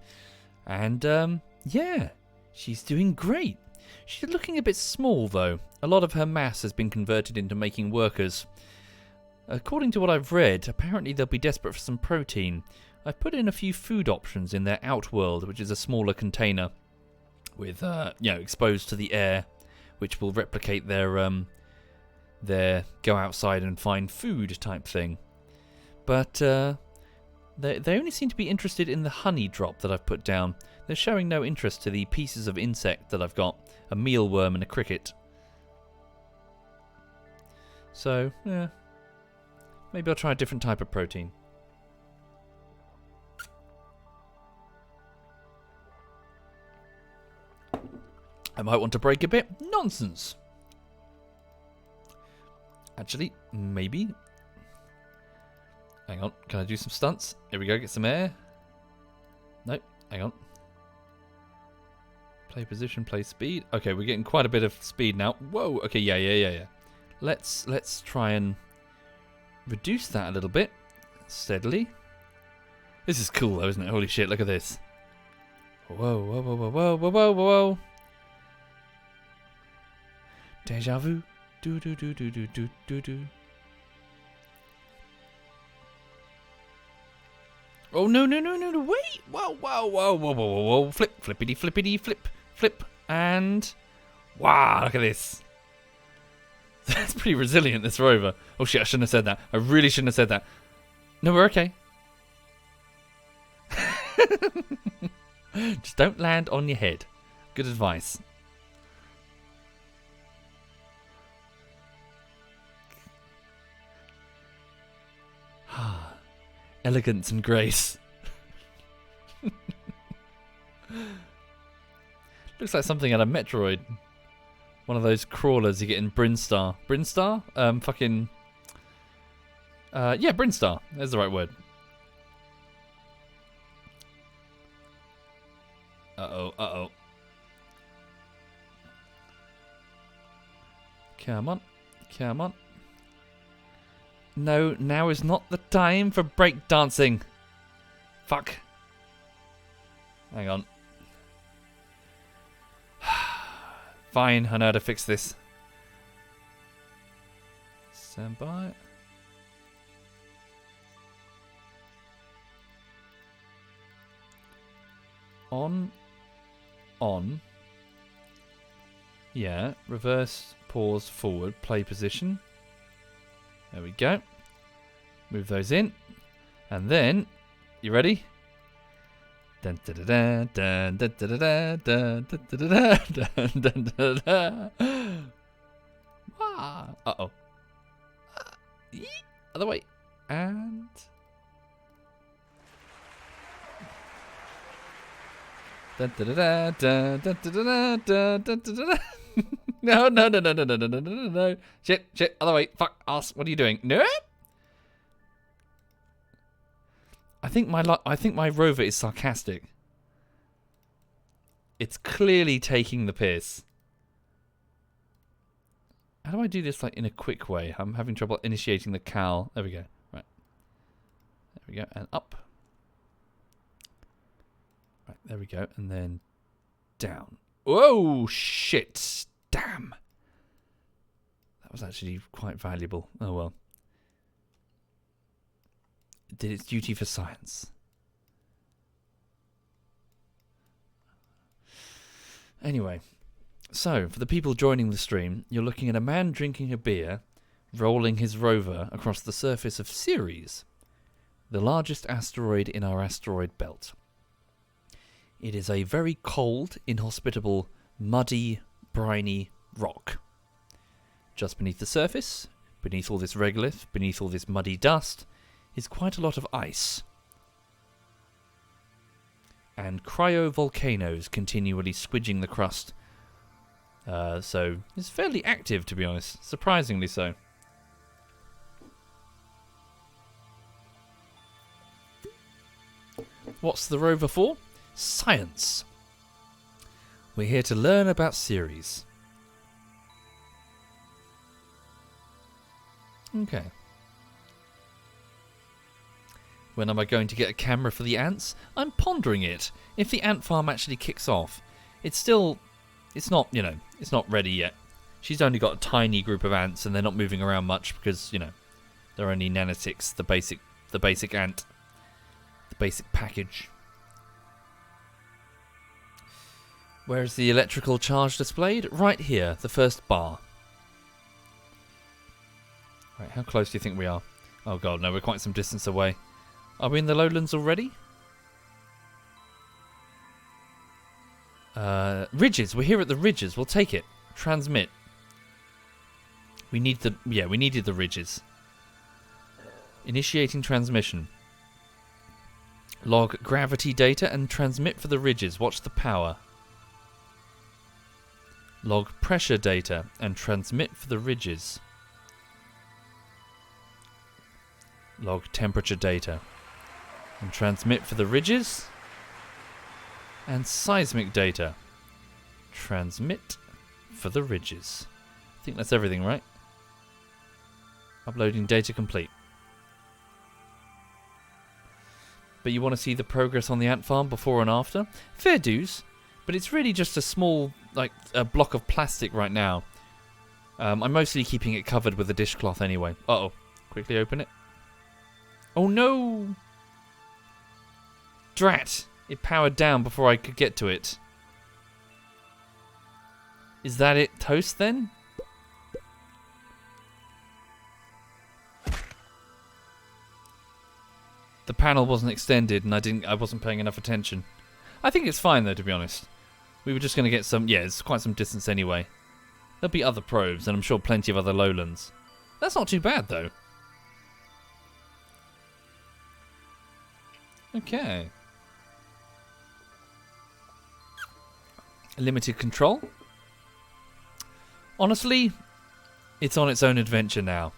A: And yeah, she's doing great. She's looking a bit small though. A lot of her mass has been converted into making workers. According to what I've read, apparently they'll be desperate for some protein. I've put in a few food options in their outworld, which is a smaller container with exposed to the air, which will replicate their go outside and find food type thing. But they only seem to be interested in the honey drop that I've put down. They're showing no interest to the pieces of insect that I've got, a mealworm and a cricket. So, yeah, maybe I'll try a different type of protein. I might want to break a bit. Nonsense. Actually, maybe. Hang on, can I do some stunts? Here we go, get some air. Nope, hang on. Play position, play speed. Okay, we're getting quite a bit of speed now. Whoa, okay, yeah. Let's try and reduce that a little bit. Steadily. This is cool though, isn't it? Holy shit, look at this. Whoa. Deja vu. Do. Oh, no, wait! Whoa. Flippity, flip, and... Wow, look at this. That's pretty resilient, this rover. Oh shit, I shouldn't have said that. I really shouldn't have said that. No, we're okay. Just don't land on your head. Good advice. Elegance and grace. Looks like something out of Metroid. One of those crawlers you get in Brinstar. Brinstar? Yeah, Brinstar. That's the right word. Uh-oh. Come on. No, now is not the time for break dancing. Fuck. Hang on. Fine, I know how to fix this. Stand by. On. Yeah, reverse, pause, forward, play position. There we go. Move those in. And then, you ready? Dun da da da dun da da da dun da da da dun da da da. Uh-oh. Other way. And... Da, da, da, da, da, da, da, da, da, da, da. No, no, no, no, no, no, no, no, no, no. Shit, other way. Fuck, ass. What are you doing? No. I think my rover is sarcastic. It's clearly taking the piss. How do I do this like in a quick way? I'm having trouble initiating the cowl. There we go. Right. There we go. And up. Right, there we go. And then down. Whoa, shit. Damn. That was actually quite valuable. Oh well. It did its duty for science. Anyway. So, for the people joining the stream, you're looking at a man drinking a beer, rolling his rover across the surface of Ceres, the largest asteroid in our asteroid belt. It is a very cold, inhospitable, muddy, briny rock. Just beneath the surface, beneath all this regolith, beneath all this muddy dust, is quite a lot of ice. And cryovolcanoes continually squidging the crust. So it's fairly active, to be honest. Surprisingly so. What's the rover for? Science. We're here to learn about Ceres. Okay. When am I going to get a camera for the ants? I'm pondering it. If the ant farm actually kicks off, it's not, it's not ready yet. She's only got a tiny group of ants and they're not moving around much because, they're only nanitics, the basic ant, the basic package. Where is the electrical charge displayed? Right here, the first bar. Right, how close do you think we are? Oh god, no, we're quite some distance away. Are we in the lowlands already? Ridges. We're here at the ridges. We'll take it. Transmit. We needed the ridges. Initiating transmission. Log gravity data and transmit for the ridges. Watch the power. Log pressure data and transmit for the ridges. Log temperature data and transmit for the ridges. And seismic data. Transmit for the ridges. I think that's everything, right? Uploading data complete. But you want to see the progress on the ant farm before and after? Fair dues, but it's really just a small, a block of plastic right now. I'm mostly keeping it covered with a dishcloth anyway. Uh-oh. Quickly open it. Oh no! Drat! It powered down before I could get to it. Is that it? Toast then? The panel wasn't extended and I wasn't paying enough attention. I think it's fine though, to be honest. We were just going to get it's quite some distance anyway. There'll be other probes and I'm sure plenty of other lowlands. That's not too bad though. Okay. Limited control. Honestly, it's on its own adventure now.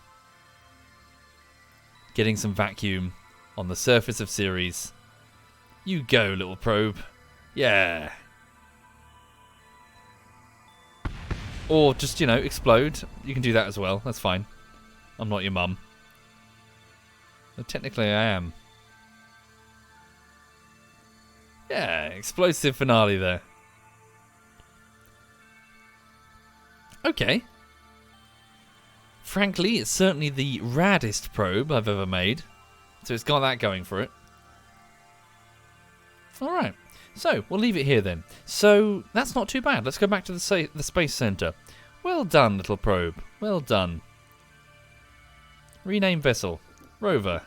A: Getting some vacuum on the surface of Ceres. You go, little probe. Yeah. Or just, explode. You can do that as well. That's fine. I'm not your mum. But technically I am. Yeah, explosive finale there. Okay. Frankly, it's certainly the raddest probe I've ever made. So it's got that going for it. Alright. So, we'll leave it here then. So, that's not too bad. Let's go back to the Space Center. Well done, little probe. Well done. Rename vessel. Rover.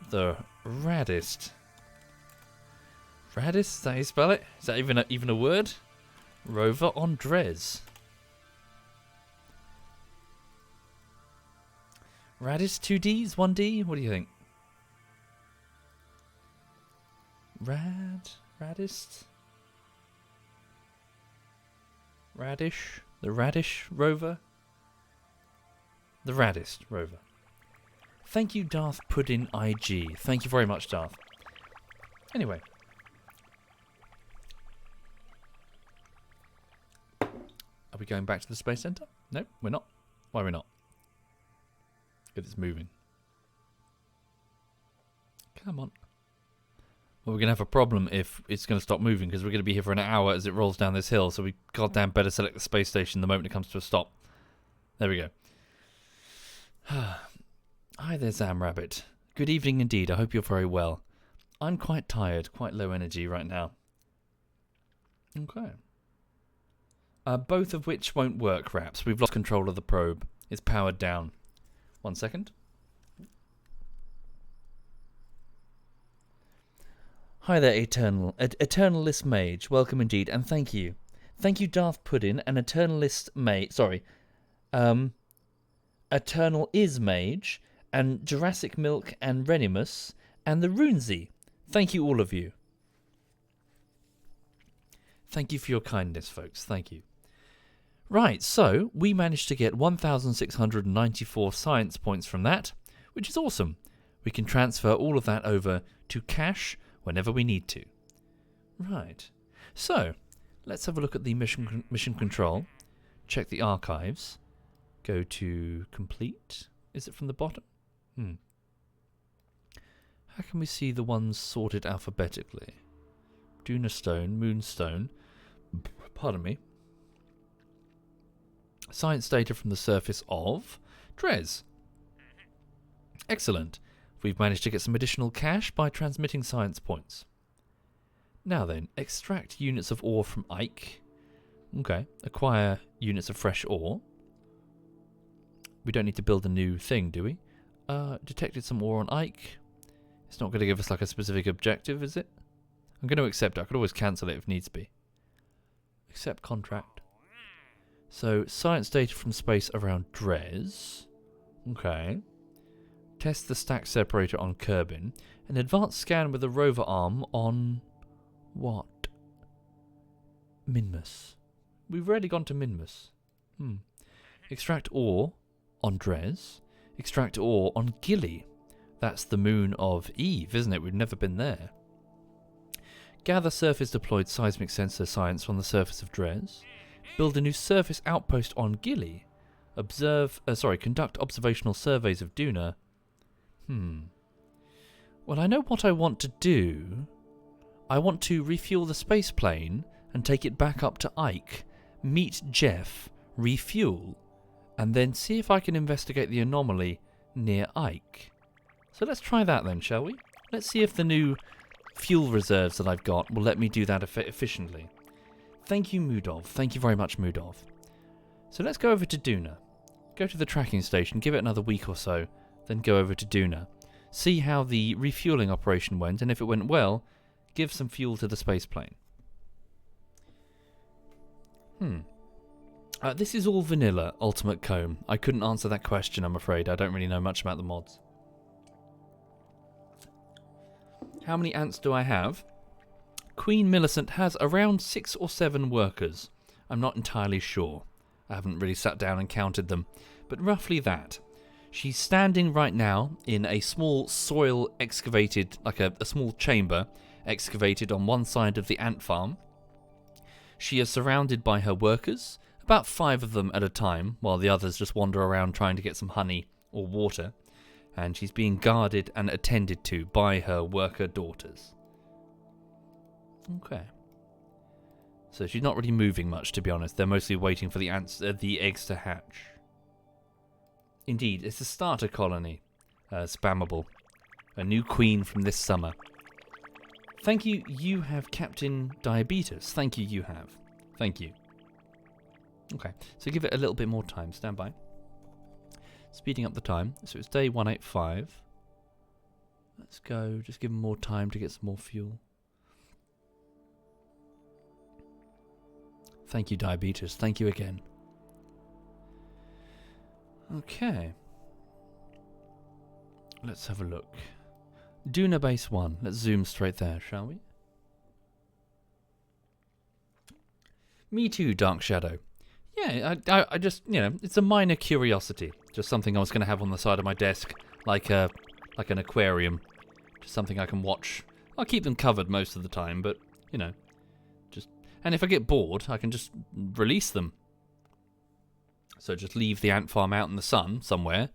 A: The raddest. Raddest? Is that how you spell it? Is that even a word? Rover on Dres. Raddest 2Ds, 1D? What do you think? Raddist? Radish? The Radish rover? The Raddist rover. Thank you, Darth Puddin IG. Thank you very much, Darth. Anyway. Are we going back to the Space Center? No, we're not. Why are we not? Because it's moving. Come on. Well, we're going to have a problem if it's going to stop moving, because we're going to be here for an hour as it rolls down this hill, so we goddamn better select the space station the moment it comes to a stop. There we go. Hi there, Zam Rabbit. Good evening indeed. I hope you're very well. I'm quite tired, quite low energy right now. Okay. Both of which won't work, Raps. We've lost control of the probe. It's powered down. 1 second. Hi there, Eternalist Mage. Welcome indeed, and thank you. Thank you, Darth Puddin, and Eternalist Mage. Sorry. Eternal is Mage, and Jurassic Milk, and Renimus, and the Runzi. Thank you, all of you. Thank you for your kindness, folks. Thank you. Right, so we managed to get 1,694 science points from that, which is awesome. We can transfer all of that over to cash whenever we need to. Right, so let's have a look at the mission control. Check the archives. Go to complete. Is it from the bottom? How can we see the ones sorted alphabetically? Duna Stone, Moonstone. Pardon me. Science data from the surface of Dres. Excellent. We've managed to get some additional cash by transmitting science points. Now then, extract units of ore from Ike. Okay. Acquire units of fresh ore. We don't need to build a new thing, do we? Detected some ore on Ike. It's not going to give us like a specific objective, is it? I'm going to accept it. I could always cancel it if needs be. Accept contract. So, science data from space around Dres. Okay. Test the stack separator on Kerbin. An advanced scan with a rover arm on... what? Minmus. We've already gone to Minmus. Extract ore on Dres. Extract ore on Gilly. That's the moon of Eve, isn't it? We've never been there. Gather surface deployed seismic sensor science on the surface of Dres. Build a new surface outpost on Gilly. Conduct observational surveys of Duna. Well, I know what I want to do. I want to refuel the space plane and take it back up to Ike, meet Jeff, refuel, and then see if I can investigate the anomaly near Ike. So let's try that then, shall we? Let's see if the new fuel reserves that I've got will let me do that efficiently. Thank you, Mudov. Thank you very much, Mudov. So let's go over to Duna. Go to the tracking station, give it another week or so, then go over to Duna. See how the refueling operation went, and if it went well, give some fuel to the space plane. This is all vanilla, Ultimate Comb. I couldn't answer that question, I'm afraid. I don't really know much about the mods. How many ants do I have? Queen Millicent has around 6 or 7 workers. I'm not entirely sure. I haven't really sat down and counted them, but roughly that. She's standing right now in a small soil excavated, like a small chamber excavated on one side of the ant farm. She is surrounded by her workers, about 5 of them at a time, while the others just wander around trying to get some honey or water, and she's being guarded and attended to by her worker daughters. Okay. So she's not really moving much, to be honest. They're mostly waiting for the eggs to hatch. Indeed, it's a starter colony. Spammable. A new queen from this summer. Thank you, you have Captain Diabetes. Thank you, you have. Thank you. Okay, so give it a little bit more time. Stand by. Speeding up the time. So it's day 185. Let's go. Just give them more time to get some more fuel. Thank you, Diabetes. Thank you again. Okay. Let's have a look. Duna Base 1. Let's zoom straight there, shall we? Me too, Dark Shadow. Yeah, I just, it's a minor curiosity. Just something I was going to have on the side of my desk, like an aquarium. Just something I can watch. I'll keep them covered most of the time, but, just... And if I get bored, I can just release them. So just leave the ant farm out in the sun somewhere,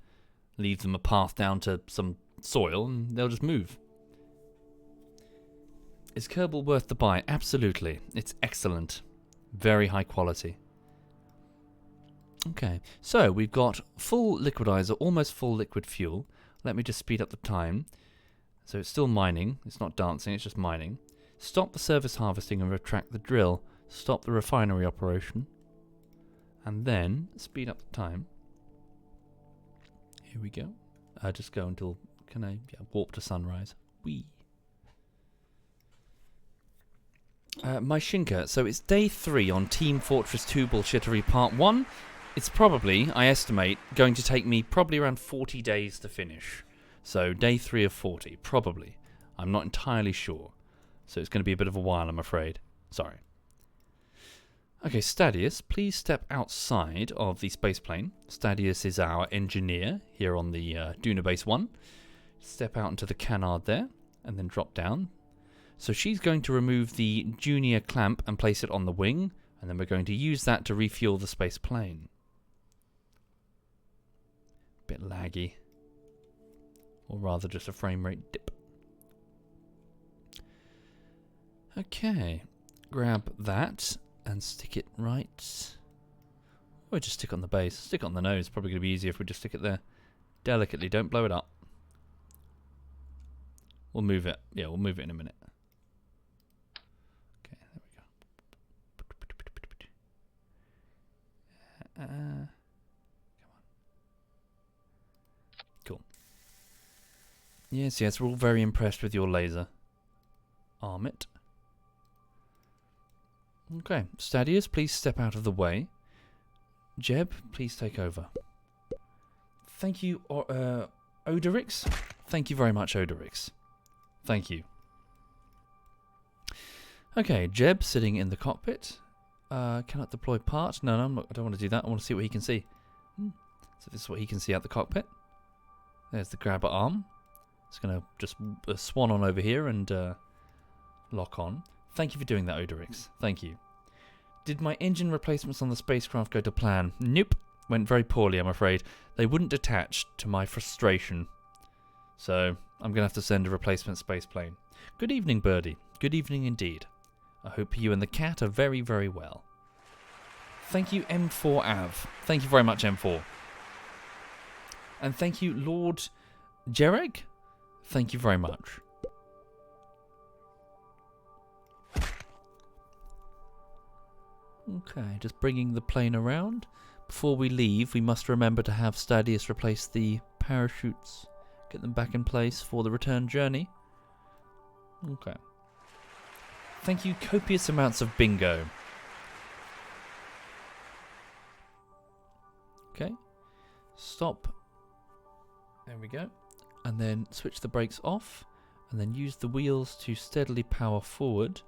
A: leave them a path down to some soil, and they'll just move. Is Kerbal worth the buy? Absolutely. It's excellent. Very high quality. Okay, so we've got full liquidizer, almost full liquid fuel. Let me just speed up the time. So it's still mining. It's not dancing, it's just mining. Stop the surface harvesting and retract the drill. Stop the refinery operation. And then speed up the time. Here we go. Just go until, can I warp to sunrise? Whee. My Shinka, so it's day 3 on Team Fortress 2 Bullshittery Part 1. It's probably, I estimate, going to take me probably around 40 days to finish. So day 3 of 40, probably. I'm not entirely sure. So it's going to be a bit of a while, I'm afraid. Sorry. Okay, Stadius, please step outside of the spaceplane. Stadius is our engineer here on the Duna Base 1. Step out into the canard there, and then drop down. So she's going to remove the junior clamp and place it on the wing, and then we're going to use that to refuel the space plane. Bit laggy. Or rather just a frame rate dip. Okay. Grab that and stick it right. Or just stick it on the base. Stick it on the nose. Probably going to be easier if we just stick it there. Delicately, don't blow it up. We'll move it. Yeah, we'll move it in a minute. Okay, there we go. Come on. Cool. Yes, we're all very impressed with your laser. Arm it. Okay, Stadius, please step out of the way. Jeb, please take over. Thank you, Odorix. Thank you very much, Odorix. Thank you. Okay, Jeb sitting in the cockpit. Cannot deploy part. No, I don't want to do that. I want to see what he can see. So this is what he can see out the cockpit. There's the grabber arm. It's going to just swan on over here and lock on. Thank you for doing that, Odorix. Thank you. Did my engine replacements on the spacecraft go to plan? Nope. Went very poorly, I'm afraid. They wouldn't detach, to my frustration. So, I'm going to have to send a replacement space plane. Good evening, Birdie. Good evening indeed. I hope you and the cat are very, very well. Thank you, M4Av. Thank you very much, M4. And thank you, Lord Jereg. Thank you very much. Okay, just bringing the plane around. Before we leave, we must remember to have Stadius replace the parachutes. Get them back in place for the return journey. Okay. Thank you, copious amounts of bingo. Okay. Stop. There we go. And then switch the brakes off. And then use the wheels to steadily power forward.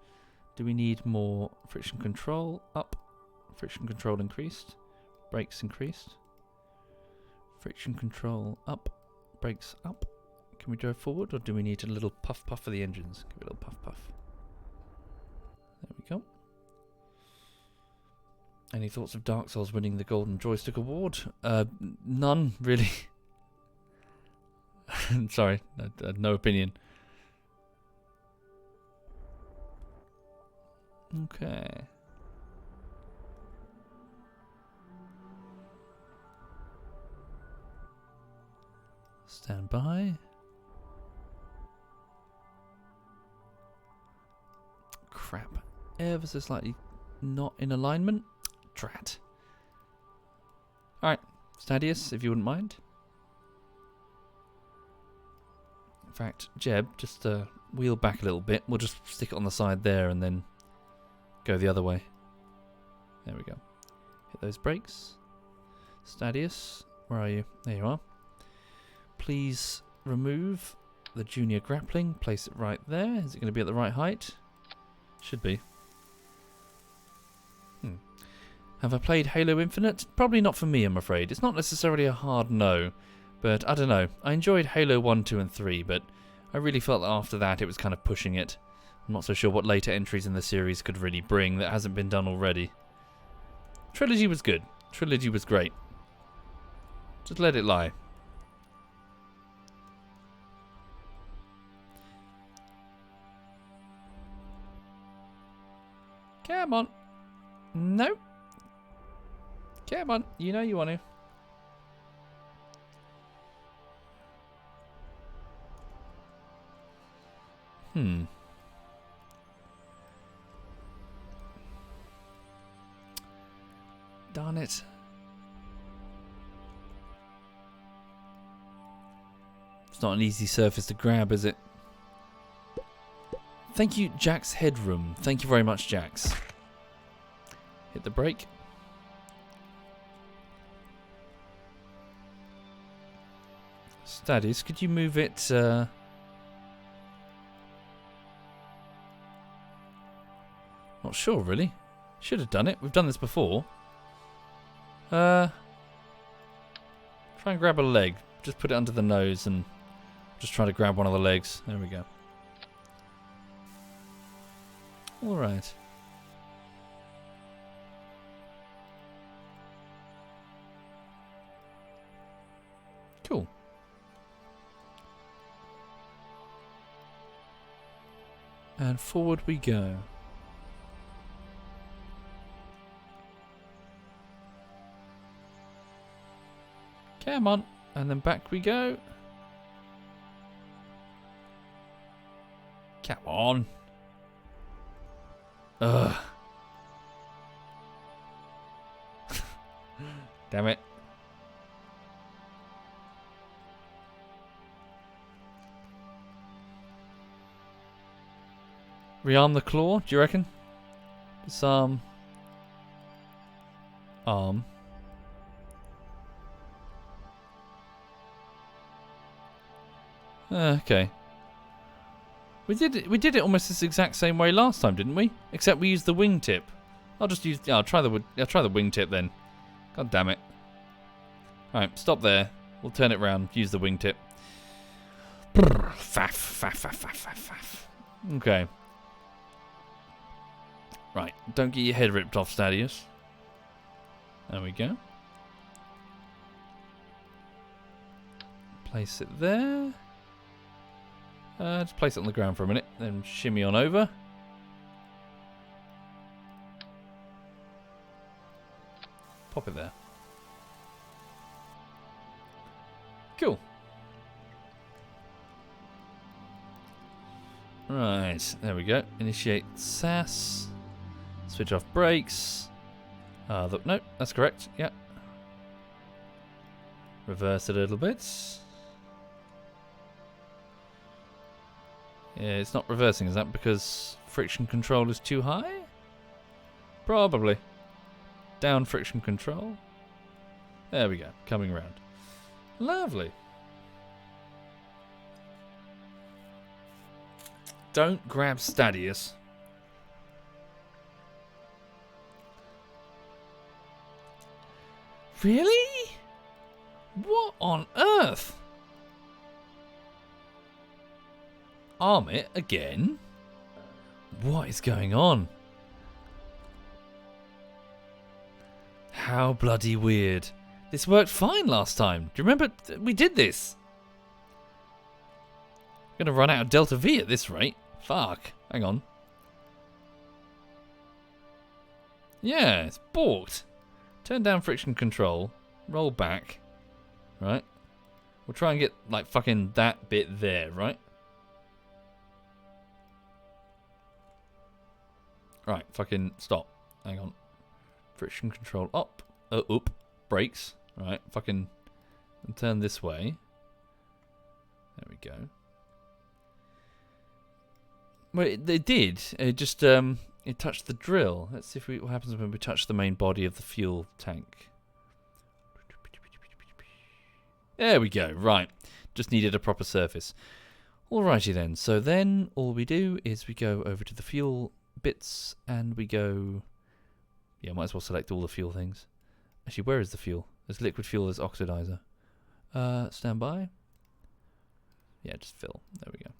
A: Do we need more friction control? Up. Friction control increased. Brakes increased. Friction control up. Brakes up. Can we drive forward, or do we need a little puff puff for the engines? Give it a little puff puff. There we go. Any thoughts of Dark Souls winning the Golden Joystick Award? None, really. Sorry, no opinion. Okay. Stand by. Crap. Ever so slightly not in alignment. Drat. Alright. Stadius, if you wouldn't mind. In fact, Jeb, just wheel back a little bit. We'll just stick it on the side there and then go the other way. There we go. Hit those brakes. Stadius, where are you? There you are. Please remove the junior grappling. Place it right there. Is it going to be at the right height? Should be. Have I played Halo Infinite? Probably not for me, I'm afraid. It's not necessarily a hard no, but I don't know. I enjoyed Halo 1, 2 and 3, but I really felt that after that it was kind of pushing it. I'm not so sure what later entries in the series could really bring that hasn't been done already. Trilogy was good. Trilogy was great. Just let it lie. Come on. No. Come on. You know you want to. Darn it. It's not an easy surface to grab, is it? Thank you, Jack's Headroom. Thank you very much, Jax. Hit the brake. Stadius, could you move it? Not sure, really. Should have done it. We've done this before. Try and grab a leg. Just put it under the nose and just try to grab one of the legs. There we go. Alright. Cool. And forward we go. Come on. And then back we go. Come on. Ugh. Damn it. Rearm the claw, do you reckon? Disarm. Arm. Okay. We did it almost this exact same way last time, didn't we? Except we used the wingtip. I'll try the wingtip then. God damn it. Alright, stop there. We'll turn it round. Use the wingtip. Faff, faff, faff, faff, faff, faff. Okay. Right, don't get your head ripped off, Stadius. There we go. Place it there. Just place it on the ground for a minute, then shimmy on over. Pop it there. Cool. Right, there we go. Initiate SAS. Switch off brakes. No, that's correct. Yeah. Reverse it a little bit. Yeah, it's not reversing. Is that because friction control is too high? Probably. Down friction control. There we go. Coming around. Lovely. Don't grab Stadius. Really? What on earth? Arm it again? What is going on? How bloody weird. This worked fine last time. Do you remember? We did this. I'm going to run out of Delta V at this rate. Fuck. Hang on. Yeah, it's balked. Turn down friction control. Roll back. Right. We'll try and get, like, fucking that bit there, right? Right, fucking stop. Hang on. Friction control up. Up. Brakes. Right, fucking. And turn this way. There we go. Well, it did. It just, it touched the drill. Let's see what happens when we touch the main body of the fuel tank. There we go. Right. Just needed a proper surface. Alrighty then. So then all we do is we go over to the fuel bits and we go Yeah, might as well select all the fuel things. Actually, where is the fuel? There's liquid fuel, there's oxidizer. Stand by. Yeah, just fill. There we go.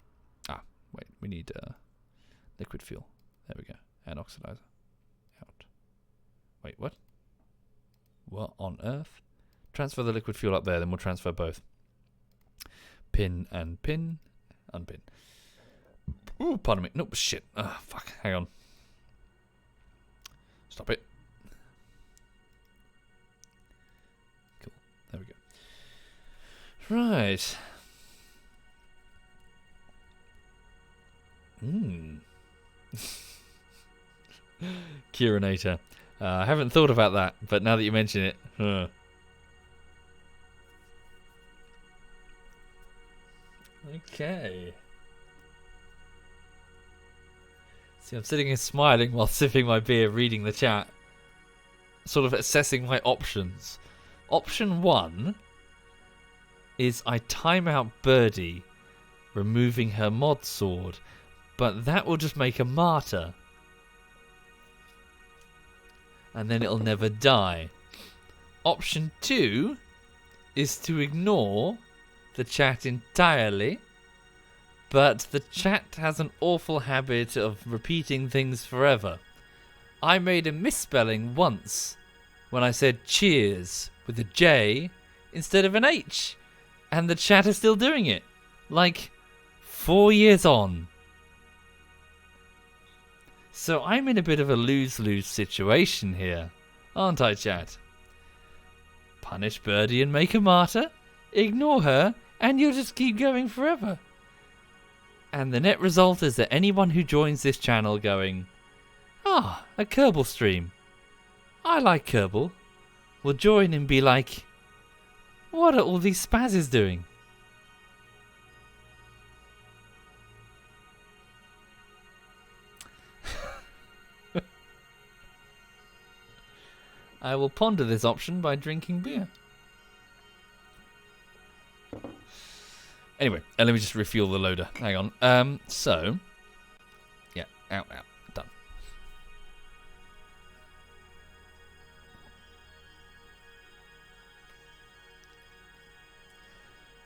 A: Ah, wait, we need liquid fuel. There we go. And oxidizer. Out. Wait, what? What on earth? Transfer the liquid fuel up there, then we'll transfer both. Pin and pin. Unpin. Ooh, pardon me. Nope, shit. Ah, fuck. Hang on. Stop it. Cool. There we go. Right. Curinator. I haven't thought about that, but now that you mention it. Okay. See, I'm sitting here smiling while sipping my beer, reading the chat. Sort of assessing my options. Option 1 is I time out Birdie, removing her mod sword, but that will just make a martyr. And then it'll never die. Option 2 is to ignore the chat entirely, but the chat has an awful habit of repeating things forever. I made a misspelling once when I said cheers with a J instead of an H, and the chat is still doing it. Like, 4 years on. So I'm in a bit of a lose-lose situation here, aren't I, chat? Punish Birdie and make a martyr, ignore her, and you'll just keep going forever. And the net result is that anyone who joins this channel going, a Kerbal stream, I like Kerbal, will join and be like, what are all these spazzes doing? I will ponder this option by drinking beer. Anyway, let me just refuel the loader. Hang on. So, yeah, out, done.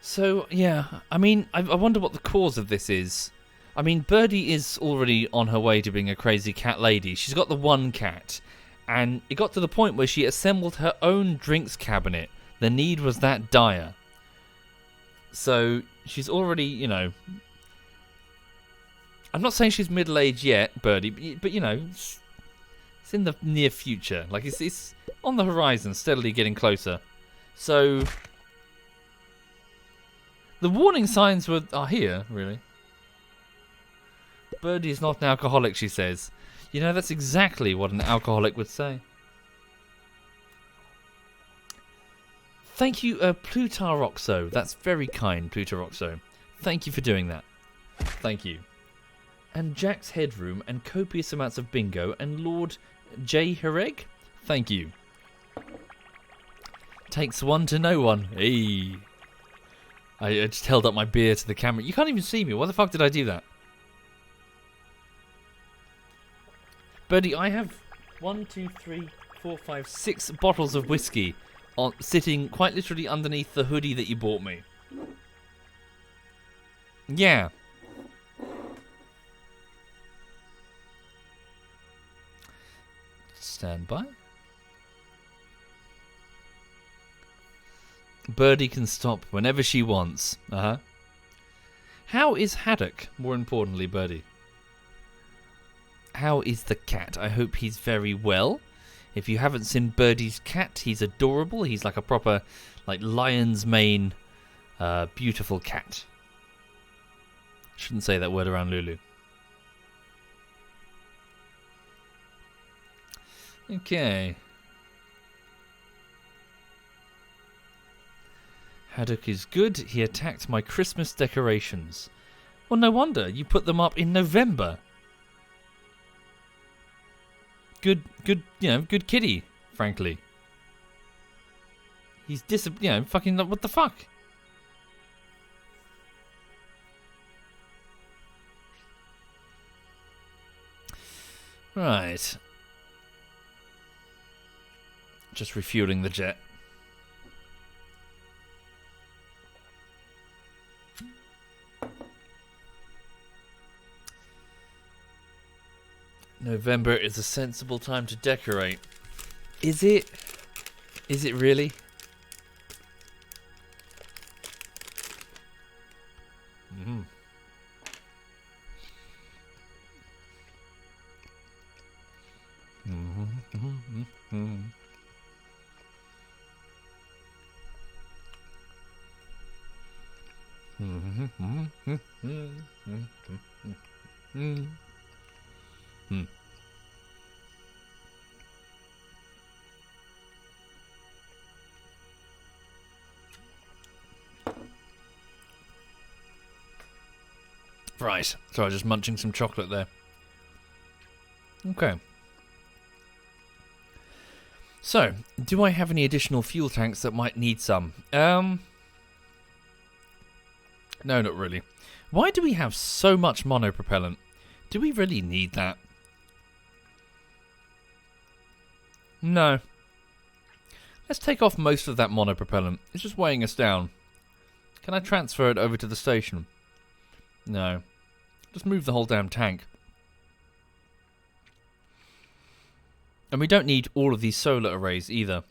A: So, yeah, I mean, I wonder what the cause of this is. I mean, Birdie is already on her way to being a crazy cat lady. She's got the one cat. And it got to the point where she assembled her own drinks cabinet. The need was that dire. So she's already, you know... I'm not saying she's middle-aged yet, Birdie, but you know, it's in the near future. Like, it's on the horizon, steadily getting closer. So... the warning signs are here, really. Birdie is not an alcoholic, she says. You know, that's exactly what an alcoholic would say. Thank you, Plutaroxo. That's very kind, Plutaroxo. Thank you for doing that. Thank you. And Jack's Headroom and copious amounts of bingo and Lord J. Hereg. Thank you. Takes one to know one. Hey. I just held up my beer to the camera. You can't even see me. Why the fuck did I do that? Birdie, I have 6 bottles of whiskey sitting quite literally underneath the hoodie that you bought me. Yeah. Stand by. Birdie can stop whenever she wants. How is Haddock, more importantly, Birdie? How is the cat? I hope he's very well. If you haven't seen Birdie's cat, he's adorable. He's like a proper, like, lion's mane, beautiful cat. Shouldn't say that word around Lulu. Okay. Haddock is good. He attacked my Christmas decorations. Well, no wonder. You put them up in November. Good, good kitty, frankly. He's fucking, what the fuck? Right. Just refueling the jet. November is a sensible time to decorate. Is it? Is it really? Mm. Right, so I was just munching some chocolate there. Okay. So, do I have any additional fuel tanks that might need some? No, not really. Why do we have so much monopropellant? Do we really need that? No. Let's take off most of that monopropellant. It's just weighing us down. Can I transfer it over to the station? No. Just move the whole damn tank. And we don't need all of these solar arrays either.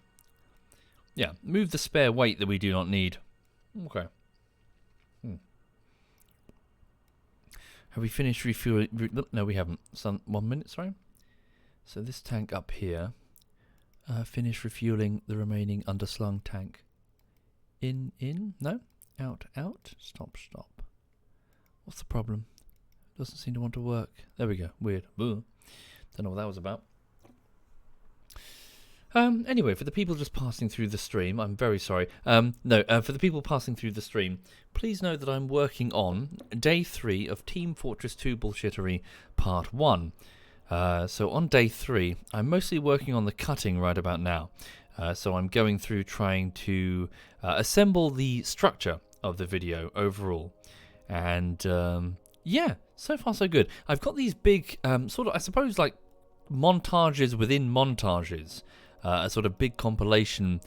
A: Yeah, move the spare weight that we do not need. Okay. Have we finished refueling? No, we haven't. 1 minute, sorry. So this tank up here. Finish refueling the remaining underslung tank. In. No. Out. Stop. What's the problem? Doesn't seem to want to work. There we go. Weird. Don't know what that was about. Anyway, for the people just passing through the stream, I'm very sorry. For the people passing through the stream, please know that I'm working on day 3 of Team Fortress 2 Bullshittery Part 1. So on day 3, I'm mostly working on the cutting right about now. So I'm going through trying to assemble the structure of the video overall. And yeah, so far so good. I've got these big, sort of, I suppose, like montages within montages. A sort of big compilation,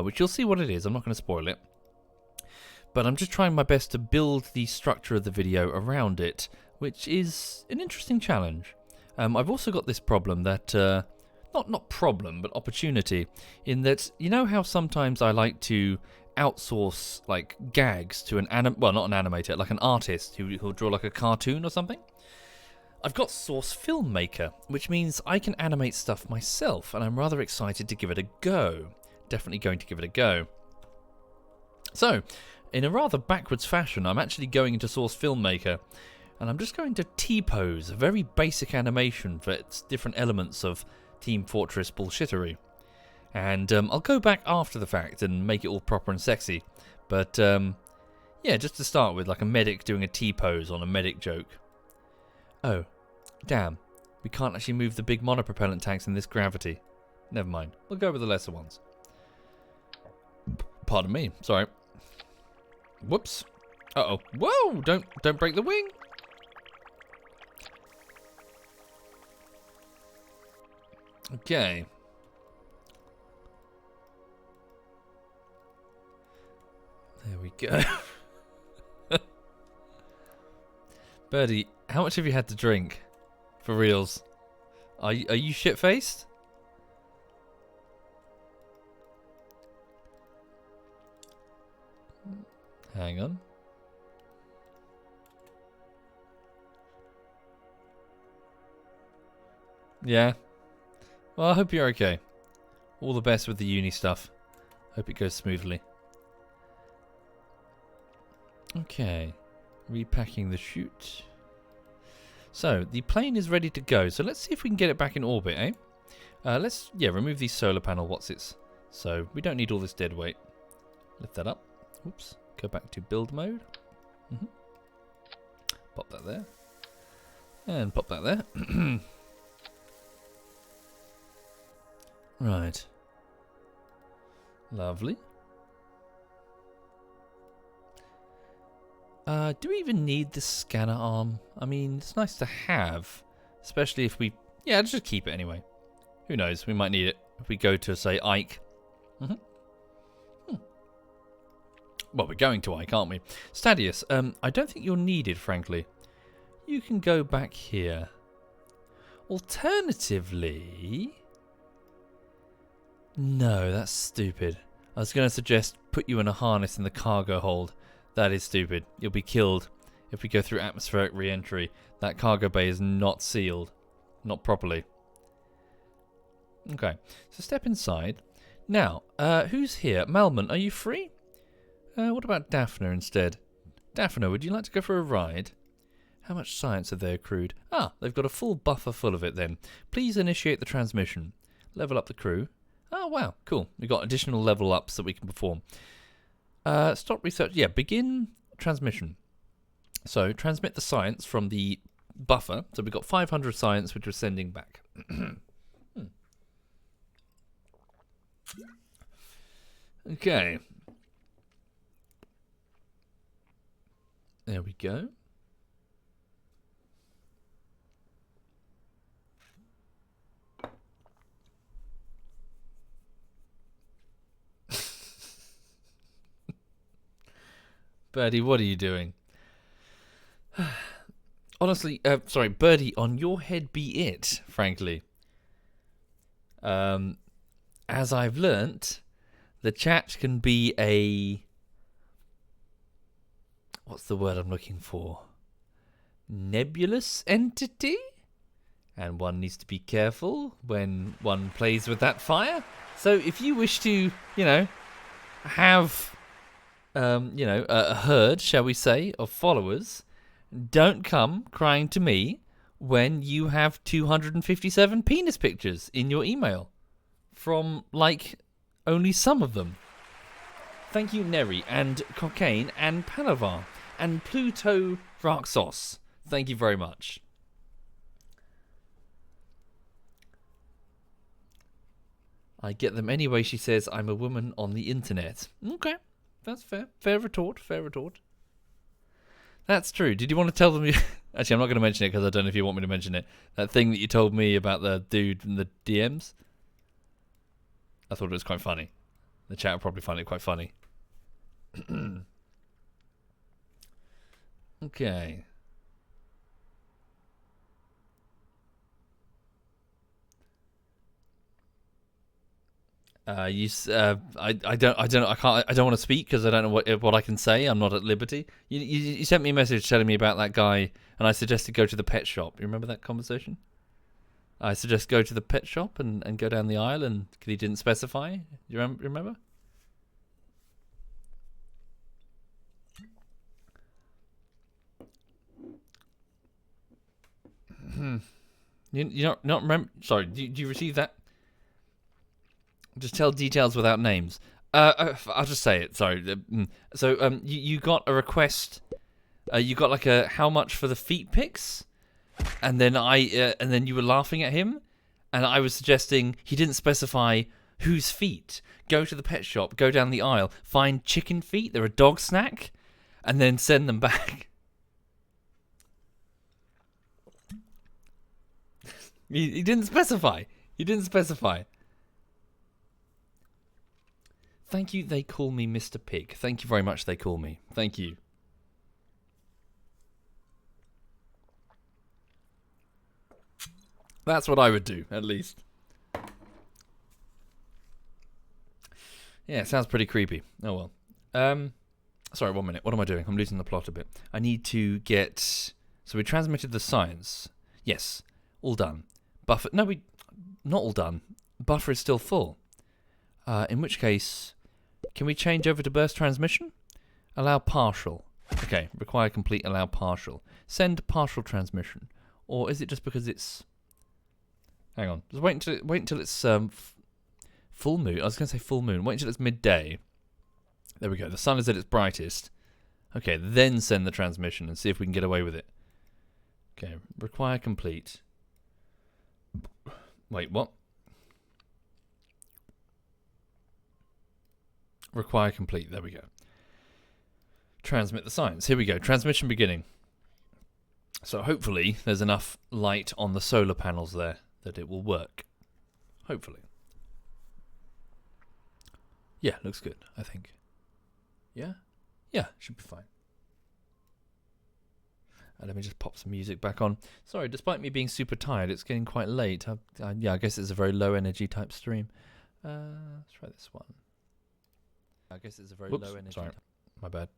A: which you'll see what it is. I'm not going to spoil it. But I'm just trying my best to build the structure of the video around it, which is an interesting challenge. I've also got this problem that, not problem, but opportunity, in that, you know how sometimes I like to outsource, like, gags to not an animator, like an artist who'll draw like a cartoon or something? I've got Source Filmmaker, which means I can animate stuff myself, and I'm rather excited to give it a go. Definitely going to give it a go. So, in a rather backwards fashion, I'm actually going into Source Filmmaker, and I'm just going to T-pose, a very basic animation for its different elements of Team Fortress bullshittery. And I'll go back after the fact and make it all proper and sexy. But, yeah, just to start with, like a medic doing a T-pose on a medic joke. Oh, damn. We can't actually move the big monopropellant tanks in this gravity. Never mind. We'll go with the lesser ones. Pardon me. Sorry. Whoops. Uh-oh. Whoa! Don't break the wing. Okay. There we go. Birdie, how much have you had to drink? For reals? Are you shit-faced? Hang on. Yeah. Well, I hope you're okay. All the best with the uni stuff. Hope it goes smoothly. Okay. Repacking the chute. So, the plane is ready to go. So let's see if we can get it back in orbit, eh? Let's, remove these solar panel whatsits. So, we don't need all this dead weight. Lift that up. Oops. Go back to build mode. Pop that there. And pop that there. Right. Lovely. Do we even need the scanner arm? I mean, it's nice to have. Especially if we... Yeah, let's just keep it anyway. Who knows? We might need it. If we go to, say, Ike. Well, we're going to Ike, aren't we? Stadius, I don't think you're needed, frankly. You can go back here. Alternatively... No, that's stupid. I was going to suggest put you in a harness in the cargo hold. That is stupid. You'll be killed if we go through atmospheric re-entry. That cargo bay is not sealed. Not properly. Okay, so step inside. Now, who's here? Malman, are you free? What about Daphne instead? Daphne, would you like to go for a ride? How much science have they accrued? Ah, they've got a full buffer full of it then. Please initiate the transmission. Level up the crew. Oh, wow, cool. We've got additional level ups that we can perform. Stop research. Yeah, begin transmission. So, transmit the science from the buffer. So, we've got 500 science, which we're sending back. Okay. There we go. Birdie, what are you doing? Honestly, sorry, Birdie, on your head be it, frankly. As I've learnt, the chat can be a... What's the word I'm looking for? Nebulous entity? And one needs to be careful when one plays with that fire. So if you wish to, have... a herd, shall we say, of followers, don't come crying to me when you have 257 penis pictures in your email from, only some of them. Thank you, Neri, and Cocaine, and Panavar, and Pluto Raxos. Thank you very much. I get them anyway, she says. I'm a woman on the internet. Okay. That's fair. Fair retort. Fair retort. That's true. Did you want to tell them... Actually, I'm not going to mention it because I don't know if you want me to mention it. That thing that you told me about the dude in the DMs. I thought it was quite funny. The chat will probably find it quite funny. Okay. I don't want to speak because I don't know what I can say. I'm not at liberty. You sent me a message telling me about that guy, and I suggested go to the pet shop. You remember that conversation? I suggest go to the pet shop and go down the aisle, and he didn't specify. You remember? You not remember? Sorry, do you receive that? Just tell details without names. I'll just say it. Sorry. So you got a request. You got a how much for the feet pics, and then and then you were laughing at him, and I was suggesting he didn't specify whose feet. Go to the pet shop, go down the aisle, find chicken feet. They're a dog snack, and then send them back. He didn't specify. He didn't specify. Thank you, they call me Mr. Pig. Thank you very much, they call me. Thank you. That's what I would do, at least. Yeah, it sounds pretty creepy. Oh well. Sorry, 1 minute. What am I doing? I'm losing the plot a bit. I need to get... So we transmitted the science. Yes, all done. Buffer... No, not all done. Buffer is still full. In which case... Can we change over to burst transmission? Allow partial. Okay, require complete, allow partial. Send partial transmission. Or is it just because it's... Hang on. Just wait until it's full moon. I was going to say full moon. Wait until it's midday. There we go. The sun is at its brightest. Okay, then send the transmission and see if we can get away with it. Okay, require complete. Wait, what? Require complete. There we go. Transmit the science. Here we go. Transmission beginning. So hopefully there's enough light on the solar panels there that it will work. Hopefully. Yeah, looks good, I think. Yeah? Yeah, should be fine. Let me just pop some music back on. Sorry, despite me being super tired, it's getting quite late. Yeah, I guess it's a very low energy type stream. Let's try this one. I guess it's a very low energy. Sorry, my bad.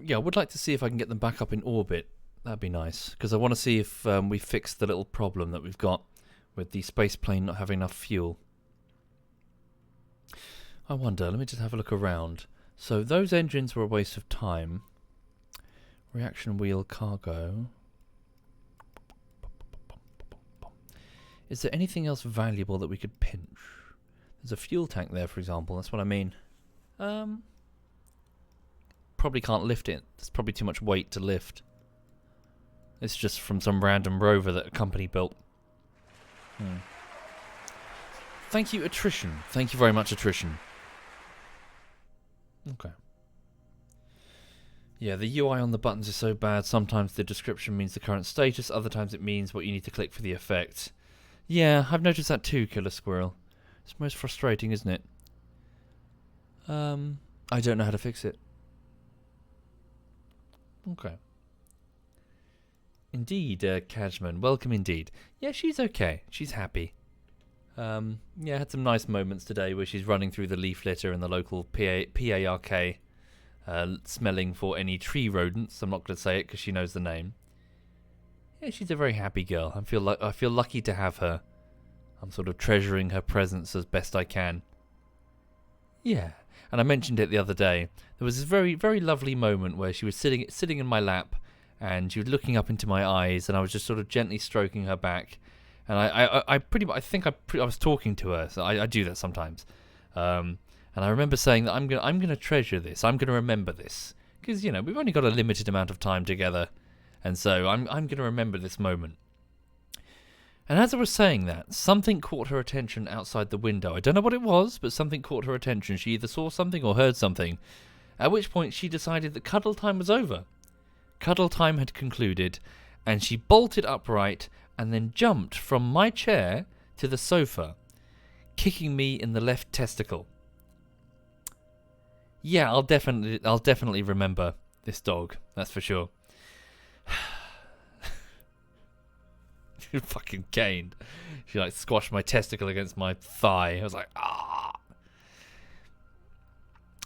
A: Yeah, I would like to see if I can get them back up in orbit. That'd be nice, because I want to see if we fix the little problem that we've got with the space plane not having enough fuel. I wonder, let me just have a look around. So those engines were a waste of time. Reaction wheel cargo. Is there anything else valuable that we could pinch? There's a fuel tank there, for example. That's what I mean. Probably can't lift it. There's probably too much weight to lift. It's just from some random rover that a company built. Thank you, Attrition. Thank you very much, Attrition. Okay. Yeah, the UI on the buttons is so bad. Sometimes the description means the current status. Other times it means what you need to click for the effect. Yeah, I've noticed that too, Killer Squirrel. It's most frustrating, isn't it? I don't know how to fix it. Okay. Indeed, Cashman. Welcome indeed. Yeah, she's okay. She's happy. Yeah, had some nice moments today where she's running through the leaf litter in the local PARK, smelling for any tree rodents. I'm not going to say it because she knows the name. Yeah, she's a very happy girl. I feel lucky to have her. I'm sort of treasuring her presence as best I can. Yeah, and I mentioned it the other day. There was this very, very lovely moment where she was sitting in my lap, and she was looking up into my eyes, and I was just sort of gently stroking her back. And I was talking to her, so I do that sometimes. And I remember saying that I'm gonna treasure this. I'm gonna remember this because we've only got a limited amount of time together, and so I'm gonna remember this moment. And as I was saying that, something caught her attention outside the window. I don't know what it was, but something caught her attention. She either saw something or heard something. At which point she decided that cuddle time was over. Cuddle time had concluded, and she bolted upright and then jumped from my chair to the sofa, kicking me in the left testicle. Yeah, I'll definitely remember this dog, that's for sure. Fucking caned. She squashed my testicle against my thigh. I was like, ah.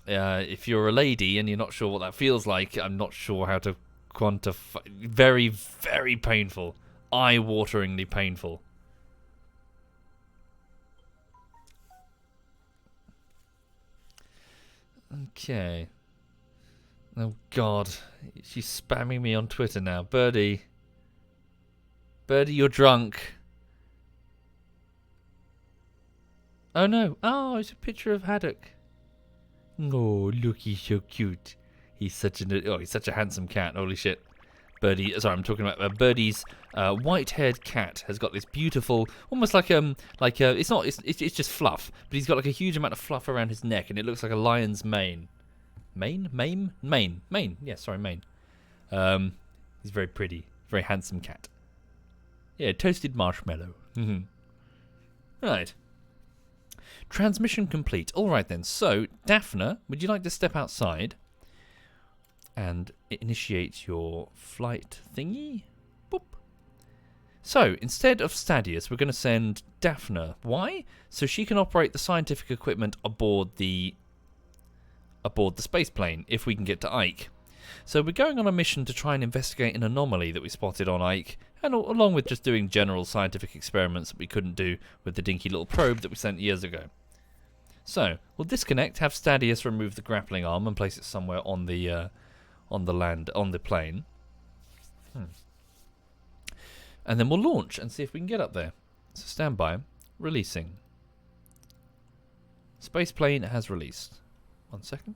A: If you're a lady and you're not sure what that feels like, I'm not sure how to quantify. Very, very painful. Eye-wateringly painful. Okay. Oh God, she's spamming me on Twitter now. Birdie, you're drunk. Oh no! Oh, it's a picture of Haddock. Oh, look, he's so cute. He's such a handsome cat. Holy shit. Birdie, sorry, I'm talking about Birdie's white-haired cat has got this beautiful, almost it's just fluff, but he's got a huge amount of fluff around his neck, and it looks like a lion's mane. Mane. Yeah, sorry, mane. He's very pretty, very handsome cat. Yeah, toasted marshmallow. Right. Transmission complete. All right then. So, Daphne, would you like to step outside and initiate your flight thingy? Boop. So, instead of Stadius, we're going to send Daphne. Why? So she can operate the scientific equipment aboard the space plane if we can get to Ike. So we're going on a mission to try and investigate an anomaly that we spotted on Ike, and along with just doing general scientific experiments that we couldn't do with the dinky little probe that we sent years ago. So we'll disconnect, have Stadius remove the grappling arm and place it somewhere on the plane. And then we'll launch and see if we can get up there. So stand by. Releasing. Space plane has released. 1 second.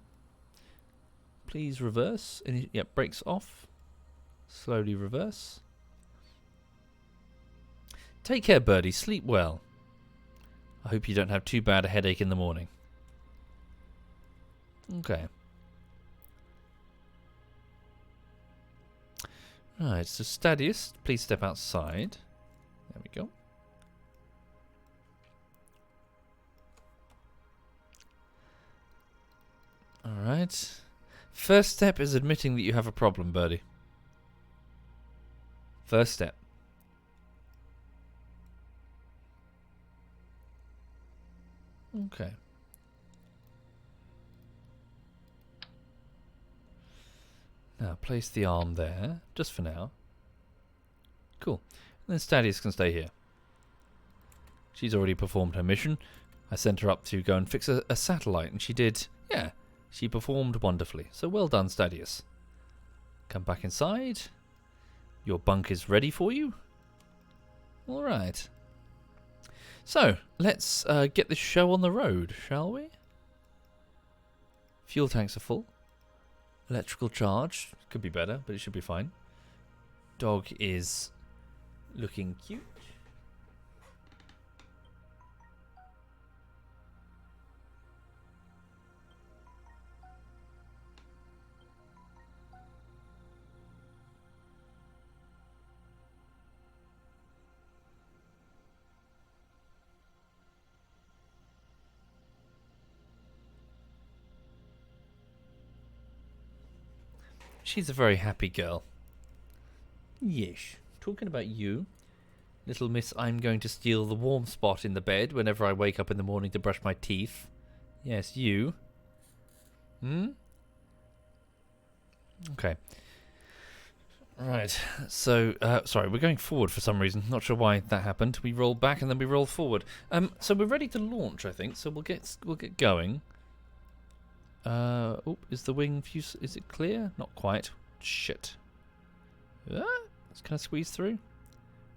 A: Please reverse. Yep, brakes off. Slowly reverse. Take care, Birdie. Sleep well. I hope you don't have too bad a headache in the morning. Okay. Right, so Stadius, please step outside. There we go. Alright. First step is admitting that you have a problem, birdie. First step. Okay. Now, place the arm there, just for now. Cool. And then Stadius can stay here. She's already performed her mission. I sent her up to go and fix a satellite, and she did, yeah, she performed wonderfully. So well done, Stadius. Come back inside. Your bunk is ready for you. Alright. So, let's get this show on the road, shall we? Fuel tanks are full. Electrical charge. Could be better, but it should be fine. Dog is looking cute. She's a very happy girl. Yes. Talking about you, little miss, I'm going to steal the warm spot in the bed whenever I wake up in the morning to brush my teeth. Yes, you. Hmm? Okay. Right. So, sorry, we're going forward for some reason. Not sure why that happened. We roll back and then we roll forward. So we're ready to launch, I think. So we'll get going. Oh, is the wing fuse? Is it clear? Not quite. Shit. Can I squeeze through?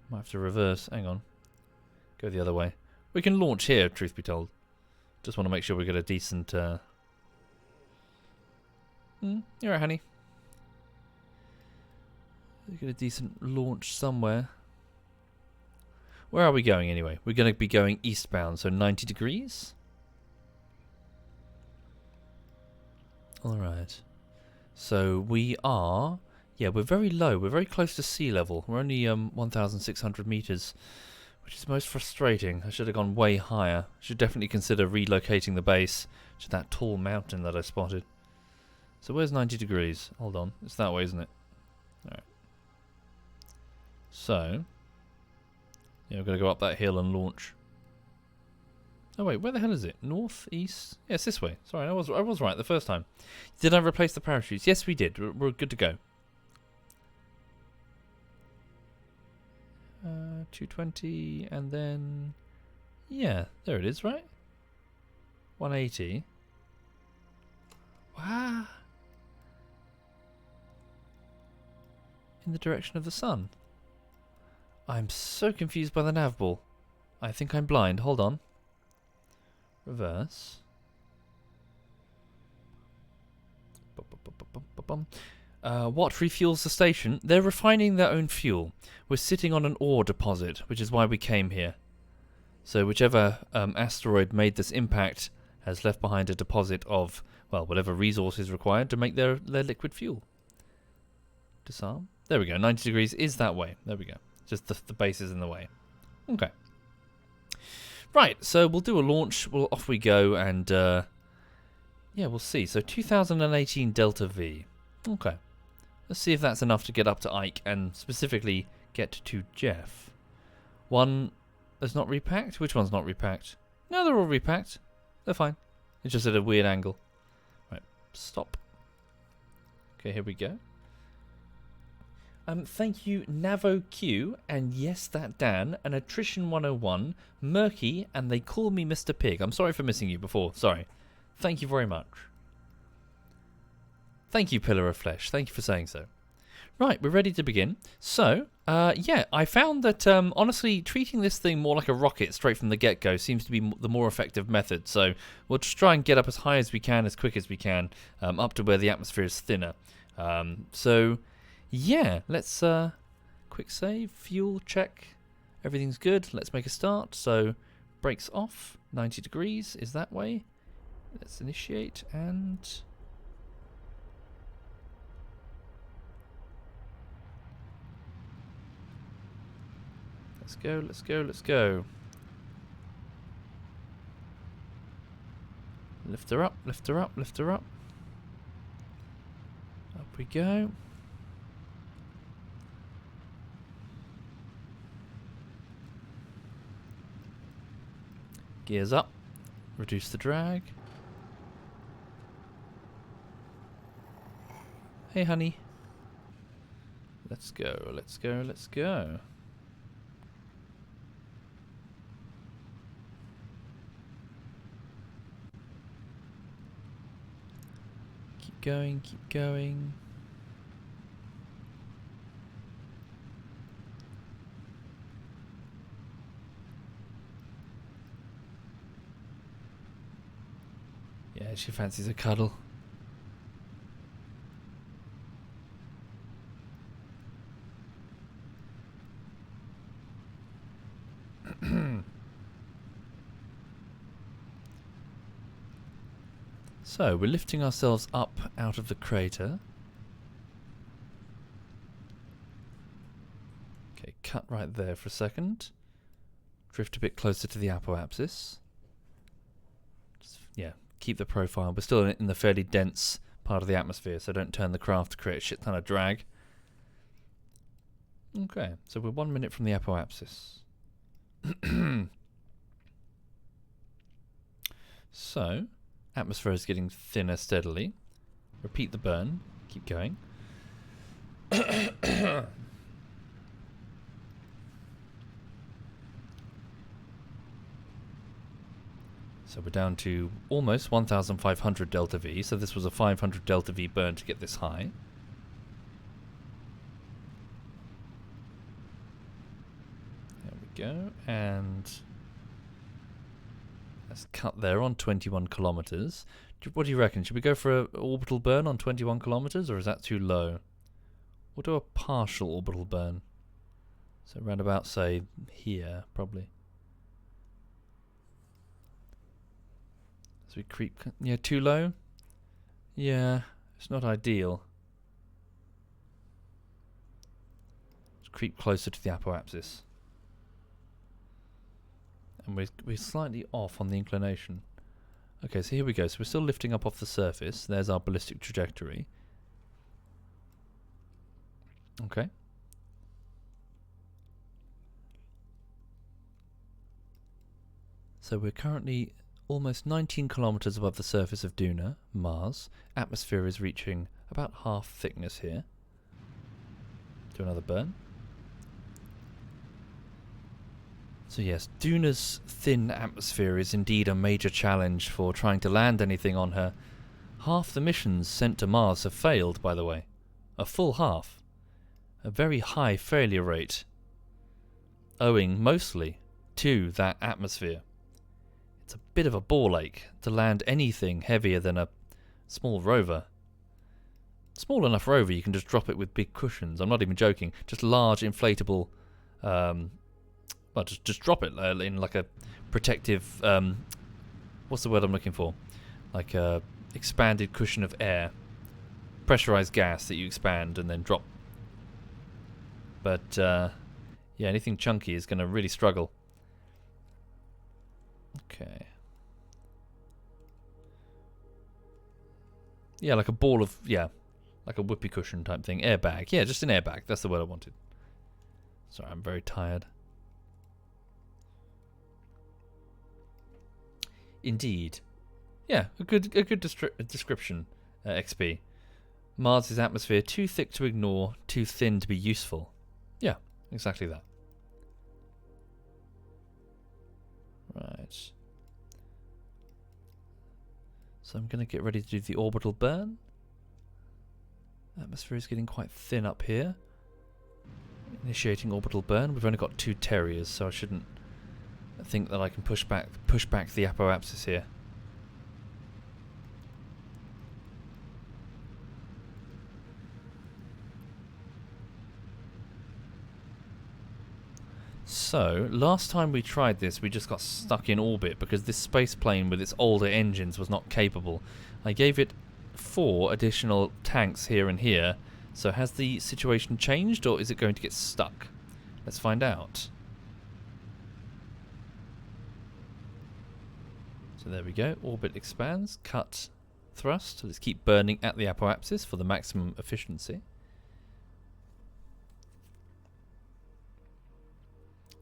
A: Might have to reverse. Hang on. Go the other way. We can launch here, truth be told. Just want to make sure we get a decent. You're right, honey. We get a decent launch somewhere. Where are we going anyway? We're going to be going eastbound, so 90 degrees. Alright. So we are... Yeah, we're very low. We're very close to sea level. We're only 1,600 meters, which is most frustrating. I should have gone way higher. Should definitely consider relocating the base to that tall mountain that I spotted. So where's 90 degrees? Hold on. It's that way, isn't it? Alright. So... yeah, we're going to go up that hill and launch. Oh wait, where the hell is it? North, east? Yeah, it's this way. Sorry, I was right the first time. Did I replace the parachutes? Yes, we did. We're good to go. 220, and then... yeah, there it is, right? 180. Wow. In the direction of the sun. I'm so confused by the nav ball. I think I'm blind. Hold on. Reverse. What refuels the station? They're refining their own fuel. We're sitting on an ore deposit, which is why we came here. So whichever asteroid made this impact has left behind a deposit of, well, whatever resources required to make their liquid fuel. Disarm. There we go. 90 degrees is that way. There we go. Just the base is in the way. Okay. Right, so we'll do a launch. Off we go, and yeah, we'll see. So 2018 Delta V. Okay. Let's see if that's enough to get up to Ike and specifically get to Jeff. One is not repacked? Which one's not repacked? No, they're all repacked. They're fine. It's just at a weird angle. Right, stop. Okay, here we go. Thank you, NavoQ, and yes, that Dan, and Attrition 101, Murky, and they call me Mr. Pig. I'm sorry for missing you before. Sorry. Thank you very much. Thank you, Pillar of Flesh. Thank you for saying so. Right, we're ready to begin. So, yeah, I found that, honestly, treating this thing more like a rocket straight from the get-go seems to be the more effective method. So, we'll just try and get up as high as we can, as quick as we can, up to where the atmosphere is thinner. So... yeah, let's quick save, fuel check, everything's good. Let's make a start. So brakes off, 90 degrees is that way. Let's initiate and let's go, let's go, let's go. Lift her up, lift her up, lift her up. we go. Gears up. Reduce the drag. Hey, honey. Let's go, let's go, let's go. Keep going, keep going. Yeah, she fancies a cuddle. So, we're lifting ourselves up out of the crater. Okay, cut right there for a second. Drift a bit closer to the apoapsis. Just, yeah, keep the profile. We're still in the fairly dense part of the atmosphere, so don't turn the craft to create a shit ton of drag. Okay, so we're 1 minute from the apoapsis. So, atmosphere is getting thinner steadily. Repeat the burn. Keep going. So we're down to almost 1,500 delta V. So this was a 500 delta V burn to get this high. There we go. And let's cut there on 21 kilometers. What do you reckon? Should we go for an orbital burn on 21 kilometers, or is that too low? We'll do a partial orbital burn. So around about, say, here, probably. As we creep... Yeah, too low? Yeah, it's not ideal. Let's creep closer to the apoapsis. And we're slightly off on the inclination. Okay, so here we go. So we're still lifting up off the surface. There's our ballistic trajectory. Okay. So we're currently almost 19 kilometers above the surface of Duna, Mars. Atmosphere is reaching about half thickness here. Do another burn. So yes, Duna's thin atmosphere is indeed a major challenge for trying to land anything on her. Half the missions sent to Mars have failed, by the way. A full half. A very high failure rate. Owing mostly to that atmosphere. It's a bit of a ball ache to land anything heavier than a small rover. Small enough rover you can just drop it with big cushions. I'm not even joking. Just large inflatable... well, just drop it in like a protective... what's the word I'm looking for? Like a expanded cushion of air. Pressurized gas that you expand and then drop. But, yeah, anything chunky is going to really struggle. Okay. Yeah, like a ball of... Yeah, like a whoopee cushion type thing. Airbag. Yeah, just an airbag. That's the word I wanted. Sorry, I'm very tired. Indeed. Yeah, a good description, XP. Mars' atmosphere too thick to ignore, too thin to be useful. Yeah, exactly that. Right. So I'm going to get ready to do the orbital burn. Atmosphere is getting quite thin up here. Initiating orbital burn. We've only got 2 terriers, so I shouldn't think that I can push back the apoapsis here. So, last time we tried this, we just got stuck in orbit because this space plane with its older engines was not capable. I gave it 4 additional tanks here and here. So has the situation changed, or is it going to get stuck? Let's find out. So there we go. Orbit expands. Cut thrust. Let's keep burning at the apoapsis for the maximum efficiency.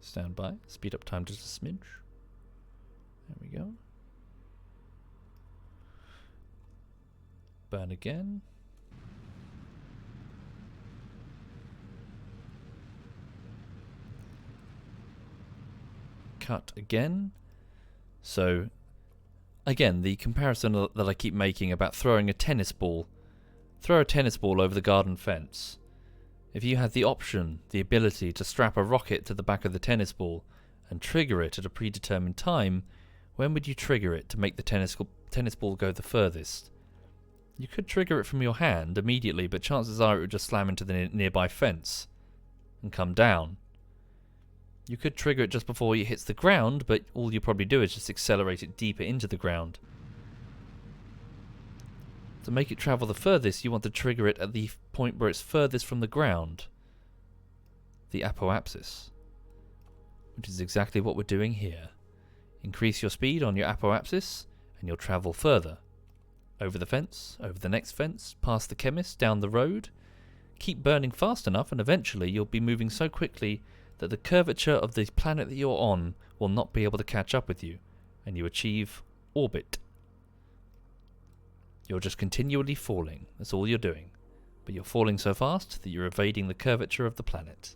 A: Stand by. Speed up time just a smidge. There we go. Burn again. Cut again. So, again, the comparison that I keep making about throwing a tennis ball. Throw a tennis ball over the garden fence. If you had the option, the ability to strap a rocket to the back of the tennis ball and trigger it at a predetermined time, when would you trigger it to make the tennis ball go the furthest? You could trigger it from your hand immediately, but chances are it would just slam into the nearby fence and come down. You could trigger it just before it hits the ground, but all you probably do is just accelerate it deeper into the ground. To make it travel the furthest, you want to trigger it at the point where it's furthest from the ground. The apoapsis. Which is exactly what we're doing here. Increase your speed on your apoapsis, and you'll travel further. Over the fence, over the next fence, past the chemist, down the road. Keep burning fast enough, and eventually you'll be moving so quickly that the curvature of the planet that you're on will not be able to catch up with you, and you achieve orbit. You're just continually falling, that's all you're doing, but you're falling so fast that you're evading the curvature of the planet.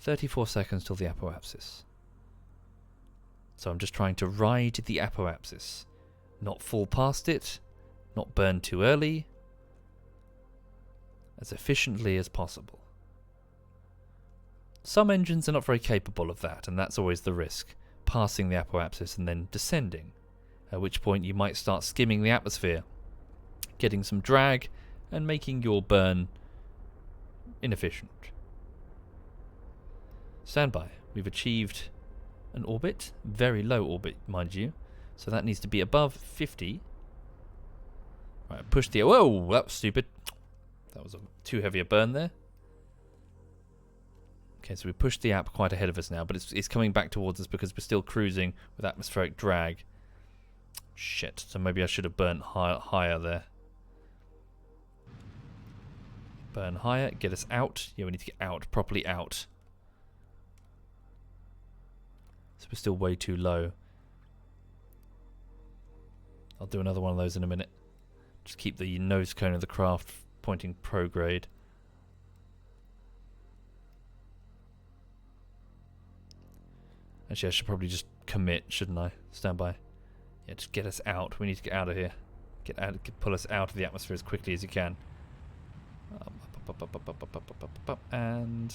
A: 34 seconds till the apoapsis. So I'm just trying to ride the apoapsis, not fall past it, not burn too early, as efficiently as possible. Some engines are not very capable of that, and that's always the risk, passing the apoapsis and then descending, at which point you might start skimming the atmosphere, getting some drag and making your burn inefficient. Stand by. We've achieved an orbit, very low orbit, mind you, so that needs to be above 50. Right, push the... Whoa, that was stupid. That was a too heavy a burn there. Okay, so we pushed the app quite ahead of us now, but it's coming back towards us because we're still cruising with atmospheric drag. Shit, so maybe I should have burnt higher there. Burn higher, get us out. Yeah, we need to get out, properly out. So we're still way too low. I'll do another one of those in a minute. Just keep the nose cone of the craft pointing prograde. Actually, I should probably just commit, shouldn't I? Stand by. Yeah, just get us out. We need to get out of here. Pull us out of the atmosphere as quickly as you can. Up, and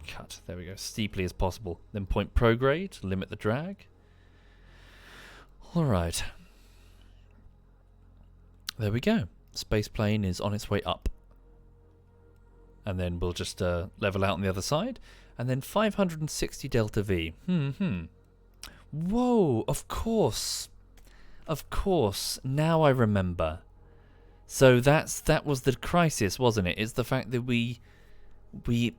A: cut. There we go. Steeply as possible. Then point prograde, limit the drag. Alright. There we go. Space plane is on its way up. And then we'll just level out on the other side. And then 560 delta V. Whoa, of course. Of course. Now I remember. So that was the crisis, wasn't it? It's the fact that we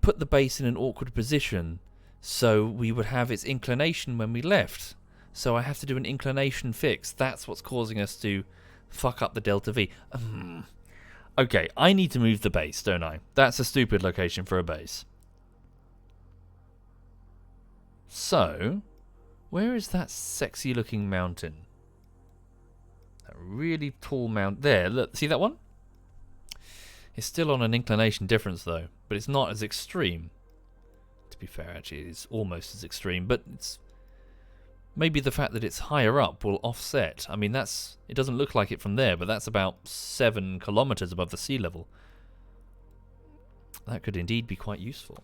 A: put the base in an awkward position so we would have its inclination when we left. So I have to do an inclination fix. That's what's causing us to fuck up the delta V. Okay, I need to move the base, don't I? That's a stupid location for a base. So, where is that sexy looking mountain? That really tall mountain. There, look, see that one? It's still on an inclination difference though, but it's not as extreme. To be fair, actually, it's almost as extreme, but it's... Maybe the fact that it's higher up will offset. I mean, it doesn't look like it from there, but that's about 7 kilometers above the sea level. That could indeed be quite useful.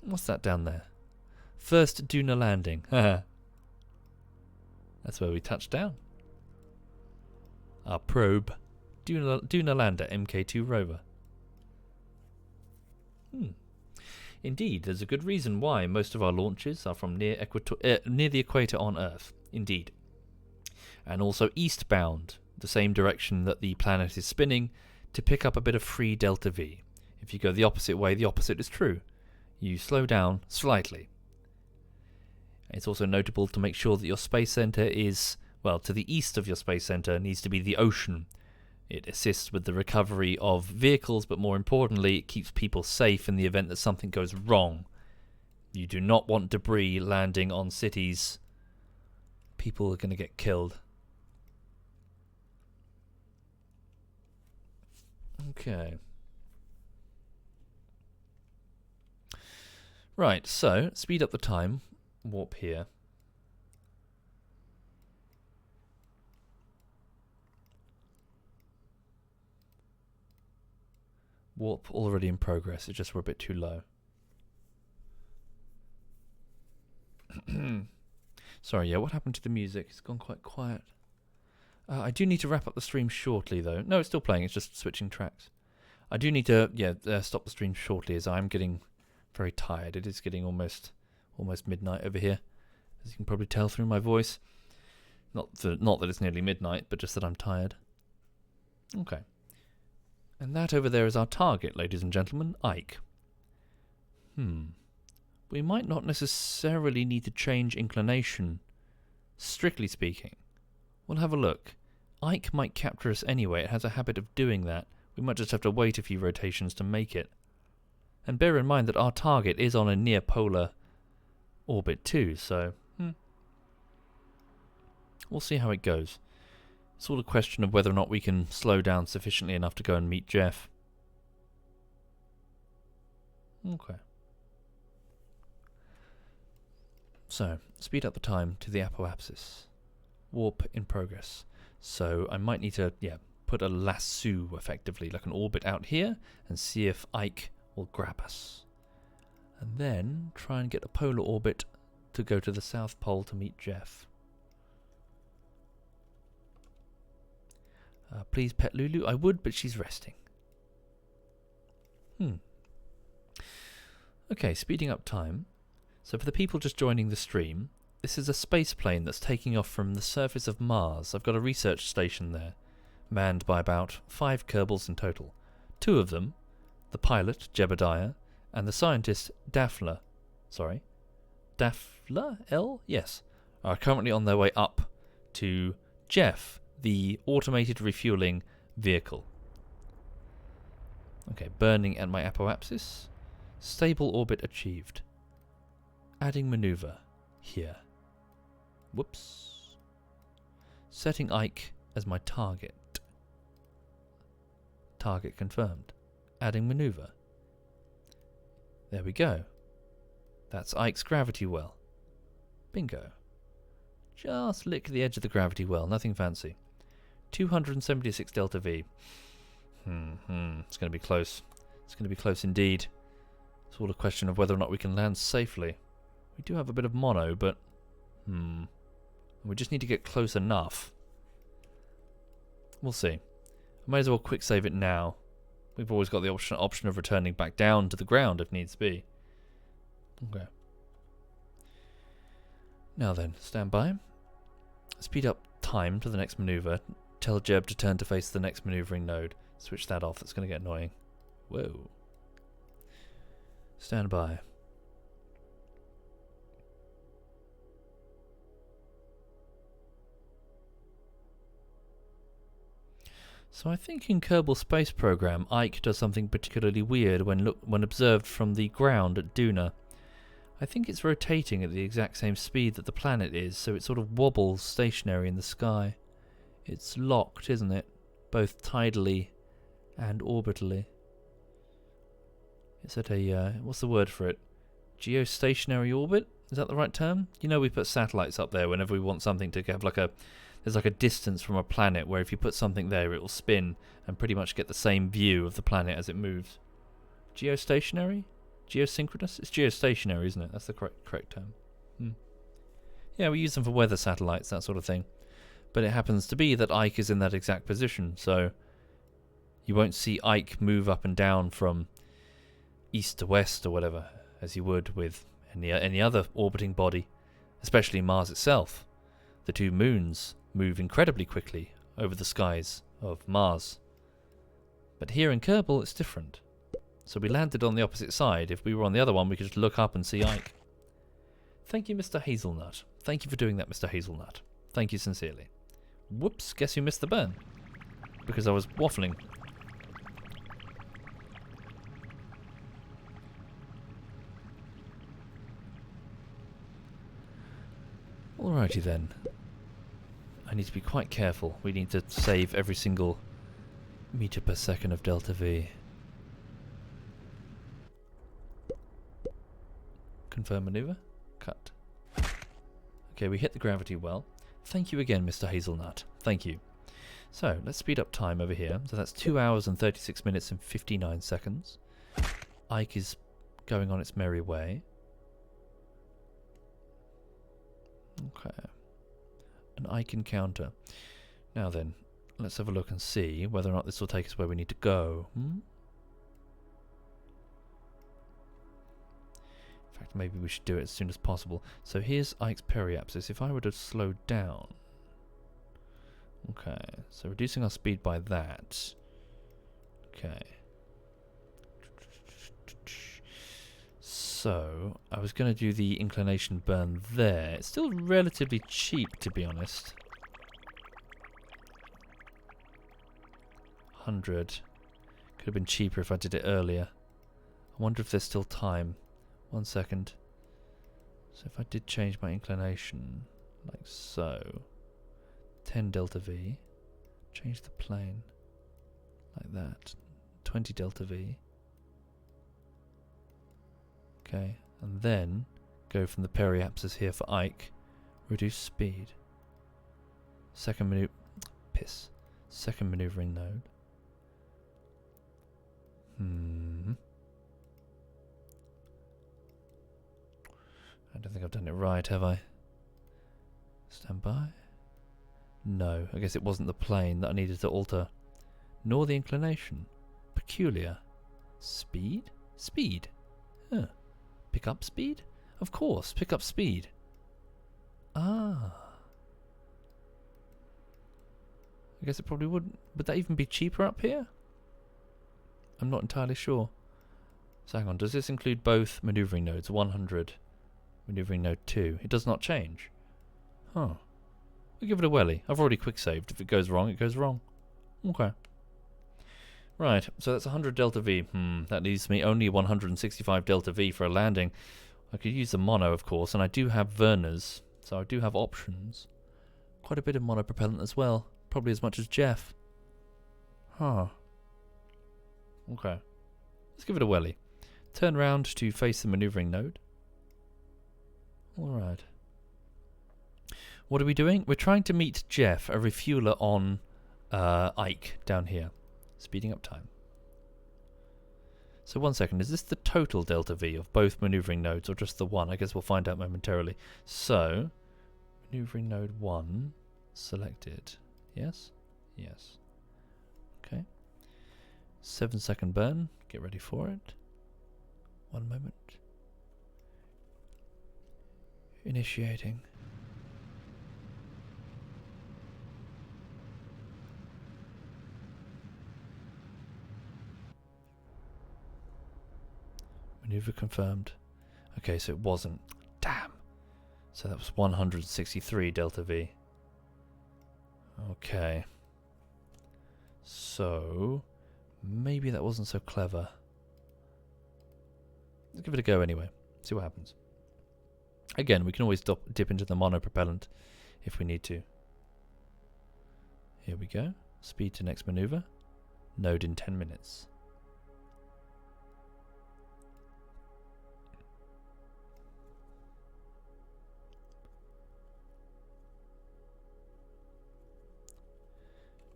A: What's that down there? First Duna landing. That's where we touched down. Our probe. Duna lander, MK2 rover. Indeed, there's a good reason why most of our launches are from near the equator on Earth. Indeed. And also eastbound, the same direction that the planet is spinning, to pick up a bit of free delta V. If you go the opposite way, the opposite is true. You slow down slightly. It's also notable to make sure that your space center is, well, to the east of your space center needs to be the ocean. It assists with the recovery of vehicles, but more importantly, it keeps people safe in the event that something goes wrong. You do not want debris landing on cities. People are going to get killed. Okay. Right, so, speed up the time. Warp here. Warp already in progress, it's just we're a bit too low. Sorry, yeah, what happened to the music? It's gone quite quiet. I do need to wrap up the stream shortly, though. No, it's still playing, it's just switching tracks. I do need to, stop the stream shortly, as I'm getting very tired. It is getting almost midnight over here, as you can probably tell through my voice. Not that it's nearly midnight, but just that I'm tired. Okay. And that over there is our target, ladies and gentlemen, Ike. We might not necessarily need to change inclination, strictly speaking. We'll have a look. Ike might capture us anyway. It has a habit of doing that. We might just have to wait a few rotations to make it. And bear in mind that our target is on a near-polar orbit too, so we'll see how it goes. It's all a question of whether or not we can slow down sufficiently enough to go and meet Jeff. Okay. So, speed up the time to the apoapsis. Warp in progress. So I might need to, put a lasso effectively, like an orbit out here, and see if Ike will grab us. And then try and get a polar orbit to go to the South Pole to meet Jeff. Please pet Lulu. I would, but she's resting. Okay, speeding up time. So for the people just joining the stream, this is a space plane that's taking off from the surface of Mars. I've got a research station there, manned by about 5 Kerbals in total. 2 of them, the pilot, Jebediah, and the scientist, Daphla. Daphla L? Yes. Are currently on their way up to Jeff, the automated refueling vehicle. Okay, burning at my apoapsis. Stable orbit achieved. Adding maneuver here. Whoops. Setting Ike as my target. Target confirmed. Adding maneuver. There we go. That's Ike's gravity well. Bingo. Just lick the edge of the gravity well, nothing fancy. 276 delta V. It's going to be close. It's going to be close indeed. It's all a question of whether or not we can land safely. We do have a bit of mono, but we just need to get close enough. We'll see. I might as well quick save it now. We've always got the option of returning back down to the ground if needs be. Okay. Now then, stand by. Speed up time to the next maneuver. Tell Jeb to turn to face the next maneuvering node. Switch that off, that's going to get annoying. Whoa. Stand by. So I think in Kerbal Space Program, Ike does something particularly weird when observed from the ground at Duna. I think it's rotating at the exact same speed that the planet is, so it sort of wobbles stationary in the sky. It's locked, isn't it? Both tidally and orbitally. It's at a, what's the word for it? Geostationary orbit? Is that the right term? You know we put satellites up there whenever we want something to have like a... There's like a distance from a planet where if you put something there it will spin and pretty much get the same view of the planet as it moves. Geostationary? Geosynchronous? It's geostationary, isn't it? That's the correct term. Yeah, we use them for weather satellites, that sort of thing. But it happens to be that Ike is in that exact position, so you won't see Ike move up and down from east to west or whatever, as you would with any other orbiting body, especially Mars itself. The 2 moons move incredibly quickly over the skies of Mars. But here in Kerbal, it's different. So we landed on the opposite side. If we were on the other one, we could just look up and see Ike. Thank you, Mr. Hazelnut. Thank you for doing that, Mr. Hazelnut. Thank you sincerely. Whoops, guess who missed the burn? Because I was waffling. Alrighty then. I need to be quite careful. We need to save every single meter per second of delta V. Confirm maneuver. Cut. Okay, we hit the gravity well. Thank you again, Mr. Hazelnut. Thank you. So, let's speed up time over here. So that's 2 hours and 36 minutes and 59 seconds. Ike is going on its merry way. Okay. An Ike encounter. Now then, let's have a look and see whether or not this will take us where we need to go. In fact, maybe we should do it as soon as possible. So here's Ike's periapsis. If I were to slow down... Okay, so reducing our speed by that. Okay. So, I was going to do the inclination burn there. It's still relatively cheap, to be honest. 100. Could have been cheaper if I did it earlier. I wonder if there's still time. 1 second. So if I did change my inclination, like so, 10 delta V, change the plane, like that, 20 delta V. Okay, and then go from the periapsis here for Ike, reduce speed. Second maneuvering node. I don't think I've done it right, have I? Stand by. No, I guess it wasn't the plane that I needed to alter. Nor the inclination. Peculiar. Speed? Speed. Huh. Pick up speed? Of course, pick up speed. Ah. I guess it probably wouldn't. Would that even be cheaper up here? I'm not entirely sure. So hang on, does this include both maneuvering nodes? 100. Maneuvering node 2. It does not change. Huh. We'll give it a welly. I've already quick saved. If it goes wrong, it goes wrong. Okay. Right, so that's 100 delta V. That leaves me only 165 delta V for a landing. I could use the mono, of course, and I do have Verners, so I do have options. Quite a bit of monopropellant as well. Probably as much as Jeff. Huh. Okay. Let's give it a welly. Turn round to face the maneuvering node. Alright. What are we doing? We're trying to meet Jeff, a refueler on Ike down here. Speeding up time. So 1 second, is this the total delta V of both maneuvering nodes or just the one? I guess we'll find out momentarily. So, maneuvering node 1 selected. Yes? Yes. Okay. 7 second burn. Get ready for it. 1 moment. Initiating. Maneuver confirmed. Okay, so it wasn't. Damn. So that was 163 delta V. Okay. So, maybe that wasn't so clever. Let's give it a go anyway. See what happens. Again, we can always dip into the monopropellant if we need to. Here we go. Speed to next maneuver. Node in 10 minutes.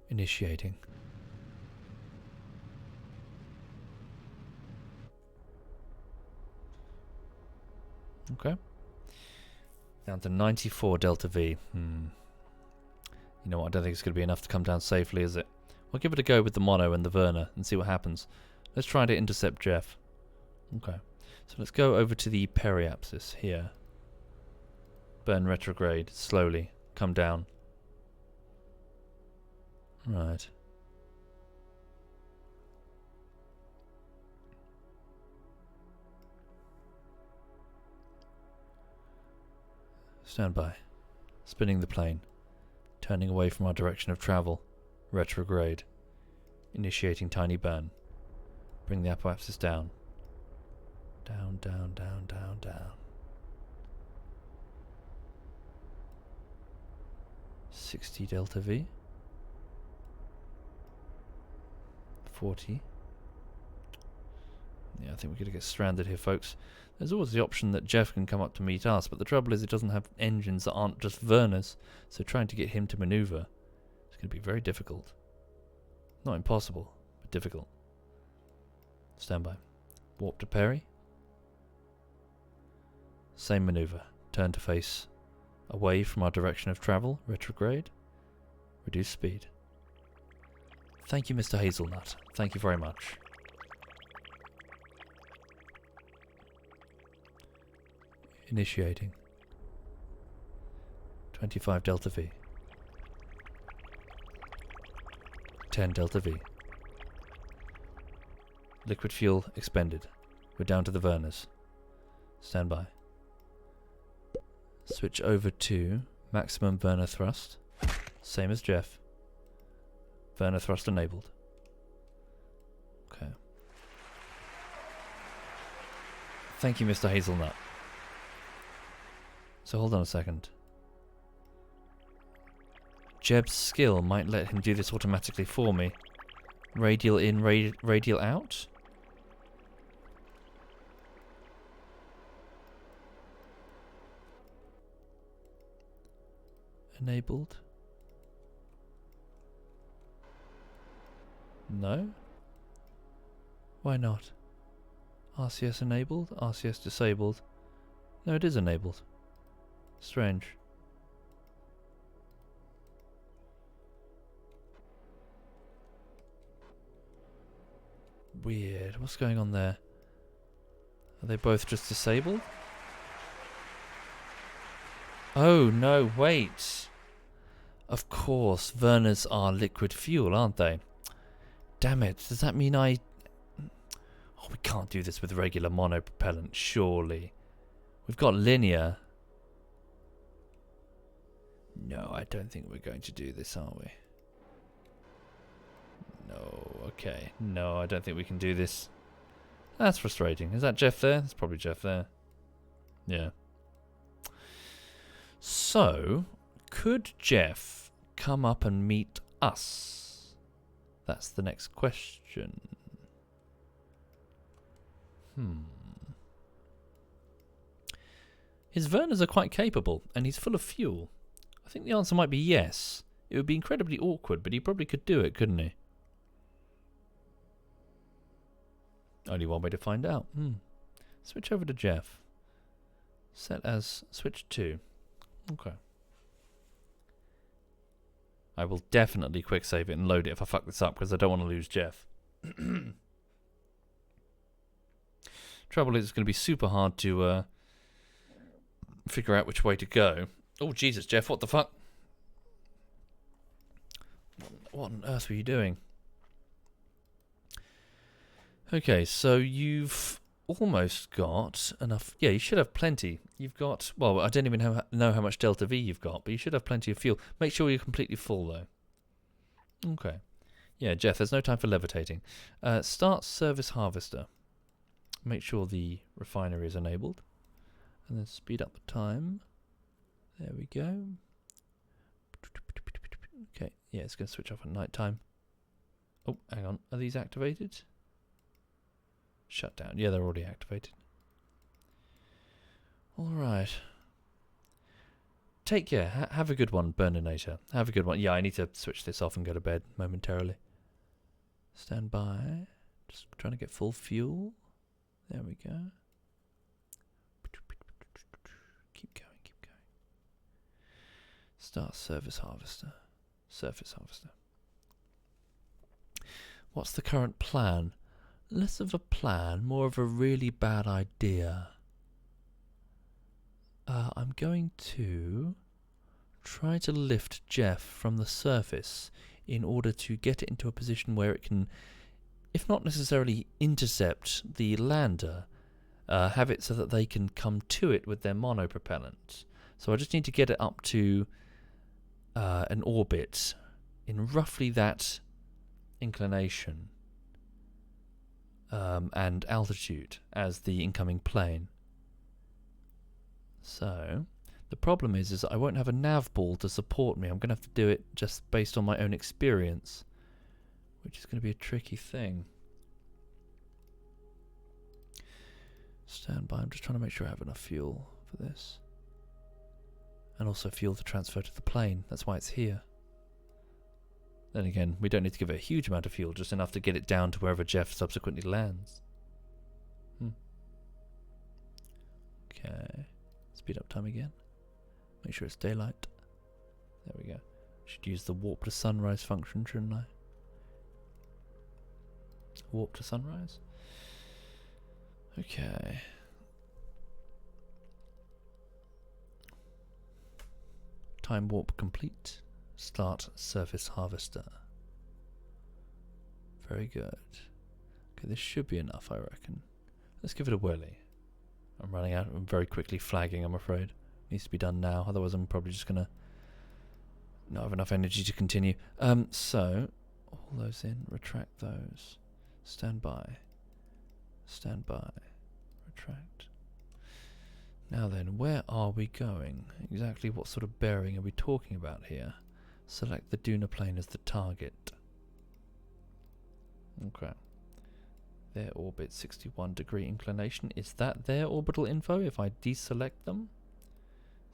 A: Initiating. Okay. Down to 94 delta V. You know what, I don't think it's going to be enough to come down safely, is it? We'll give it a go with the mono and the Werner and see what happens. Let's try to intercept Jeff. Okay. So let's go over to the periapsis here. Burn retrograde. Slowly. Come down. Right. Stand by. Spinning the plane. Turning away from our direction of travel. Retrograde. Initiating tiny burn. Bring the apoapsis down. Down, down, down, down, down. 60 delta V. 40. Yeah, I think we're going to get stranded here, folks. There's always the option that Jeff can come up to meet us, but the trouble is it doesn't have engines that aren't just Werner's, so trying to get him to maneuver is going to be very difficult. Not impossible, but difficult. Stand by. Warp to Perry. Same maneuver. Turn to face away from our direction of travel. Retrograde. Reduce speed. Thank you, Mr. Hazelnut. Thank you very much. Initiating. 25 delta V. 10 delta V. Liquid fuel expended. We're down to the Werners. Stand by. Switch over to maximum Werner thrust. Same as Jeff. Werner thrust enabled. Okay. Thank you, Mr. Hazelnut. So hold on a second. Jeb's skill might let him do this automatically for me. Radial in, radial out? Enabled? No? Why not? RCS enabled? RCS disabled? No, it is enabled. Strange. Weird. What's going on there? Are they both just disabled? Oh, no, wait. Of course, Werners are liquid fuel, aren't they? Damn it. Does that mean I... Oh, we can't do this with regular monopropellant, surely. We've got linear. No, I don't think we're going to do this, are we? No, okay. No, I don't think we can do this. That's frustrating. Is that Jeff there? That's probably Jeff there. Yeah. So, could Jeff come up and meet us? That's the next question. His Werners are quite capable, and he's full of fuel. I think the answer might be yes. It would be incredibly awkward, but he probably could do it, couldn't he? Only one way to find out. Switch over to Jeff. Set as switch 2. Okay. I will definitely quick save it and load it if I fuck this up, because I don't want to lose Jeff. Trouble is, it's going to be super hard to figure out which way to go. Oh, Jesus, Jeff, what the fuck? What on earth were you doing? Okay, so you've almost got enough. Yeah, you should have plenty. You've got, well, I don't even know how much delta V you've got, but you should have plenty of fuel. Make sure you're completely full, though. Okay. Yeah, Jeff, there's no time for levitating. Start service harvester. Make sure the refinery is enabled. And then speed up the time. There we go. Okay, yeah, it's going to switch off at night time. Oh, hang on. Are these activated? Shut down. Yeah, they're already activated. Alright. Take care. Have a good one, Burninator. Have a good one. Yeah, I need to switch this off and go to bed momentarily. Stand by. Just trying to get full fuel. There we go. Keep going, keep going. Start service harvester. Surface harvester. What's the current plan? Less of a plan, more of a really bad idea. I'm going to try to lift Jeff from the surface in order to get it into a position where it can, if not necessarily intercept the lander, have it so that they can come to it with their monopropellant. So I just need to get it up to an orbit in roughly that inclination and altitude as the incoming plane. So the problem is I won't have a nav ball to support me. I'm going to have to do it just based on my own experience, which is going to be a tricky thing. Stand by. I'm just trying to make sure I have enough fuel for this. And also fuel to transfer to the plane. That's why it's here. Then again, we don't need to give it a huge amount of fuel, just enough to get it down to wherever Jeff subsequently lands. Okay. Speed up time again. Make sure it's daylight. There we go. Should use the warp to sunrise function, shouldn't I? Warp to sunrise? Okay. Time warp complete. Start surface harvester. Very good. Okay, this should be enough, I reckon. Let's give it a whirly. I'm running out. I'm very quickly flagging, I'm afraid. Needs to be done now, otherwise I'm probably just gonna not have enough energy to continue. So, all those in, retract those. Stand by. Stand by. Retract. Now then, where are we going? Exactly what sort of bearing are we talking about here? Select the Duna plane as the target. Okay. Their orbit, 61-degree inclination. Is that their orbital info if I deselect them?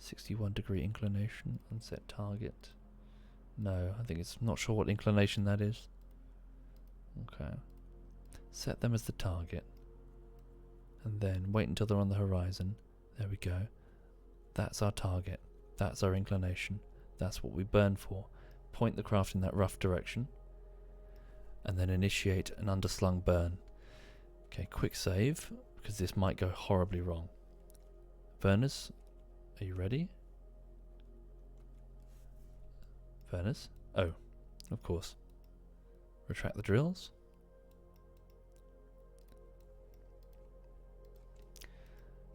A: 61-degree inclination, unset target. No, I think it's not sure what inclination that is. Okay. Set them as the target. And then wait until they're on the horizon. There we go. That's our target. That's our inclination. That's what we burn for. Point the craft in that rough direction. And then initiate an underslung burn. Okay, quick save, because this might go horribly wrong. Verners, are you ready? Verners? Oh, of course. Retract the drills.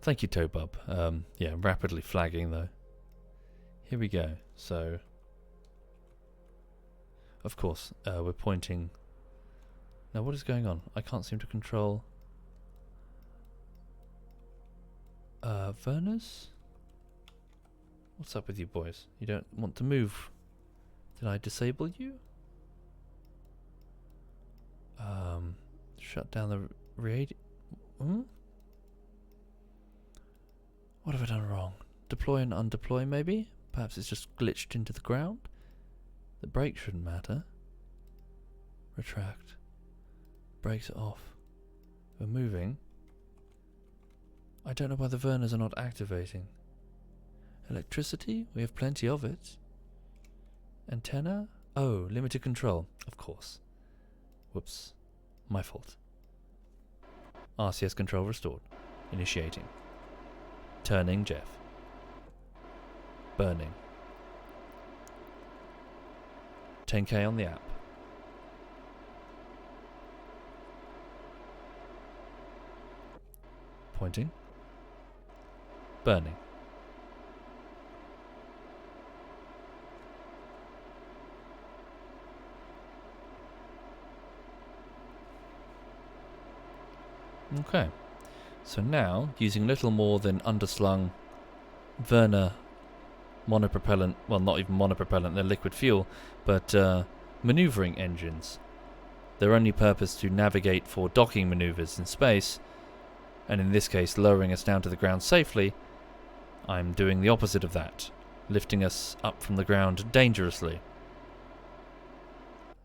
A: Thank you, Tobub. Yeah, rapidly flagging though. Here we go. So, of course, we're pointing. Now, what is going on? I can't seem to control. Verners? What's up with you boys? You don't want to move? Did I disable you? Shut down the radiator. What have I done wrong? Deploy and undeploy maybe? Perhaps it's just glitched into the ground? The brake shouldn't matter. Retract. Brakes are off. We're moving. I don't know why the Verners are not activating. Electricity? We have plenty of it. Antenna? Oh, limited control. Of course. Whoops. My fault. RCS control restored. Initiating. Turning Jeff. Burning. 10k on the app. Pointing. Burning. Okay. So now, using little more than underslung Werner monopropellant, well, not even monopropellant, they're liquid fuel, but maneuvering engines. Their only purpose to navigate for docking maneuvers in space, and in this case lowering us down to the ground safely. I'm doing the opposite of that, lifting us up from the ground dangerously.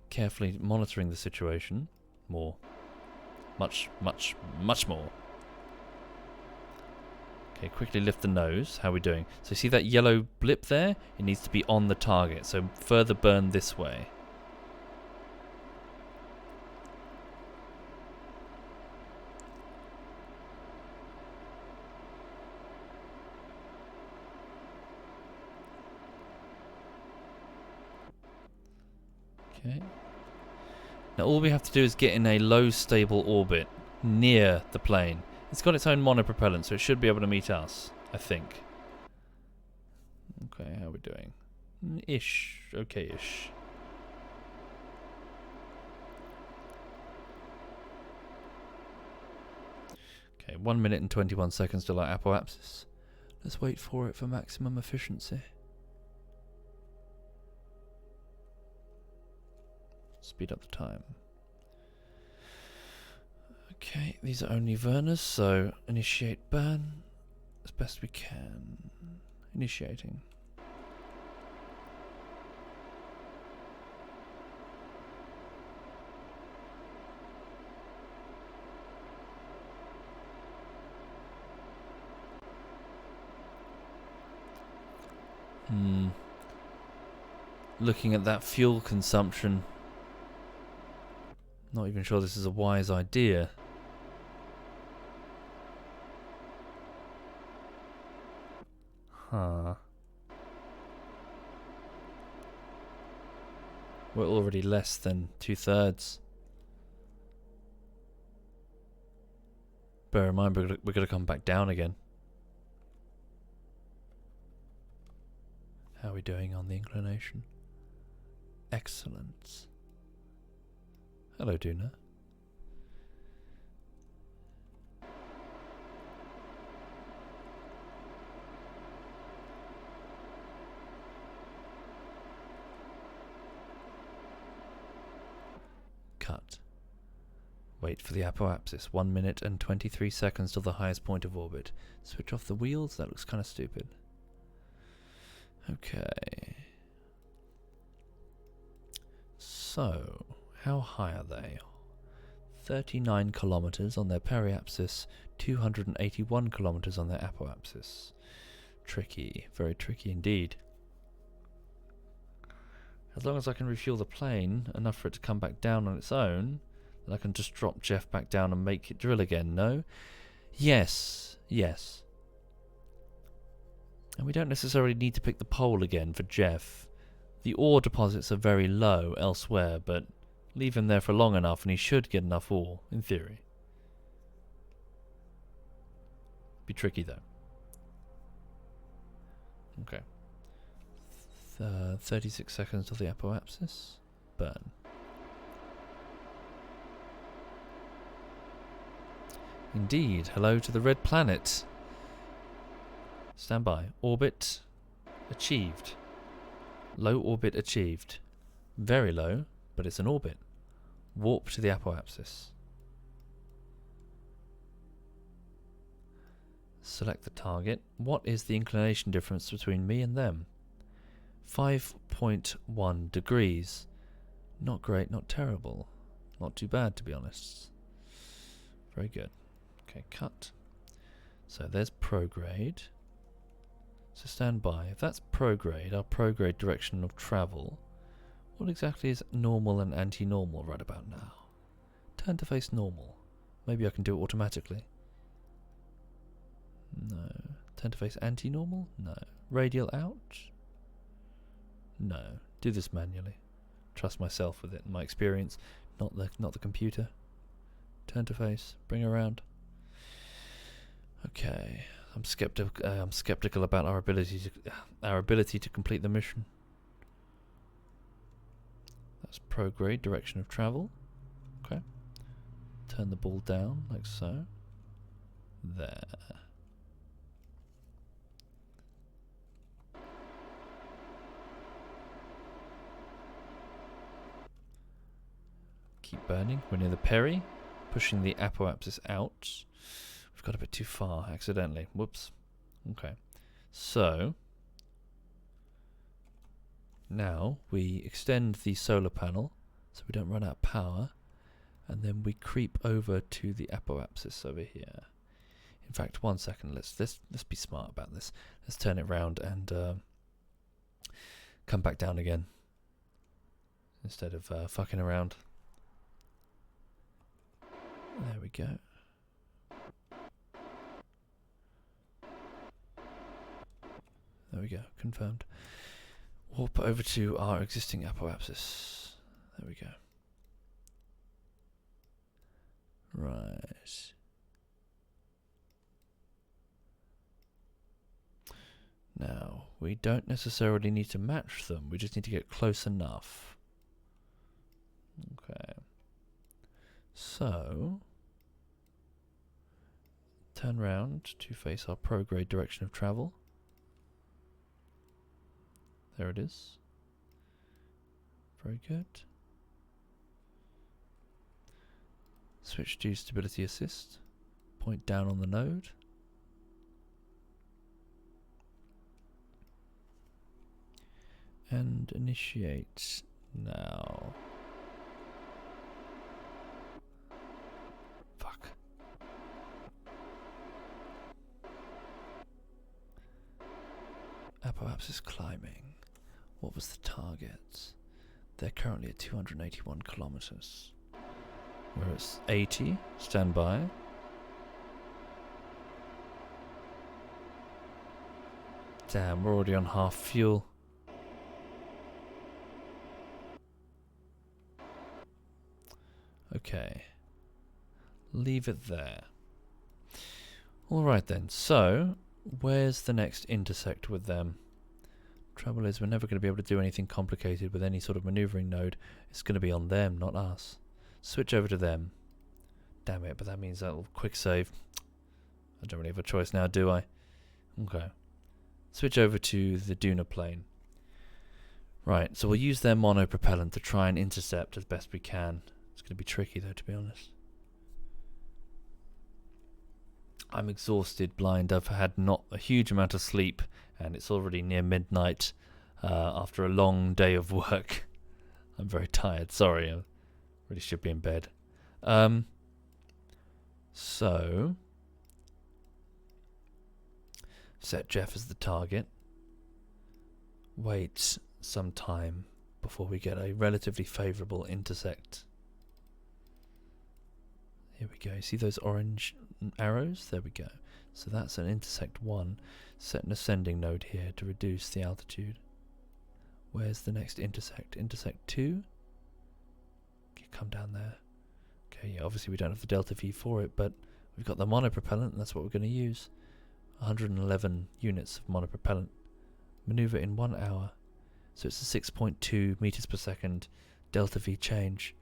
A: Carefully monitoring the situation. More. Much more. Okay, quickly lift the nose. How are we doing? So see that yellow blip there? It needs to be on the target, so further burn this way. Okay. Now all we have to do is get in a low stable orbit near the plane. It's got its own monopropellant, so it should be able to meet us, I think. Okay, how are we doing? Ish. Okay-ish. Okay, 1 minute and 21 seconds to light apoapsis. Let's wait for it for maximum efficiency. Speed up the time. Okay, these are only Verners, so initiate burn as best we can. Initiating. Looking at that fuel consumption, not even sure this is a wise idea. Huh. We're already less than 2/3. Bear in mind, we're going to come back down again. How are we doing on the inclination? Excellent. Hello, Duna. Cut. Wait for the apoapsis. 1 minute and 23 seconds till the highest point of orbit. Switch off the wheels? That looks kind of stupid. Okay. So, how high are they? 39 kilometers on their periapsis, 281 kilometers on their apoapsis. Tricky, very tricky indeed. As long as I can refuel the plane, enough for it to come back down on its own, then I can just drop Jeff back down and make it drill again, no? Yes, yes. And we don't necessarily need to pick the pole again for Jeff. The ore deposits are very low elsewhere, but leave him there for long enough and he should get enough ore, in theory. Be tricky though. Okay. 36 seconds till the apoapsis. Burn. Indeed. Hello to the red planet. Stand by. Orbit achieved. Low orbit achieved. Very low, but it's an orbit. Warp to the apoapsis. Select the target. What is the inclination difference between me and them? 5.1 degrees. Not great, not terrible. Not too bad, to be honest. Very good. Okay, cut. So there's prograde. So stand by. If that's prograde, our prograde direction of travel, what exactly is normal and anti-normal right about now? Turn to face normal. Maybe I can do it automatically. No. Turn to face anti-normal? No. Radial out? No. Do this manually. Trust myself with it and my experience, not the computer. Turn to face. Bring around. Okay. I'm skeptical about our ability to complete the mission. That's prograde, direction of travel. Okay. Turn the ball down like so. There. Keep burning. We're near the peri, pushing the apoapsis out. We've got a bit too far accidentally. Whoops. Okay. So now we extend the solar panel so we don't run out of power, and then we creep over to the apoapsis over here. In fact, 1 second. Let's be smart about this. Let's turn it round and come back down again instead of fucking around. There we go. There we go. Confirmed. Warp over to our existing apoapsis. There we go. Right. Now, we don't necessarily need to match them, we just need to get close enough. Okay. So, turn round to face our prograde direction of travel. There it is. Very good. Switch to stability assist. Point down on the node. And initiate now. Fuck. Apoapsis climbing. What was the target? They're currently at 281 kilometers. We're at 80. Stand by. Damn, we're already on half fuel. Okay. Leave it there. Alright then, so where's the next intersect with them? Trouble is, we're never going to be able to do anything complicated with any sort of maneuvering node. It's going to be on them, not us. Switch over to them. Damn it, but that means that'll quick save. I don't really have a choice now, do I? Okay. Switch over to the Duna plane. Right, so we'll use their monopropellant to try and intercept as best we can. It's going to be tricky though, to be honest. I'm exhausted, blind. I've had not a huge amount of sleep, and it's already near midnight after a long day of work. I'm very tired. Sorry, I really should be in bed. So, set Jeff as the target. Wait some time before we get a relatively favourable intersect. Here we go. See those orange arrows? There we go. So that's an intersect 1. Set an ascending node here to reduce the altitude. Where's the next intersect? Intersect 2? Okay, come down there. Okay, yeah, obviously we don't have the delta V for it, but we've got the monopropellant, and that's what we're going to use. 111 units of monopropellant. Maneuver in 1 hour. So it's a 6.2 meters per second delta V change.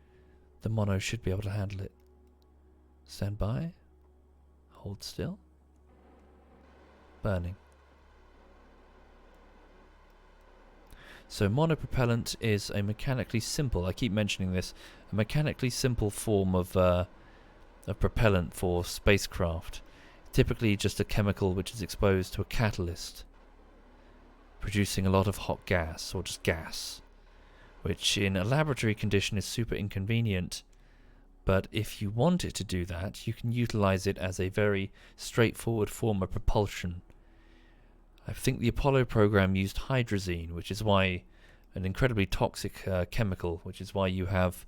A: The mono should be able to handle it. Stand by. Hold still. Burning. So monopropellant is a mechanically simple, I keep mentioning this, a mechanically simple form of propellant for spacecraft. Typically just a chemical which is exposed to a catalyst, producing a lot of hot gas, or just gas, which in a laboratory condition is super inconvenient. But if you want it to do that, you can utilize it as a very straightforward form of propulsion. I think the Apollo program used hydrazine, which is why an incredibly toxic chemical, which is why you have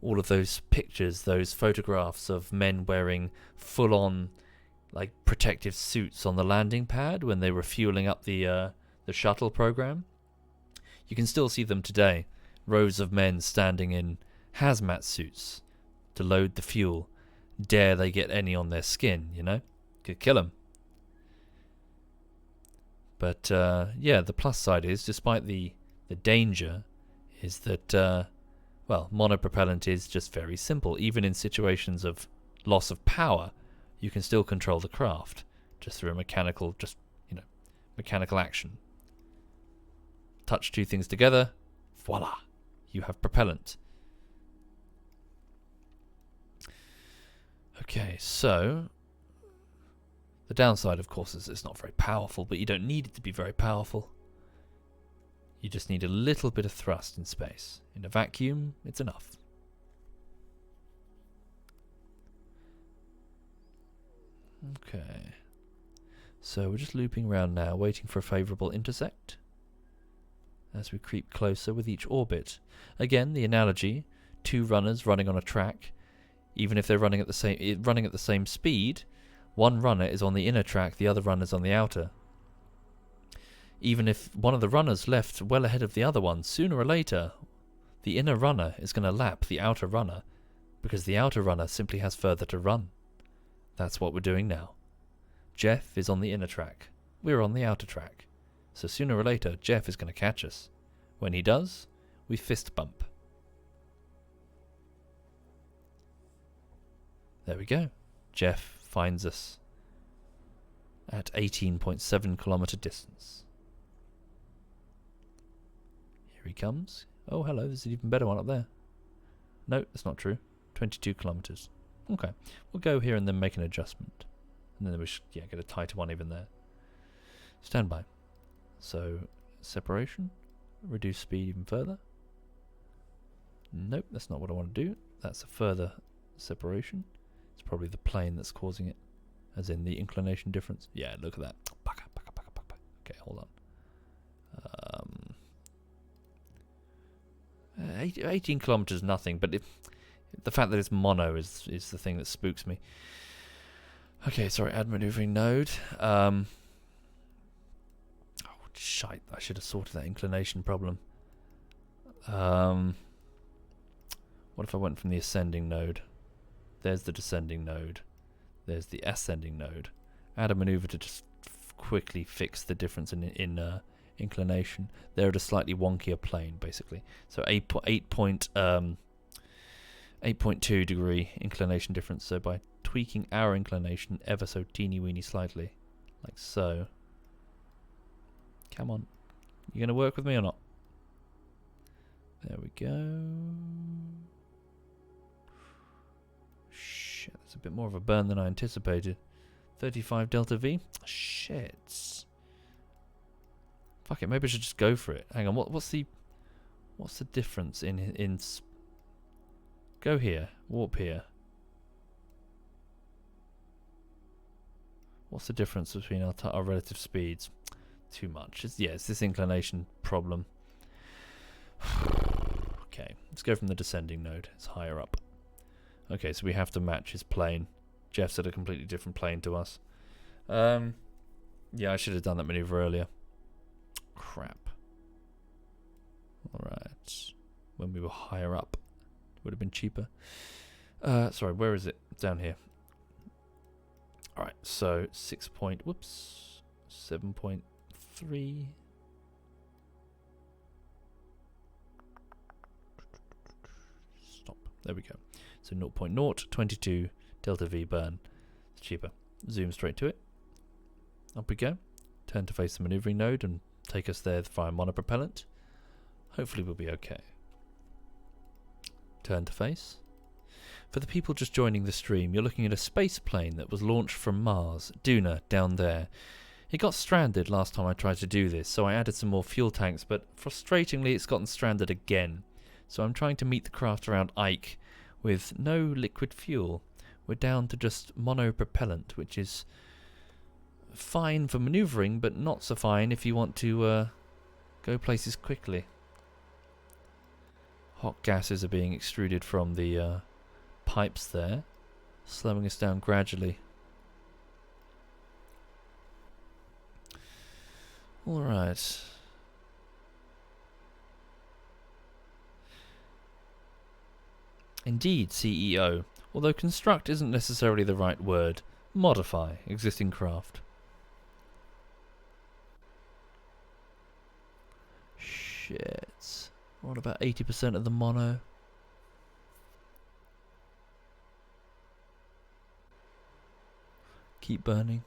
A: all of those pictures, those photographs of men wearing full-on like protective suits on the landing pad when they were fueling up the shuttle program. You can still see them today, rows of men standing in hazmat suits to load the fuel. Dare they get any on their skin, you know? Could kill them. But yeah, the plus side is, despite the danger, is that, well, monopropellant is just very simple. Even in situations of loss of power, you can still control the craft just through a mechanical, mechanical action. Touch two things together, voila, you have propellant. Okay, so the downside, of course, is it's not very powerful, but you don't need it to be very powerful. You just need a little bit of thrust in space. In a vacuum, it's enough. Okay. So we're just looping around now, waiting for a favourable intersect as we creep closer with each orbit. Again, the analogy, two runners running on a track. Even if they're running at the same speed, one runner is on the inner track, the other runner's on the outer. Even if one of the runners left well ahead of the other one, sooner or later, the inner runner is going to lap the outer runner, because the outer runner simply has further to run. That's what we're doing now. Jeff is on the inner track. We're on the outer track. So sooner or later, Jeff is going to catch us. When he does, we fist bump. There we go. Jeff finds us at 18.7 kilometer distance. Here he comes. Oh, hello, there's an even better one up there. No, that's not true. 22 kilometers. Okay, we'll go here and then make an adjustment. And then we should get a tighter one even there. Stand by. So, separation. Reduce speed even further. Nope, that's not what I want to do. That's a further separation. It's probably the plane that's causing it. As in the inclination difference. Yeah, look at that. Okay, hold on. 18 kilometers is nothing, but the fact that it's mono is the thing that spooks me. Okay, sorry, add maneuvering node. Oh, shite, I should have sorted that inclination problem. What if I went from the ascending node? There's the descending node. There's the ascending node. Add a maneuver to just quickly fix the difference in inclination. They're at a slightly wonkier plane, basically. So 8.2 degree inclination difference. So by tweaking our inclination ever so teeny weeny slightly, like so. Come on, you gonna work with me or not? There we go. Shit, that's a bit more of a burn than I anticipated. 35 delta V. Shit. Fuck it, maybe I should just go for it. Hang on, what's the difference in go here, warp here. What's the difference between our relative speeds? Too much. It's this inclination problem. Okay, let's go from the descending node. It's higher up. Okay, so we have to match his plane. Jeff's at a completely different plane to us. Yeah, I should have done that maneuver earlier. Crap. Alright. When we were higher up. Would have been cheaper. Sorry, where is it? Down here. Alright, so 7.3. Stop. There we go. So 0.022 delta V burn. It's cheaper. Zoom straight to it. Up we go. Turn to face the maneuvering node and take us there via monopropellant. Hopefully we'll be okay. Turn to face. For the people just joining the stream, you're looking at a space plane that was launched from Mars, Duna, down there. It got stranded last time I tried to do this, so I added some more fuel tanks, but frustratingly it's gotten stranded again. So I'm trying to meet the craft around Ike with no liquid fuel. We're down to just monopropellant, which is fine for maneuvering, but not so fine if you want to go places quickly. Hot gases are being extruded from the pipes there, slowing us down gradually. Alright. Indeed, CEO. Although construct isn't necessarily the right word. Modify existing craft. Shit. What about 80% of the mono? Keep burning.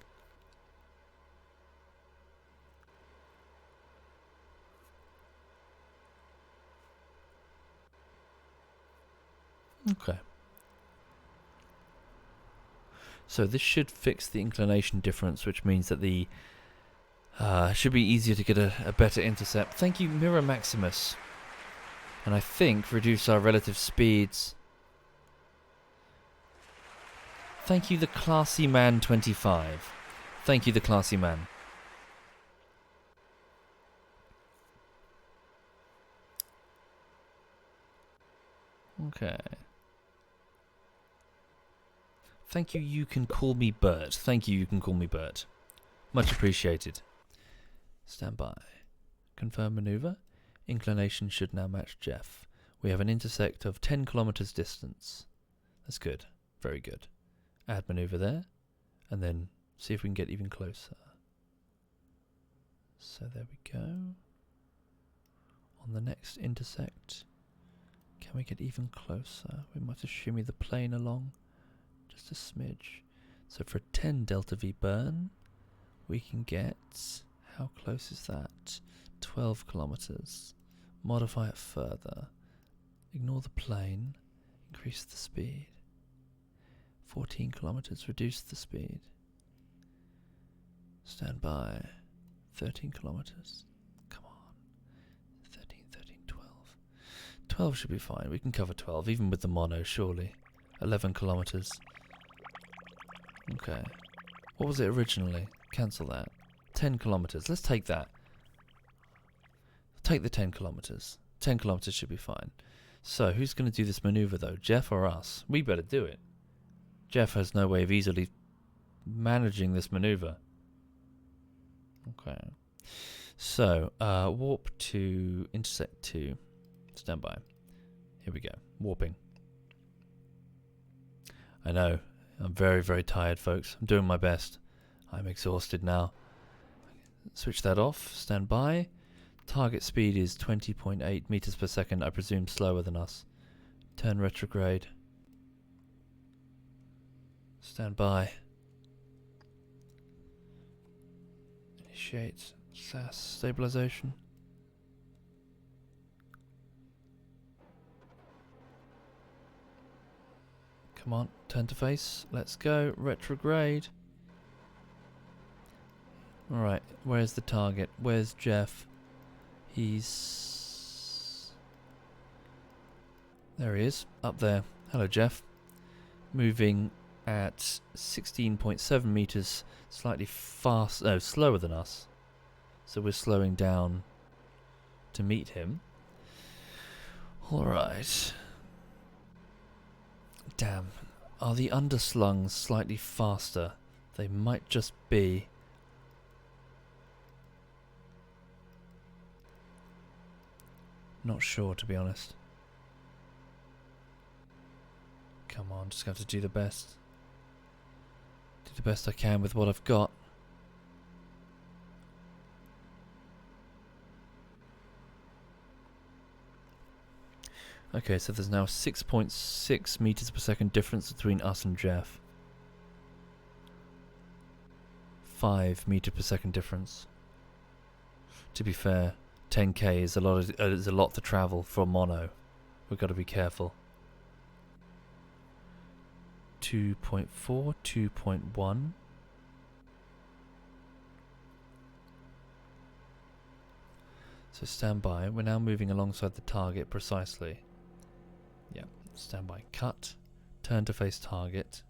A: Okay. So this should fix the inclination difference, which means that the should be easier to get a better intercept. Thank you, Mirror Maximus. And I think reduce our relative speeds. Thank you, the Classy Man 25. Thank you, the Classy Man. Okay. Thank you, you can call me Bert. Thank you, you can call me Bert. Much appreciated. Stand by. Confirm maneuver. Inclination should now match Jeff. We have an intersect of 10 kilometers distance. That's good. Very good. Add maneuver there. And then see if we can get even closer. So there we go. On the next intersect, can we get even closer? We might have to shimmy the plane along just a smidge. So for a 10 delta V burn, we can get, how close is that? 12 kilometers. Modify it further. Ignore the plane. Increase the speed. 14 kilometers. Reduce the speed. Stand by. 13 kilometers. Come on. 13, 12. 12 should be fine. We can cover 12, even with the mono, surely. 11 kilometers. Okay. What was it originally? Cancel that. 10 kilometers. Let's take that. Take the 10 kilometers. 10 kilometers should be fine. So, who's going to do this maneuver, though? Jeff or us? We better do it. Jeff has no way of easily managing this maneuver. Okay. So, warp to intersect 2. Stand by. Here we go. Warping. I know. I'm very, very tired, folks. I'm doing my best. I'm exhausted now. Switch that off. Stand by. Target speed is 20.8 meters per second. I presume slower than us. Turn retrograde. Stand by. Initiate SAS stabilization. Come on, turn to face. Let's go. Retrograde. Alright, where's the target? Where's Jeff? He's... There he is, up there. Hello, Jeff. Moving at 16.7 meters, slightly fast, no, slower than us. So we're slowing down to meet him. Alright. Damn. Are the underslungs slightly faster? They might just be. Not sure, to be honest. Come on, just have to do the best. Do the best I can with what I've got. Okay, so there's now 6.6 meters per second difference between us and Jeff. 5 meter per second difference. To be fair, 10k is a lot to travel for mono. We've got to be careful. 2.4, 2.1. So stand by. We're now moving alongside the target precisely. Yeah, stand by. Cut. Turn to face target.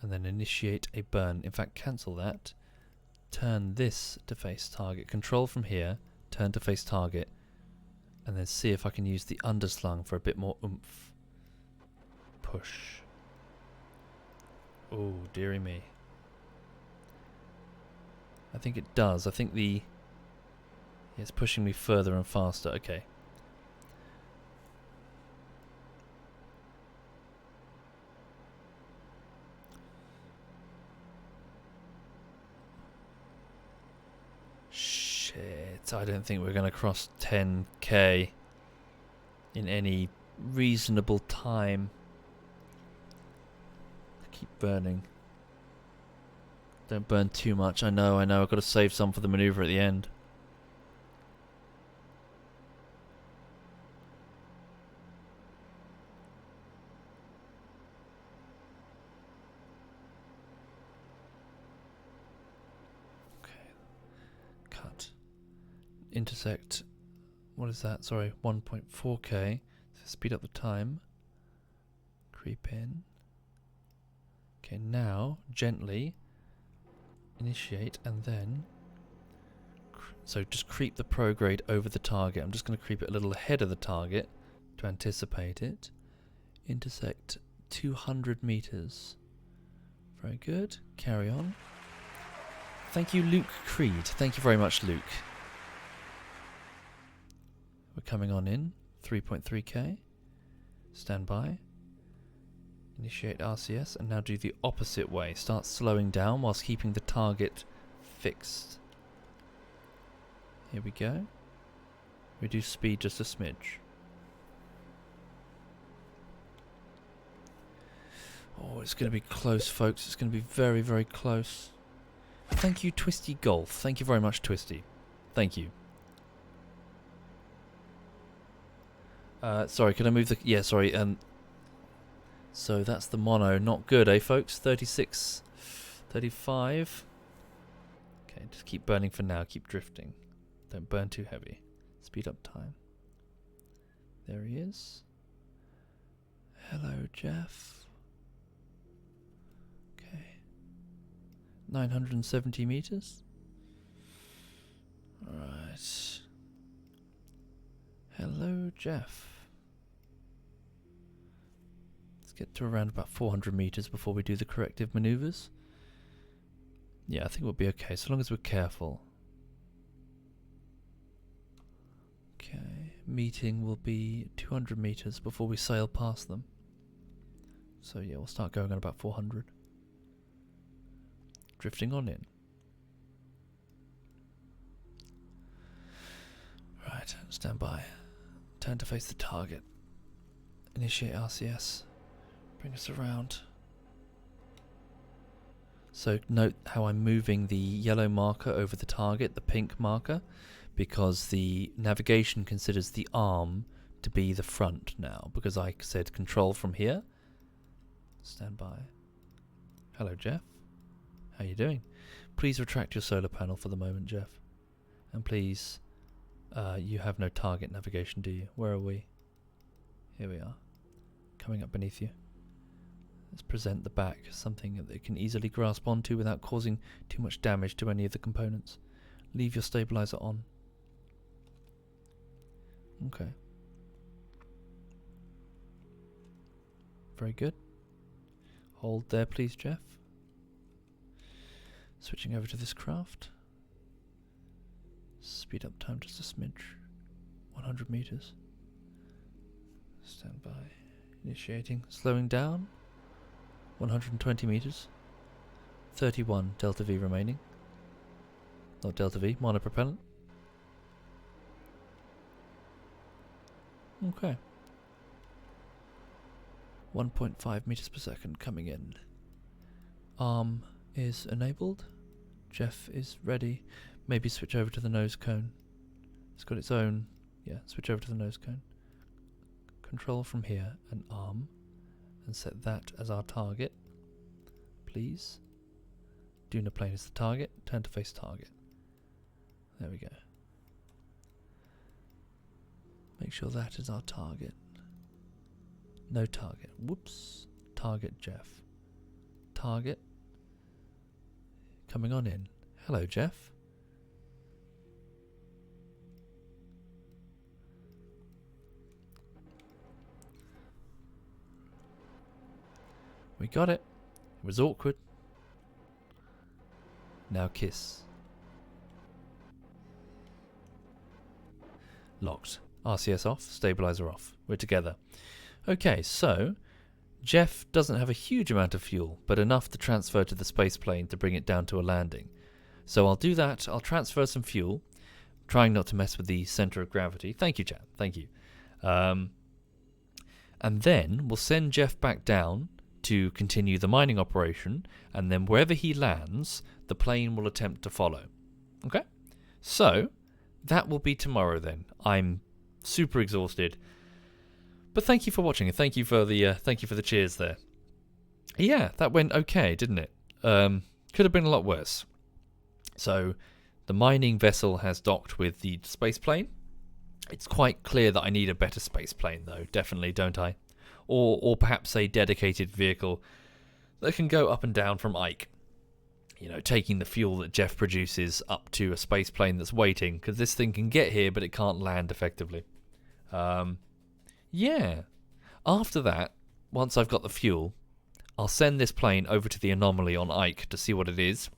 A: And then initiate a burn. In fact, cancel that. Turn this to face target. Control from here. Turn to face target. And then see if I can use the underslung for a bit more oomph. Push. Oh, dearie me. I think it does. I think the... Yeah, it's pushing me further and faster. Okay. Shit, I don't think we're going to cross 10k in any reasonable time. Keep burning. Don't burn too much. I know. I've got to save some for the maneuver at the end. Intersect, what is that? Sorry, 1.4k. So speed up the time. Creep in. Okay, now gently initiate and then so just creep the prograde over the target. I'm just going to creep it a little ahead of the target to anticipate it. Intersect 200 meters. Very good. Carry on. Thank you, Luke Creed. Thank you very much, Luke. We're coming on in, 3.3k. Stand by. Initiate RCS and now do the opposite way. Start slowing down whilst keeping the target fixed. Here we go. Reduce speed just a smidge. Oh, it's going to be close, folks. It's going to be very, very close. Thank you, Twisty Golf. Thank you very much, Twisty. Thank you. Sorry, can I move the... Yeah, sorry. So that's the mono. Not good, eh, folks? 36, 35. Okay, just keep burning for now. Keep drifting. Don't burn too heavy. Speed up time. There he is. Hello, Jeff. Okay. 970 meters. Alright. Hello, Jeff. Let's get to around about 400 meters before we do the corrective maneuvers. Yeah, I think we'll be okay, so long as we're careful. Okay, meeting will be 200 meters before we sail past them. So yeah, we'll start going at about 400. Drifting on in. Right, stand by. Turn to face the target. Initiate RCS. Bring us around. So note how I'm moving the yellow marker over the target, the pink marker, because the navigation considers the arm to be the front now, because I said control from here. Stand by. Hello, Jeff. How you doing? Please retract your solar panel for the moment, Jeff. And please, you have no target navigation, do you? Where are we? Here we are. Coming up beneath you. Let's present the back, something that they can easily grasp onto without causing too much damage to any of the components. Leave your stabilizer on. Okay. Very good. Hold there, please, Jeff. Switching over to this craft. Speed up time just a smidge. 100 meters. Stand by. Initiating. Slowing down. 120 meters. 31 delta V remaining. Not delta V, monopropellant. Okay. 1.5 meters per second coming in. Arm is enabled. Jeff is ready. Maybe switch over to the nose cone. It's got its own. Yeah, switch over to the nose cone. Control from here and arm. And set that as our target. Please. Duna plane is the target. Turn to face target. There we go. Make sure that is our target. No target. Whoops. Target Jeff. Target. Coming on in. Hello, Jeff. We got it. It was awkward. Now kiss. Locked. RCS off, stabilizer off. We're together. Okay, so Jeff doesn't have a huge amount of fuel, but enough to transfer to the space plane to bring it down to a landing. So I'll do that. I'll transfer some fuel, trying not to mess with the center of gravity. Thank you, Chad. Thank you. And then we'll send Jeff back down to continue the mining operation, and then wherever he lands, the plane will attempt to follow. Okay? So that will be tomorrow then. I'm super exhausted. But thank you for watching, and thank you for the cheers there. Yeah, that went okay, didn't it? Could have been a lot worse. So the mining vessel has docked with the space plane. It's quite clear that I need a better space plane, though. Definitely, don't I? Or perhaps a dedicated vehicle that can go up and down from Ike. You know, taking the fuel that Jeff produces up to a space plane that's waiting, because this thing can get here, but it can't land effectively. Yeah. After that, once I've got the fuel, I'll send this plane over to the anomaly on Ike to see what it is,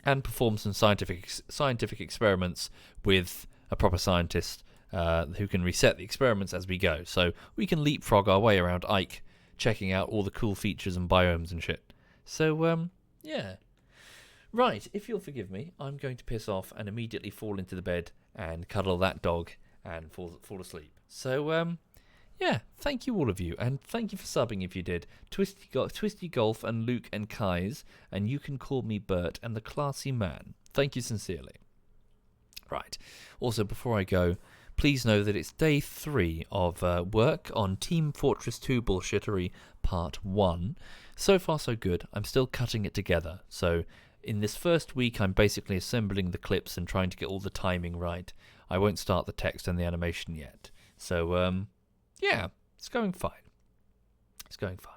A: and perform some scientific experiments with a proper scientist who can reset the experiments as we go. So we can leapfrog our way around Ike, checking out all the cool features and biomes and shit. So, yeah. Right, if you'll forgive me, I'm going to piss off and immediately fall into the bed and cuddle that dog and fall asleep. So, yeah, thank you all of you, and thank you for subbing if you did. Twisty Golf and Luke and Kai's, and you can call me Bert and the Classy Man. Thank you sincerely. Right, also before I go, please know that it's day 3 of work on Team Fortress 2 Bullshittery Part 1. So far so good, I'm still cutting it together, so in this first week I'm basically assembling the clips and trying to get all the timing right. I won't start the text and the animation yet. So, yeah, it's going fine. It's going fine.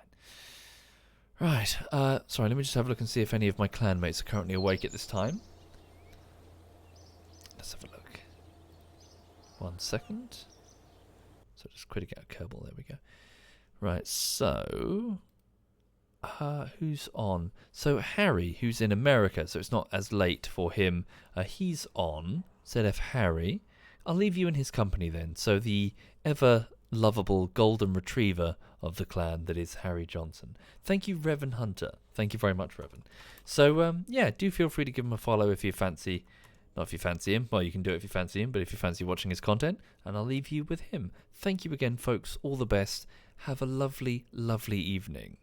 A: Right, sorry, let me just have a look and see if any of my clanmates are currently awake at this time. Let's have a look. 1 second. So just quickly get a Kerbal, there we go. Right, so who's on? So Harry, who's in America, so it's not as late for him. He's on. ZF Harry. I'll leave you in his company then. So the ever lovable golden retriever of the clan that is Harry Johnson. Thank you, Revan Hunter. Thank you very much, Revan. So yeah, do feel free to give him a follow if you fancy. Not if you fancy him. Well, you can do it if you fancy him, but if you fancy watching his content, and I'll leave you with him. Thank you again, folks. All the best. Have a lovely, lovely evening.